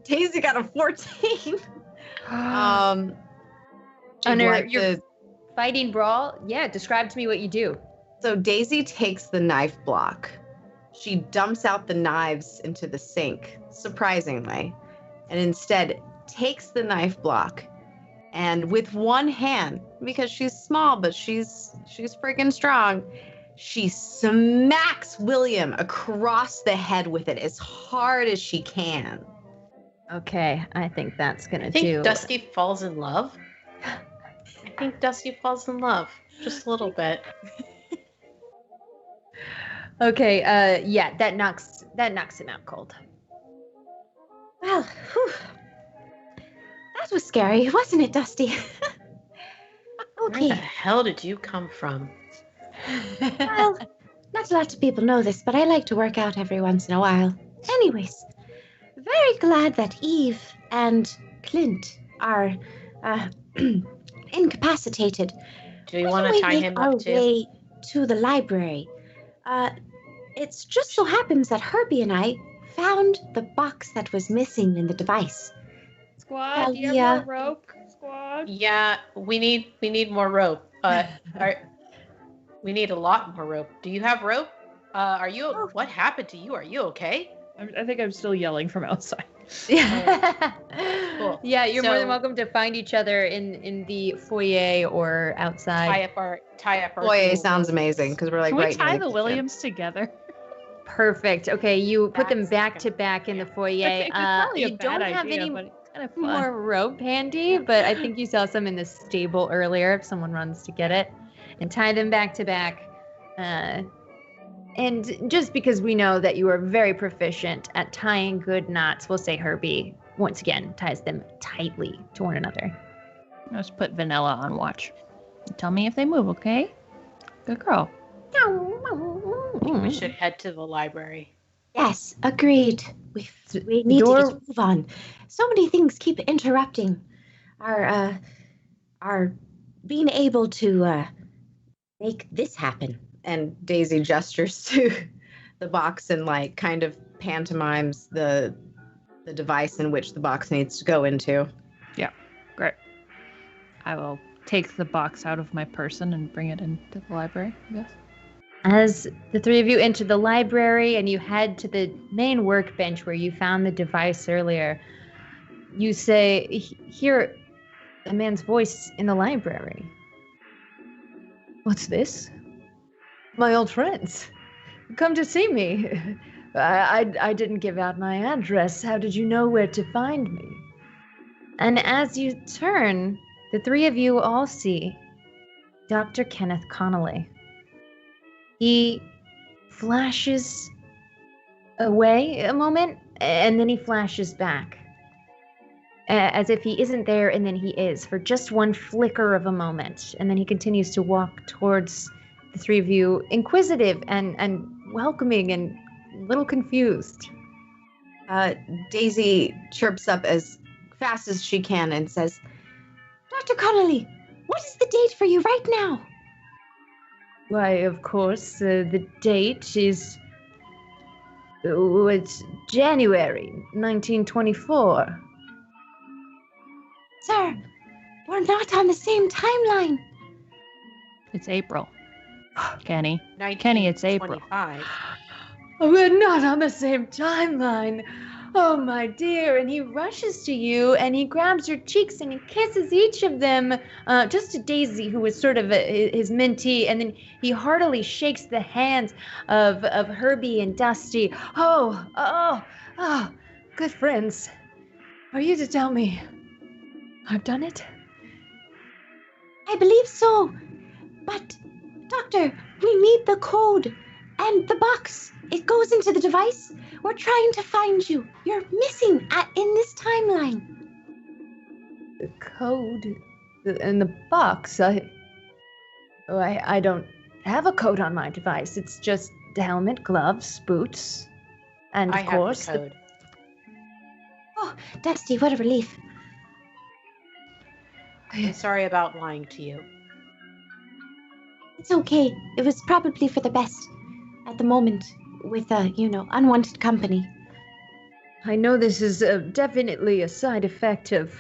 Daisy got a 14. Under like your to- fighting brawl? Yeah, describe to me what you do. So Daisy takes the knife block. She dumps out the knives into the sink, surprisingly, and instead takes the knife block and with one hand, because she's small, but she's freaking strong, she smacks William across the head with it as hard as she can. Okay, I think that's gonna I think do. Dusty falls in love. I think Dusty falls in love. Just a little bit. Okay, yeah, that knocks him out cold. Well, whew. That was scary, wasn't it, Dusty? Where the Okay. hell did you come from? Well, not a lot of people know this, but I like to work out every once in a while. Anyways, very glad that Eve and Clint are incapacitated. Do you Why want don't to we tie make him our up too? way to the library? It's just so happens that Herbie and I found the box that was missing in the device. Squad, do you Yeah. have more rope? Squad? Yeah, we need more rope. We need a lot more rope. Do you have rope? What happened to you? Are you okay? I think I'm still yelling from outside. Yeah. Cool. Yeah, you're more than So- welcome to find each other in the foyer or outside. Tie up our Foyer two sounds ropes. amazing because we're like Can we right near tie the kitchen. Williams together? Perfect. Okay, you put them That's back good. to back in the I foyer. think it's probably a You bad don't have idea, any but it's kind of fun. more rope handy, but I think you saw some in the stable earlier if someone runs to get it. And tie them back to back. And just because we know that you are very proficient at tying good knots, we'll say Herbie, once again, ties them tightly to one another. Let's put Vanilla on watch. Tell me if they move, okay? Good girl. We should head to the library. Yes, agreed. We need door- to just move on. So many things keep interrupting our being able to make this happen. And Daisy gestures to the box and like kind of pantomimes the device in which the box needs to go into. Great. I will take the box out of my person and bring it into the library, I guess. As the three of you enter the library and you head to the main workbench where you found the device earlier, you hear a man's voice in the library. What's this? My old friends. Come to see me. I didn't give out my address. How did you know where to find me? And as you turn, the three of you all see Dr. Kenneth Connolly. He flashes away a moment, and then he flashes back. As if he isn't there, and then he is, for just one flicker of a moment. And then he continues to walk towards the three of you, inquisitive and welcoming and a little confused. Daisy chirps up as fast as she can and says, Dr. Connolly, what is the date for you right now? Why, of course, the date is... it's January 1924. Sir, we're not on the same timeline. It's April. Kenny. Kenny, it's April. 1925. We're not on the same timeline. Oh, my dear. And he rushes to you and he grabs your cheeks and he kisses each of them, just to Daisy, who was sort of his mentee. And then he heartily shakes the hands of Herbie and Dusty. Oh, good friends. Are you to tell me I've done it? I believe so. But, Doctor, we need the code and the box. It goes into the device. We're trying to find you. You're missing in this timeline. The code in the box. I don't have a code on my device. It's just the helmet, gloves, boots, and of course I have the code. Oh, Dusty, what a relief. I'm sorry about lying to you. It's okay. It was probably for the best at the moment with, unwanted company. I know this is definitely a side effect of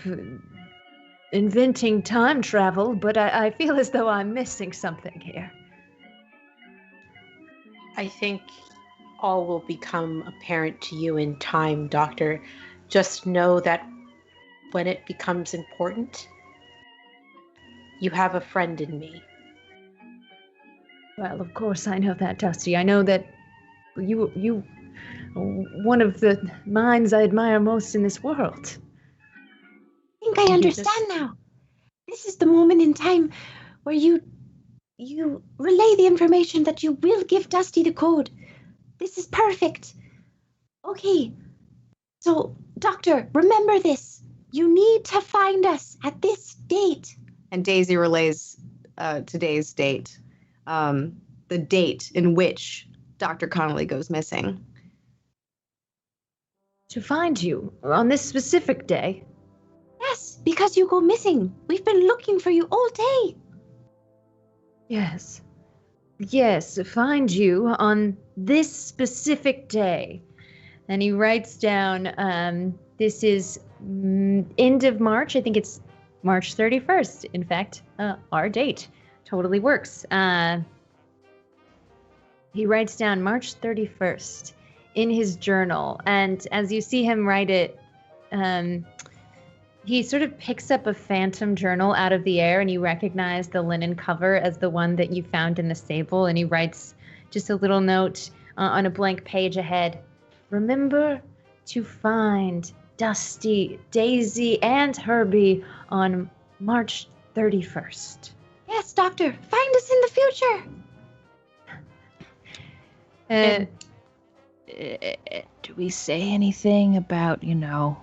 inventing time travel, but I feel as though I'm missing something here. I think all will become apparent to you in time, Doctor. Just know that when it becomes important, you have a friend in me. Well, of course I know that, Dusty. I know that you one of the minds I admire most in this world. I think I understand now. This is the moment in time where you relay the information that you will give Dusty the code. This is perfect. Okay. So, Doctor, remember this. You need to find us at this date. and Daisy relays today's date, the date in which Dr. Connolly goes missing. To find you on this specific day. Yes, because you go missing. We've been looking for you all day. Yes. Yes, find you on this specific day. And he writes down, this is end of March. I think it's March 31st. In fact, our date totally works. He writes down March 31st in his journal. And as you see him write it, he sort of picks up a phantom journal out of the air, and you recognize the linen cover as the one that you found in the stable. And he writes just a little note on a blank page ahead. Remember to find Dusty, Daisy, and Herbie on March 31st. Yes, Doctor. Find us in the future. Do we say anything about, No,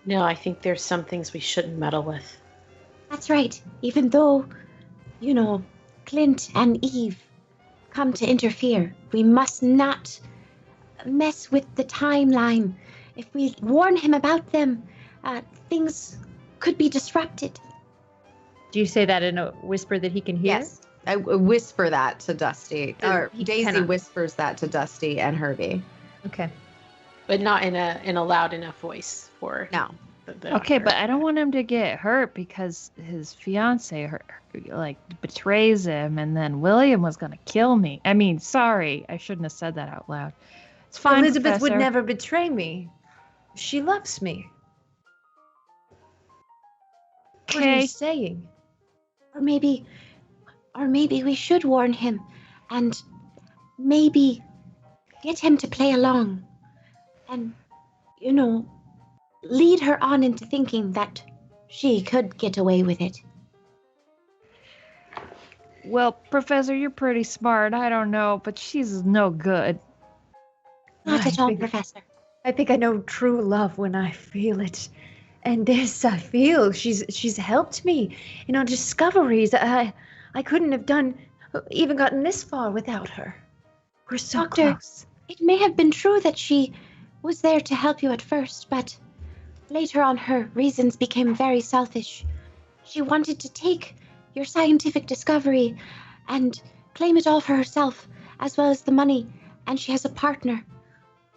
I think there's some things we shouldn't meddle with. That's right. Even though, Clint and Eve come to interfere, we must not mess with the timeline. If we warn him about them, things could be disrupted. Do you say that in a whisper that he can hear? Yes. I whisper that to Dusty. Or He Daisy cannot. whispers that to Dusty and Herbie. Okay. But not in a loud enough voice for No. the Okay, doctor. but I don't want him to get hurt because his fiance betrays him, and then William was gonna kill me. I mean, sorry, I shouldn't have said that out loud. It's fine. Elizabeth would Professor. never betray me. She loves me. What are Okay. you saying? Or maybe we should warn him and maybe get him to play along and, lead her on into thinking that she could get away with it. Well, Professor, you're pretty smart. I don't know, but she's no good. Not at I all, think- Professor. I think I know true love when I feel it. And this I feel. She's helped me in our discoveries. I couldn't have even gotten this far without her. We're so Doctor. close. It may have been true that she was there to help you at first, but later on her reasons became very selfish. She wanted to take your scientific discovery and claim it all for herself, as well as the money, and she has a partner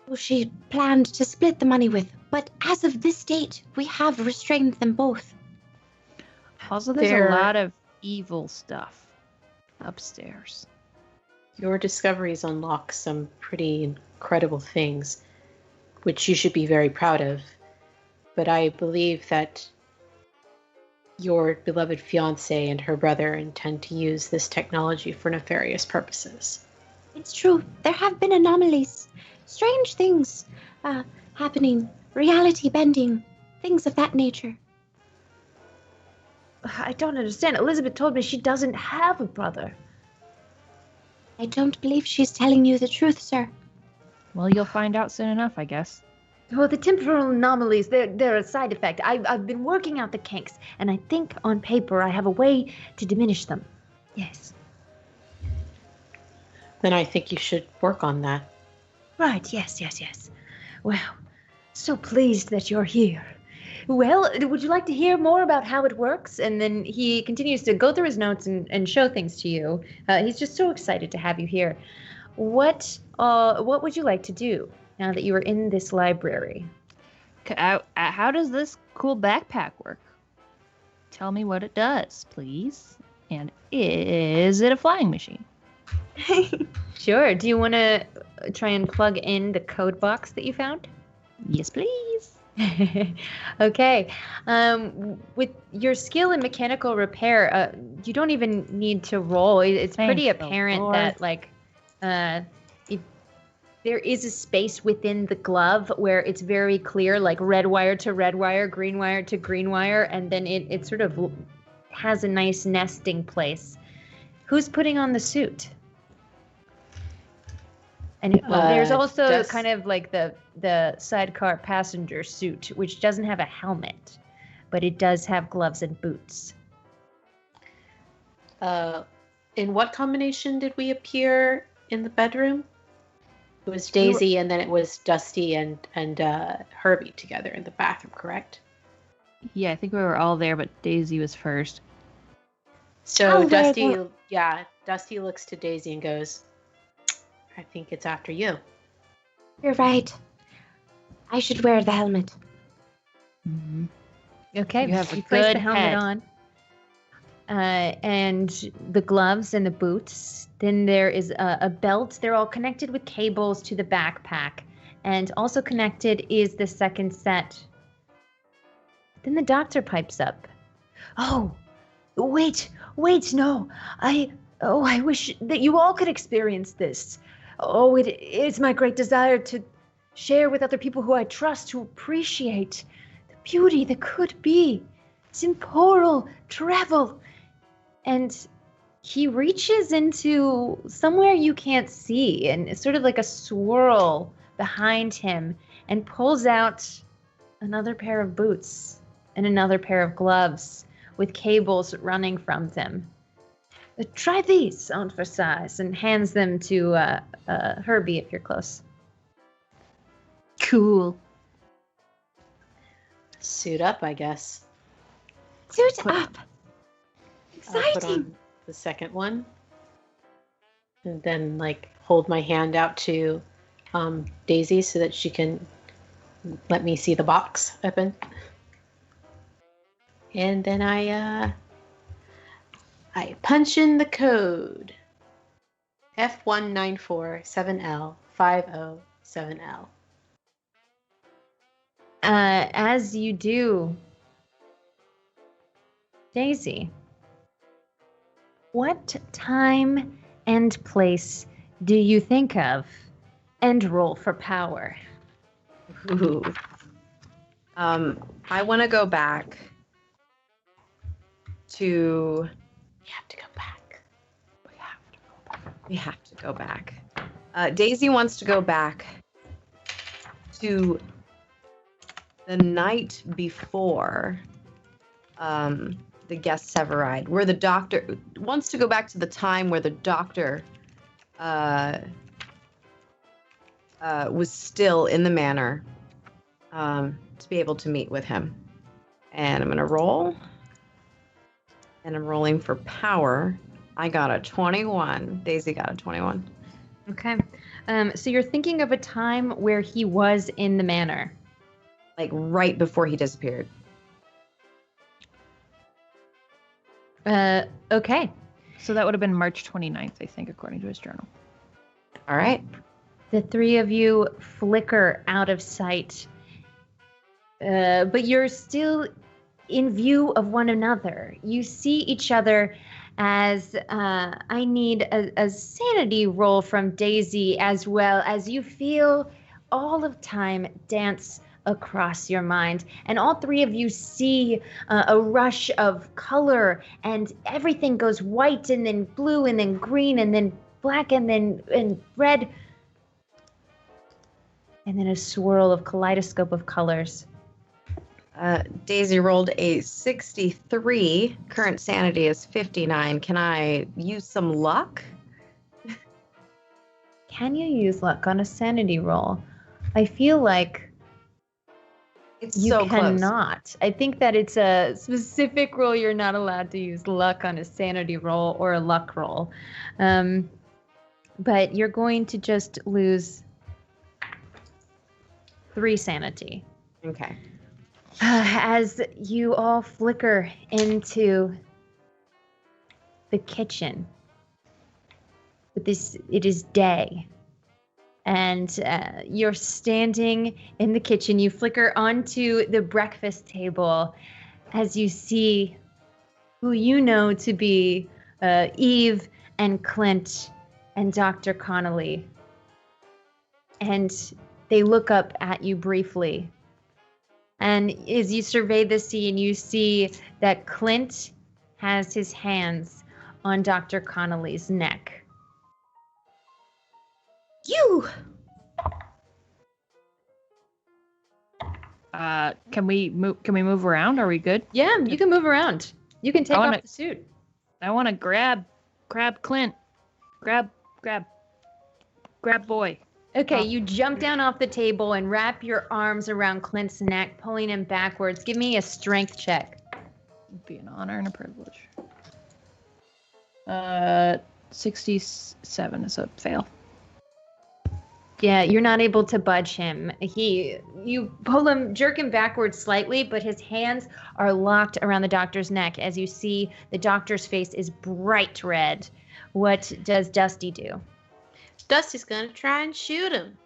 who she planned to split the money with. But as of this date, we have restrained them both. Also, there's a lot of evil stuff upstairs. Your discoveries unlock some pretty incredible things, which you should be very proud of. But I believe that your beloved fiancé and her brother intend to use this technology for nefarious purposes. It's true. There have been anomalies, strange things happening, reality bending, things of that nature. I don't understand. Elizabeth told me she doesn't have a brother. I don't believe she's telling you the truth, sir. Well, you'll find out soon enough, I guess. Well, the temporal anomalies, they're a side effect. I've been working out the kinks, and I think on paper I have a way to diminish them. Yes. Then I think you should work on that. Right, yes. Well, so pleased that you're here. Well, would you like to hear more about how it works? And then he continues to go through his notes and show things to you. He's just so excited to have you here. What would you like to do now that you are in this library? How does this cool backpack work? Tell me what it does, please. And is it a flying machine? Sure. Do you want to try and plug in the code box that you found? Yes, please. Okay. With your skill in mechanical repair, you don't even need to roll. It's pretty apparent that, like, there is a space within the glove where it's very clear, like red wire to red wire, green wire to green wire, and then it sort of has a nice nesting place. Who's putting on the suit? And there's also kind of like the sidecar passenger suit, which doesn't have a helmet, but it does have gloves and boots. In what combination did we appear in the bedroom? It was Daisy, and then it was Dusty and Herbie together in the bathroom, correct? Yeah, I think we were all there, but Daisy was first. So Dusty looks to Daisy and goes, I think it's after you. You're right. I should wear the helmet. Mm-hmm. Okay, you have a place good the helmet head. on. And the gloves and the boots. Then there is a belt. They're all connected with cables to the backpack. And also connected is the second set. Then the doctor pipes up. Oh, wait, no. I wish that you all could experience this. Oh, it's my great desire to share with other people who I trust, who appreciate the beauty that could be. Temporal travel. And he reaches into somewhere you can't see, and it's sort of like a swirl behind him, and pulls out another pair of boots and another pair of gloves with cables running from them. Try these on for size, and hands them to Herbie if you're close. Cool. Suit up, I guess. Suit up. I'll put Exciting. on the second one. And then, like, hold my hand out to Daisy so that she can let me see the box open. And then I punch in the code. F1947L5070L. As you do, Daisy, what time and place do you think of and roll for power? Ooh. I want to go back to. We have to go back. We have to go back. Daisy wants to go back to the night before the guests have arrived, where the doctor wants to go back to the time where the doctor was still in the manor to be able to meet with him. And I'm going to roll. And I'm rolling for power. I got a 21. Daisy got a 21. Okay. So you're thinking of a time where he was in the manor. Like right before he disappeared. Okay. So that would have been March 29th, I think, according to his journal. All right. The three of you flicker out of sight. But you're still in view of one another. You see each other as I need a sanity roll from Daisy, as well as you feel all of time dance across your mind. And all three of you see a rush of color, and everything goes white and then blue and then green and then black and then red. And then a swirl of kaleidoscope of colors. Daisy rolled a 63. Current sanity is 59. Can I use some luck? Can you use luck on a sanity roll? I feel like It's you so close. cannot. I think that it's a specific rule. You're not allowed to use luck on a sanity roll or a luck roll. But you're going to just lose 3 sanity. Okay. As you all flicker into the kitchen. It is day. And you're standing in the kitchen. You flicker onto the breakfast table as you see who you know to be Eve and Clint and Dr. Connolly. And they look up at you briefly. And as you survey the scene, you see that Clint has his hands on Dr. Connolly's neck. You! Can we move around? Are we good? Yeah, you can move around. You can take I wanna- off the suit. I want to grab Clint. Grab boy. Okay, Oh. you jump down off the table and wrap your arms around Clint's neck, pulling him backwards. Give me a strength check. It'd be an honor and a privilege. 67 is a fail. Yeah, you're not able to budge him. You pull him, jerk him backwards slightly, but his hands are locked around the doctor's neck. As you see, the doctor's face is bright red. What does Dusty do? Dusty's gonna try and shoot him.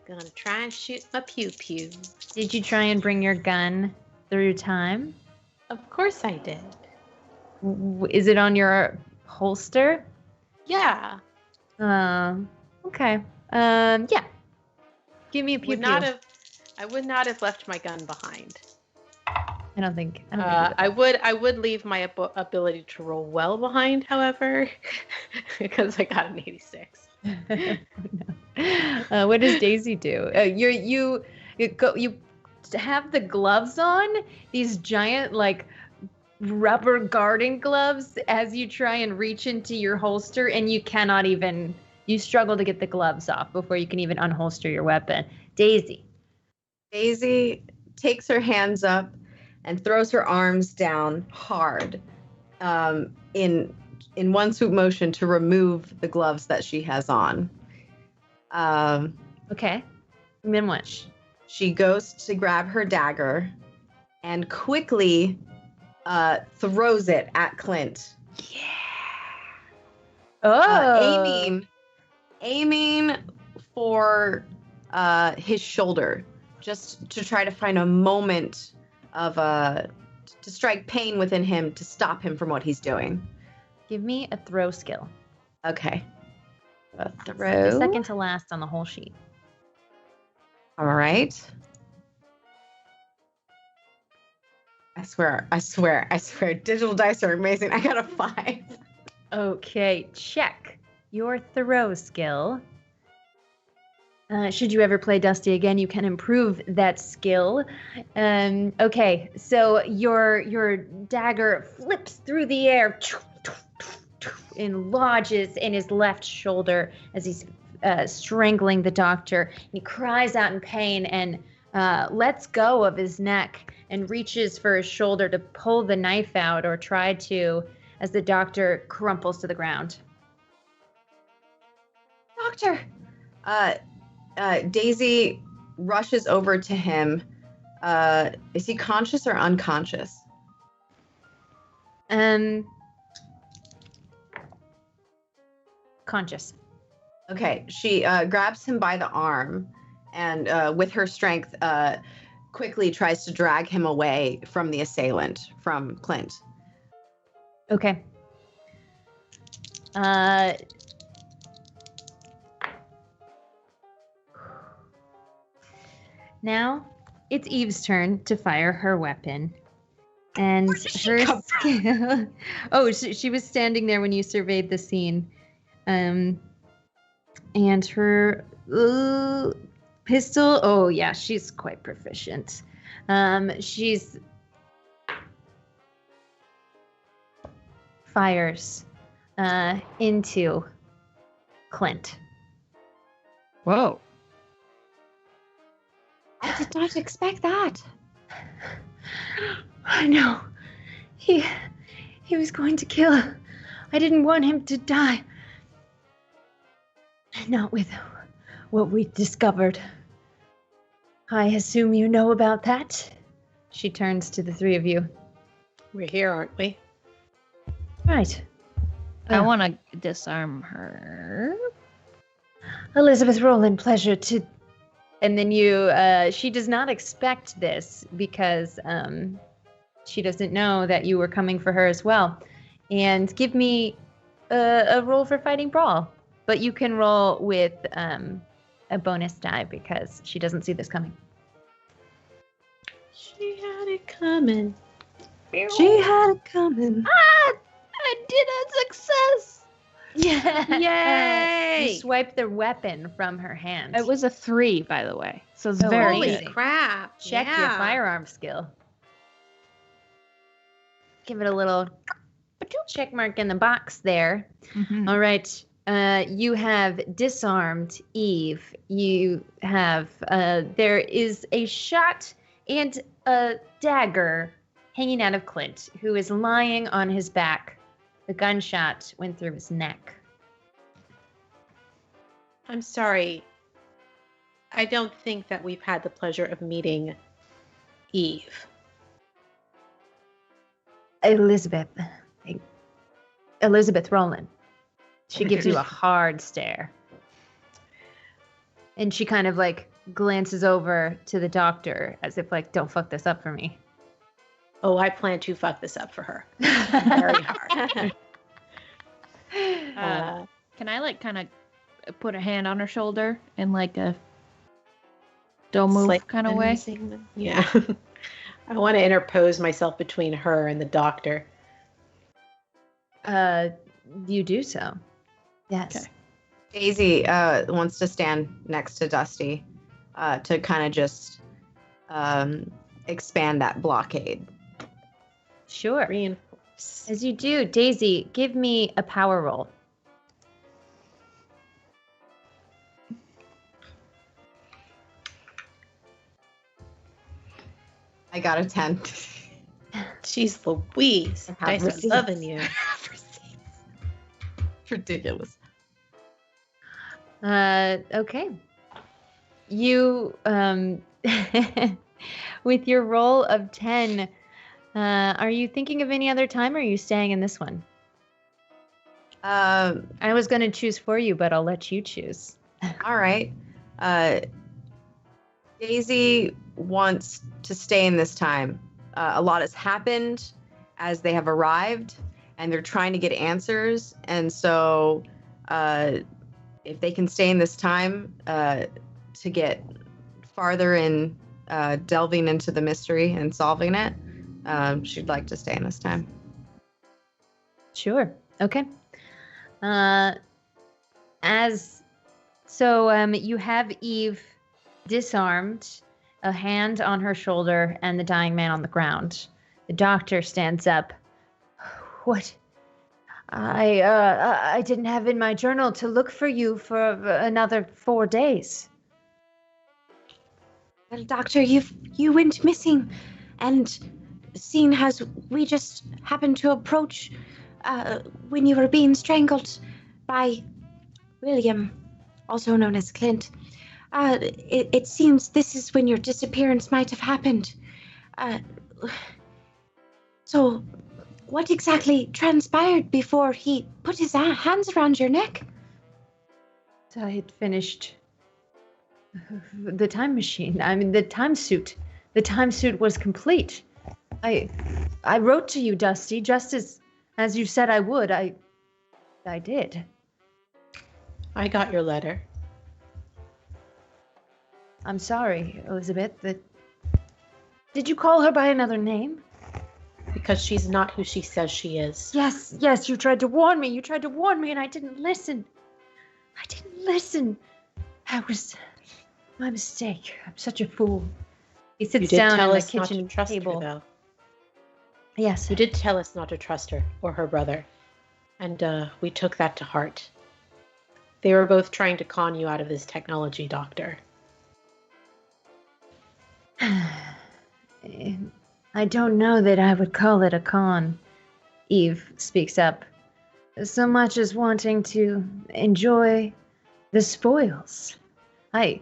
Gonna try and shoot my pew-pew. Did you try and bring your gun through time? Of course I did. Is it on your holster? Yeah. Okay. Yeah. Give me a pew-pew. I would not have left my gun behind. I don't think you would. I would leave my ability to roll well behind, however, because I got an 86. No. What does Daisy do? You have the gloves on, these giant like rubber garden gloves, as you try and reach into your holster, and you cannot even. You struggle to get the gloves off before you can even unholster your weapon. Daisy takes her hands up and throws her arms down hard in one swoop motion to remove the gloves that she has on. Okay. And then what? She goes to grab her dagger and quickly throws it at Clint. Oh. Aiming for his shoulder, just to try to find a moment of to strike pain within him to stop him from what he's doing. Give me a throw skill. Okay. A The throw. second to last on the whole sheet. All right. I swear. Digital dice are amazing. I got a 5. Okay, check your throw skill. Should you ever play Dusty again, you can improve that skill. Okay, so your dagger flips through the air and lodges in his left shoulder as he's strangling the doctor. He cries out in pain and lets go of his neck and reaches for his shoulder to pull the knife out or try to, as the doctor crumples to the ground. Doctor! Daisy rushes over to him. Is he conscious or unconscious? Conscious. Okay, she grabs him by the arm and with her strength quickly tries to drag him away from the assailant, from Clint. Okay. Now it's Eve's turn to fire her weapon. And her skill. Oh, she was standing there when you surveyed the scene. And her pistol. Oh, yeah, she's quite proficient. She's fires into Clint. Whoa. I did not expect that. I know. He was going to kill her. I didn't want him to die. Not with what we discovered. I assume you know about that? She turns to the three of you. We're here, aren't we? Right. I want to disarm her. Elizabeth Rowland, pleasure to... And then you, she does not expect this because she doesn't know that you were coming for her as well. And give me a roll for fighting brawl. But you can roll with a bonus die because she doesn't see this coming. She had it coming. She had it coming. Ah! I did a success! Yeah. Yay! You swipe the weapon from her hand. It was a 3, by the way. So it's Oh, very Holy good. crap. Check your Yeah. firearm skill. Give it a little check mark in the box there. Mhm. All right. You have disarmed Eve. You have, there is a shot and a dagger hanging out of Clint, who is lying on his back. The gunshot went through his neck. I'm sorry. I don't think that we've had the pleasure of meeting Eve. Elizabeth Rowland. She gives you a hard stare. And she kind of like glances over to the doctor as if like, don't fuck this up for me. Oh, I plan to fuck this up for her. Very hard. Can I like kind of put a hand on her shoulder in like a don't move kind of way? Yeah. I want to interpose myself between her and the doctor. You do so. Yes. Okay. Daisy wants to stand next to Dusty to kind of just expand that blockade. Sure. Reinforce. As you do, Daisy, give me a power roll. I got a 10. Jeez Louise. I have Dice are receipts. loving you. Ridiculous. Okay. You, with your roll of 10, are you thinking of any other time or are you staying in this one? I was going to choose for you, but I'll let you choose. All right. Daisy wants to stay in this time. A lot has happened as they have arrived, and they're trying to get answers. And so if they can stay in this time to get farther in delving into the mystery and solving it, she'd like to stay in this time. Sure. Okay. You have Eve disarmed, a hand on her shoulder, and the dying man on the ground. The doctor stands up. What? I didn't have in my journal to look for you for another 4 days. Well, Doctor, you went missing, and seeing as we just happened to approach when you were being strangled by William, also known as Clint, it seems this is when your disappearance might have happened. So, what exactly transpired before he put his hands around your neck? I had finished the time machine. I mean, the time suit. The time suit was complete. I wrote to you, Dusty, just as you said I would. I did. I got your letter. I'm sorry, Elizabeth. Did you call her by another name? Because she's not who she says she is. Yes, you tried to warn me. You tried to warn me, and I didn't listen. That was my mistake. I'm such a fool. He sits down at the kitchen table. Her, though. Yes. You did tell us not to trust her or her brother. And we took that to heart. They were both trying to con you out of this technology, Doctor. I don't know that I would call it a con, Eve speaks up, so much as wanting to enjoy the spoils. I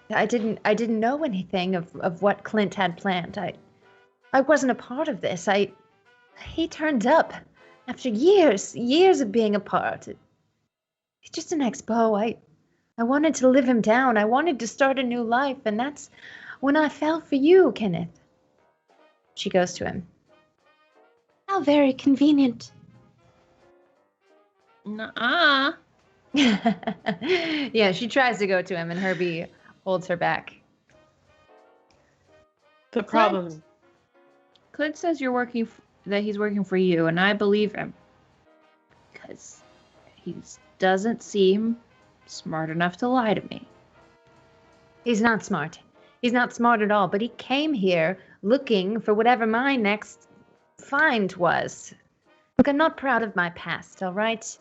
didn't know anything of what Clint had planned. I wasn't a part of this. He turned up after years of being apart. He's just an ex-beau. I wanted to live him down. I wanted to start a new life, and that's when I fell for you, Kenneth. She goes to him. How very convenient. Nuh-uh. Yeah, she tries to go to him, and Herbie holds her back. The problem... Clint says that he's working for you, and I believe him. Because he doesn't seem smart enough to lie to me. He's not smart. He's not smart at all, but he came here looking for whatever my next find was. Look, I'm not proud of my past, all right?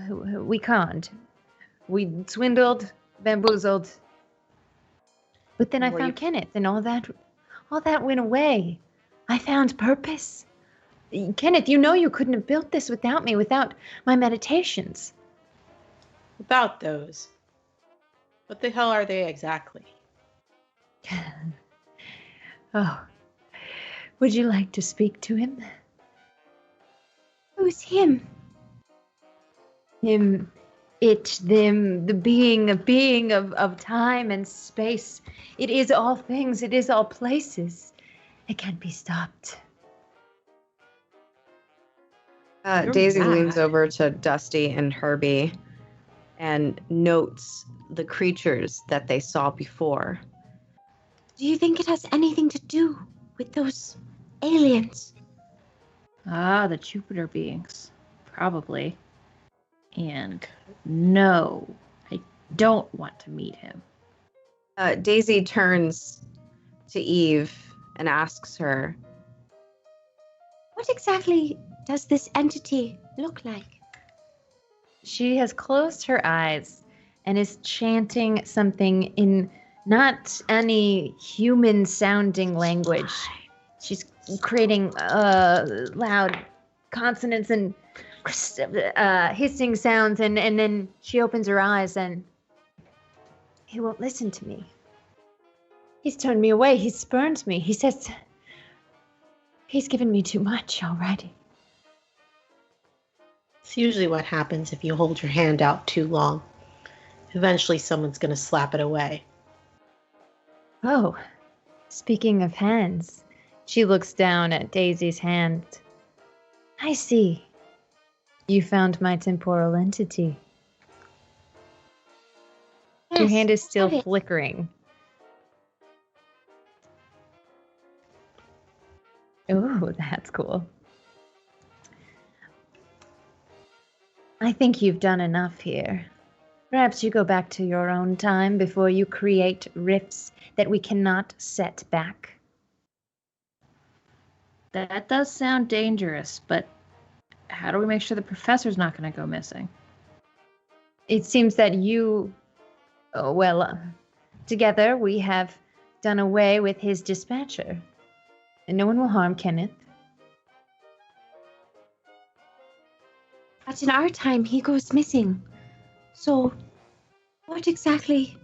We conned. We swindled, bamboozled. But then I found Kenneth, and all that went away. I found purpose. Kenneth, you know you couldn't have built this without me, without my meditations. Without those. What the hell are they exactly? Oh, would you like to speak to him? Who's him? Him, it, them, the being of time and space. It is all things, it is all places. It can't be stopped. Daisy leans over to Dusty and Herbie and notes the creatures that they saw before. Do you think it has anything to do with those aliens? Ah, the Jupiter beings. Probably. And no, I don't want to meet him. Daisy turns to Eve and asks her, What exactly does this entity look like? She has closed her eyes and is chanting something in not any human-sounding language. She's creating loud consonants and hissing sounds, and then she opens her eyes, and he won't listen to me. He's turned me away. He's spurned me. He says he's given me too much already. It's usually what happens if you hold your hand out too long. Eventually someone's going to slap it away. Oh, speaking of hands, she looks down at Daisy's hand. I see. You found my temporal entity. Your hand is still flickering. Oh, that's cool. I think you've done enough here. Perhaps you go back to your own time before you create rifts that we cannot set back. That does sound dangerous, but how do we make sure the professor's not going to go missing? It seems that together we have done away with his dispatcher. And no one will harm Kenneth. But in our time, he goes missing. So, what exactly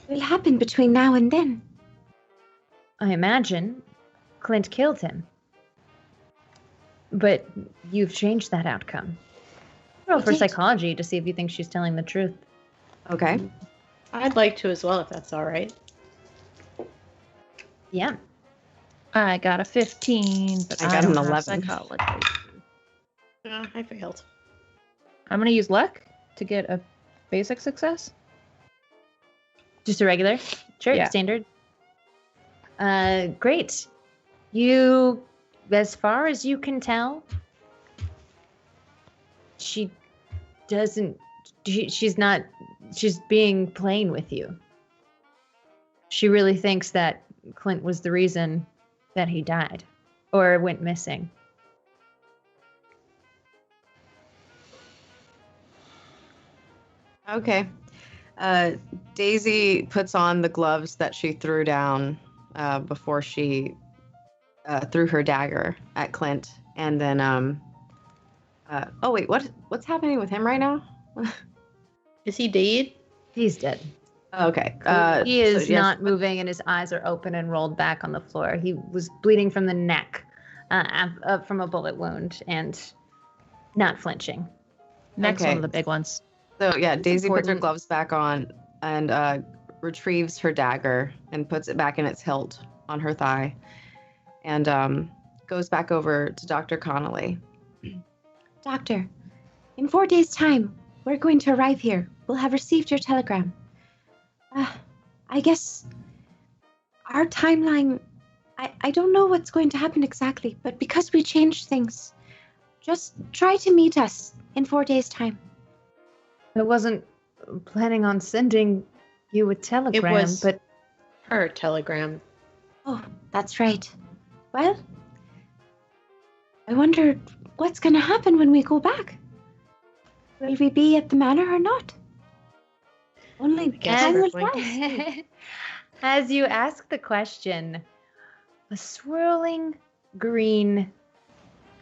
will happen between now and then? I imagine Clint killed him. But you've changed that outcome. Roll for psychology to see if you think she's telling the truth. Okay. I'd like to as well, if that's all right. Yeah. I got a 15, but I got don't an have 11. Psychology. I failed. I'm going to use luck to get a basic success. Just a regular? Sure, Yeah. standard. Great. You, as far as you can tell, she's being plain with you. She really thinks that Clint was the reason that he died or went missing. Okay. Daisy puts on the gloves that she threw down before she threw her dagger at Clint, and then oh wait, what's happening with him right now? Is he dead? He's dead. Okay. He is so yes, not moving, and his eyes are open and rolled back on the floor. He was bleeding from the neck from a bullet wound and not flinching. Next Okay. one of the big ones. So yeah, Daisy puts her important. gloves back on and retrieves her dagger and puts it back in its hilt on her thigh, and goes back over to Dr. Connolly. Doctor, in 4 days' time, we're going to arrive here. We'll have received your telegram. I guess our timeline, I don't know what's going to happen exactly, but because we changed things, just try to meet us in 4 days' time. I wasn't planning on sending you a telegram, was- but Her telegram. Oh, that's right. Well, I wonder what's going to happen when we go back. Will we be at the manor or not? Only guess time we're will going tell. as you ask the question, a swirling green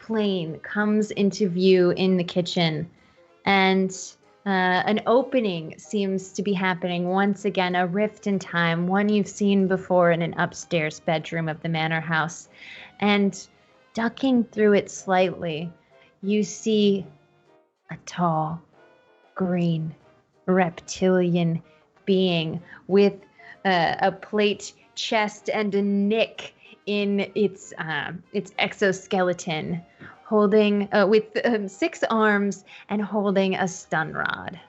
plane comes into view in the kitchen, and an opening seems to be happening once again, a rift in time, one you've seen before in an upstairs bedroom of the manor house. And ducking through it slightly, you see a tall, green, reptilian being with a plate chest and a nick in its exoskeleton, holding with 6 arms and holding a stun rod.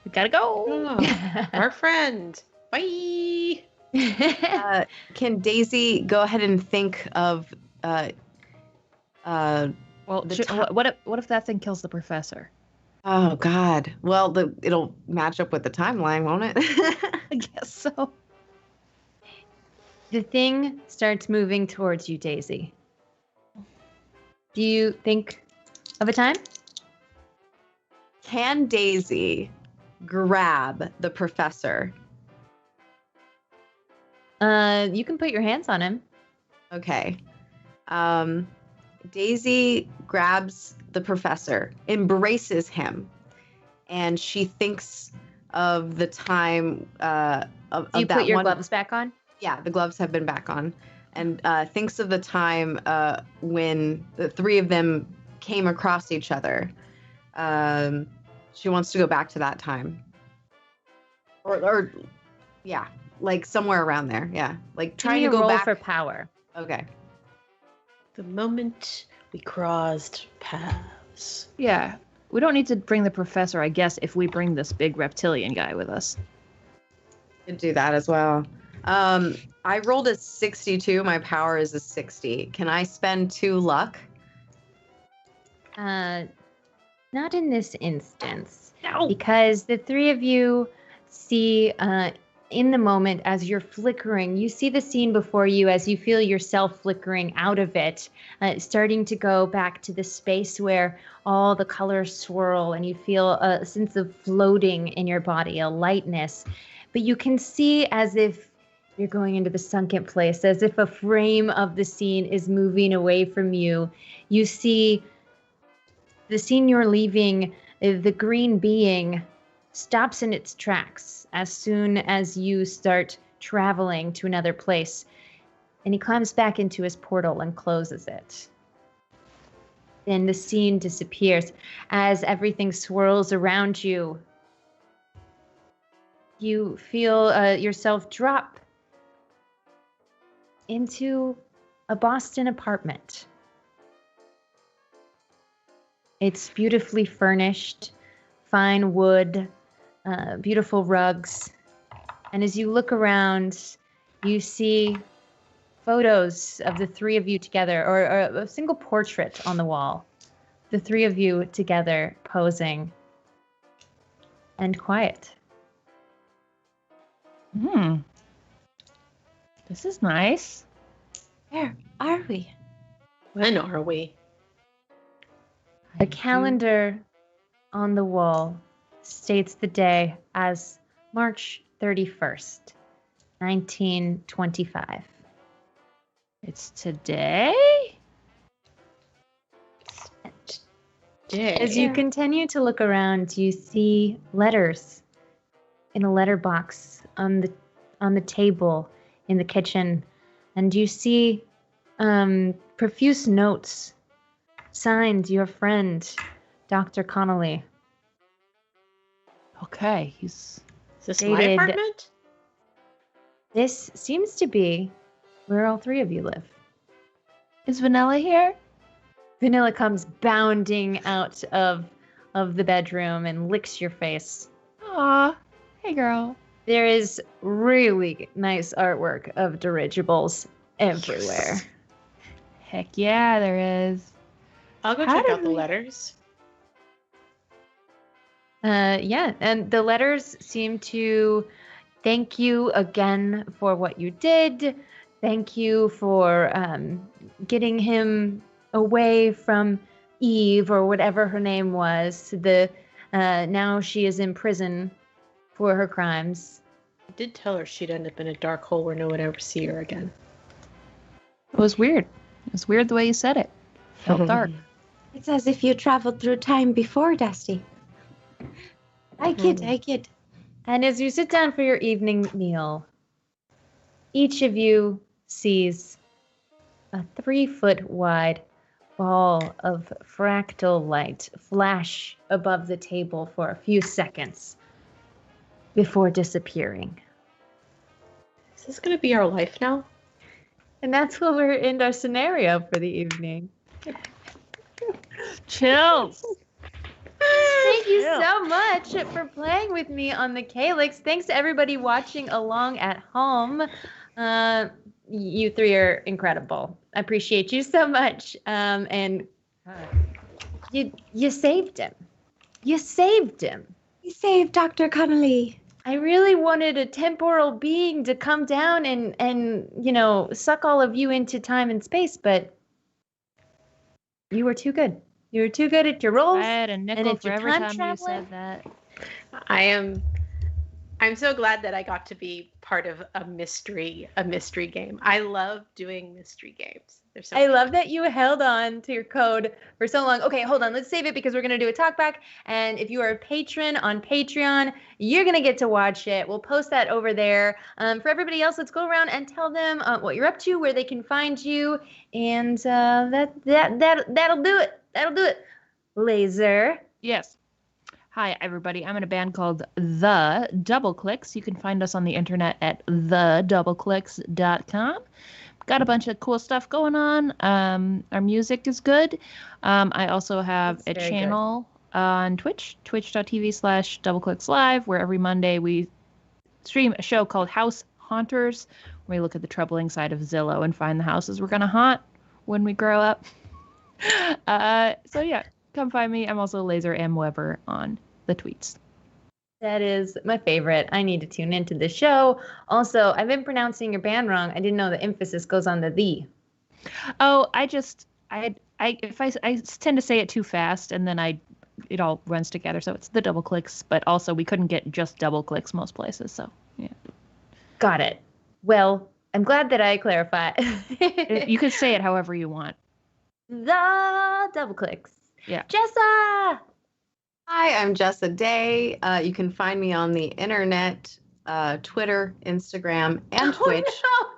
We gotta go. Oh, our friend. Bye. Can Daisy go ahead and think of Well, what if that thing kills the professor? oh God. Well, it'll match up with the timeline, won't it? I guess so. The thing starts moving towards you, Daisy. Do you think of a time? Can Daisy grab the professor? You can put your hands on him. Okay. Daisy grabs the professor, embraces him, and she thinks of the time of Do you that put your one. gloves back on? Yeah, the gloves have been back on, and thinks of the time when the 3 of them came across each other. She wants to go back to that time, or yeah, like somewhere around there. Yeah, like trying to Give me a go roll back. for power. Okay. The moment we crossed paths. Yeah. We don't need to bring the professor, I guess, if we bring this big reptilian guy with us. Could do that as well. I rolled a 62. My power is a 60. Can I spend 2 luck? Not in this instance. No. Because the 3 of you see in the moment, as you're flickering, you see the scene before you as you feel yourself flickering out of it, starting to go back to the space where all the colors swirl and you feel a sense of floating in your body, a lightness. But you can see as if you're going into the sunken place, as if a frame of the scene is moving away from you. You see the scene you're leaving, the green being stops in its tracks as soon as you start traveling to another place. And he climbs back into his portal and closes it. Then the scene disappears as everything swirls around you. You feel yourself drop into a Boston apartment. It's beautifully furnished, fine wood, beautiful rugs. And as you look around, you see photos of the three of you together, or a single portrait on the wall. The three of you together posing and quiet. This is nice. Where are we? When are we? The calendar on the wall states the day as March 31st, 1925. It's today? As you continue to look around, you see letters in a letterbox on the table in the kitchen, and you see profuse notes signed your friend, Dr. Connolly. Okay, Is this my Dated- apartment? This seems to be where all three of you live. Is Vanilla here? Vanilla comes bounding out of the bedroom and licks your face. Aw, hey girl. There is really nice artwork of dirigibles everywhere. Heck yeah, there is. I'll go How check did out the we- letters. Yeah, and the letters seem to thank you again for what you did. Thank you for getting him away from Eve, or whatever her name was. Now she is in prison for her crimes. I did tell her she'd end up in a dark hole where no one would ever see her again. It was weird. It was weird the way you said it. Felt dark. It's as if you traveled through time before, Dusty. I kid. And as you sit down for your evening meal, each of you sees a 3-foot wide ball of fractal light flash above the table for a few seconds before disappearing. Is this going to be our life now? And that's where we're in our scenario for the evening. Chills. Thank you so much for playing with me on the Calyx. Thanks to everybody watching along at home. You three are incredible. I appreciate you so much. And you saved him. You saved him. We saved Dr. Connolly. I really wanted a temporal being to come down and suck all of you into time and space, but you were too good. You were too good at your roles. I had a nickel if for you're every time time you traveling- said that. I'm so glad that I got to be part of a mystery game. I love doing mystery games. They're so I fun. love that you held on to your code for so long. Okay, hold on. Let's save it because we're going to do a talk back. And if you are a patron on Patreon, you're going to get to watch it. We'll post that over there. For everybody else, let's go around and tell them what you're up to, where they can find you. And that'll do it. That'll do it. Laser. Yes. Hi, everybody. I'm in a band called The Double Clicks. You can find us on the internet at thedoubleclicks.com. Got a bunch of cool stuff going on. Our music is good. I also have It's a very channel on Twitch, twitch.tv/doubleclickslive, where every Monday we stream a show called House Haunters, where we look at the troubling side of Zillow and find the houses we're going to haunt when we grow up. So yeah, come find me. I'm also Laser M. Weber on the tweets. That is my favorite. I need to tune into the show. Also, I've been pronouncing your band wrong. I didn't know the emphasis goes on the. Oh, I tend to say it too fast, and then it all runs together. So it's the double clicks, but also we couldn't get just double clicks most places. So yeah. Got it. Well, I'm glad that I clarified. You can say it however you want. The double clicks. Yeah. Jessa! Hi, I'm Jessa Day. You can find me on the internet, Twitter, Instagram, and Twitch. No.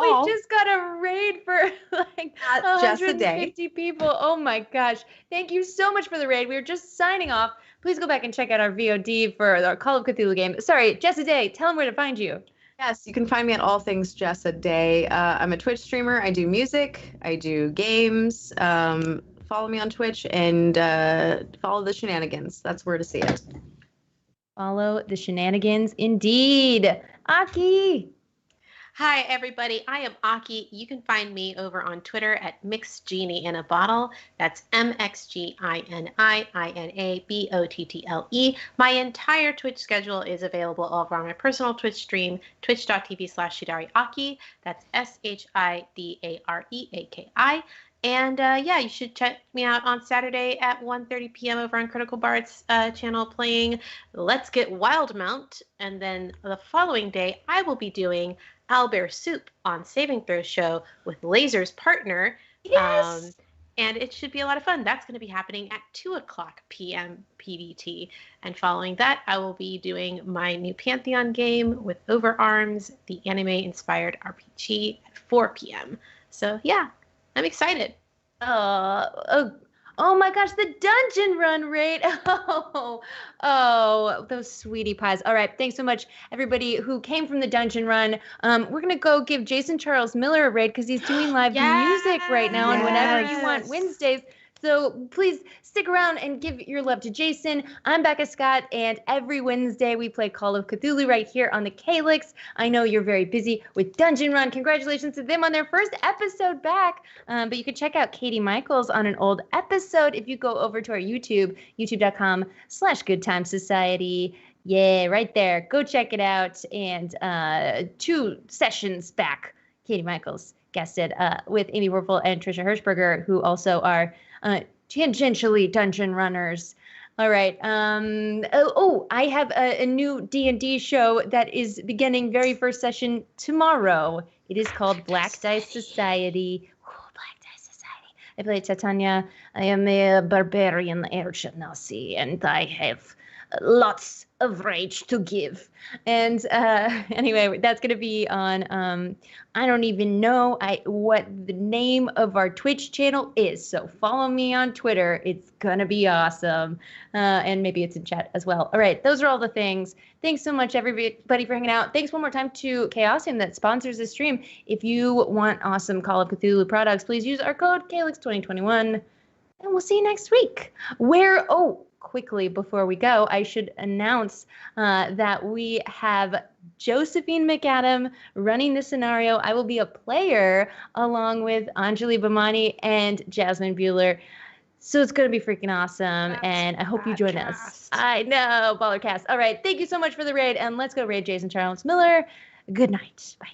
We just got a raid for like Jessa 150 people. Oh my gosh. Thank you so much for the raid. We were just signing off. Please go back and check out our VOD for our Call of Cthulhu game. Sorry, Jessa Day, tell them where to find you. Yes, you can find me at All Things Jessa Day. I'm a Twitch streamer. I do music. I do games. Follow me on Twitch and follow the shenanigans. That's where to see it. Follow the shenanigans indeed. Aki! Hi, everybody. I am Aki. You can find me over on Twitter at Mixgenie in a Bottle. That's MXGINIINABOTTLE. My entire Twitch schedule is available over on my personal Twitch stream, twitch.tv/ShidariAki. That's SHIDAREAKI. And you should check me out on Saturday at 1:30 p.m. over on Critical Bard's channel playing Let's Get Wildmount. And then the following day, I will be doing Owlbear Soup on Saving Throw Show with Laser's partner. Yes! And it should be a lot of fun. That's going to be happening at 2:00 p.m. PDT. And following that, I will be doing my new Pantheon game with Overarms, the anime-inspired RPG at 4 p.m. So, yeah. I'm excited. Oh my gosh, the dungeon run raid. Oh, those sweetie pies. All right, thanks so much, everybody who came from the dungeon run. We're gonna go give Jason Charles Miller a raid because he's doing live music right now, and whenever you want Wednesdays. So please stick around and give your love to Jason. I'm Becca Scott, and every Wednesday we play Call of Cthulhu right here on the Calyx. I know you're very busy with Dungeon Run. Congratulations to them on their first episode back. But you can check out Katie Michaels on an old episode if you go over to our YouTube, youtube.com/GoodTimeSociety. Yeah, right there. Go check it out. And 2 sessions back, Katie Michaels guested with Amy Werfel and Trisha Hirschberger, who also are tangentially dungeon runners. All right. I have a new D&D show that is beginning very first session tomorrow. It is called Black Dice Society. Black Dice Society. I play Titania. I am a barbarian airship Nazi, and I have lots of rage to give. And anyway, that's going to be on, I don't even know what the name of our Twitch channel is. So follow me on Twitter. It's going to be awesome. And maybe it's in chat as well. All right. Those are all the things. Thanks so much, everybody, for hanging out. Thanks one more time to Chaosium that sponsors this stream. If you want awesome Call of Cthulhu products, please use our code Calyx2021. And we'll see you next week. Quickly before we go, I should announce that we have Josephine McAdam running the scenario. I will be a player along with Anjali Bhamani and Jasmine Bueller. So it's going to be freaking awesome, and I hope you join us. I know, Ballercast. All right, thank you so much for the raid, and let's go raid Jason Charles Miller. Good night. Bye.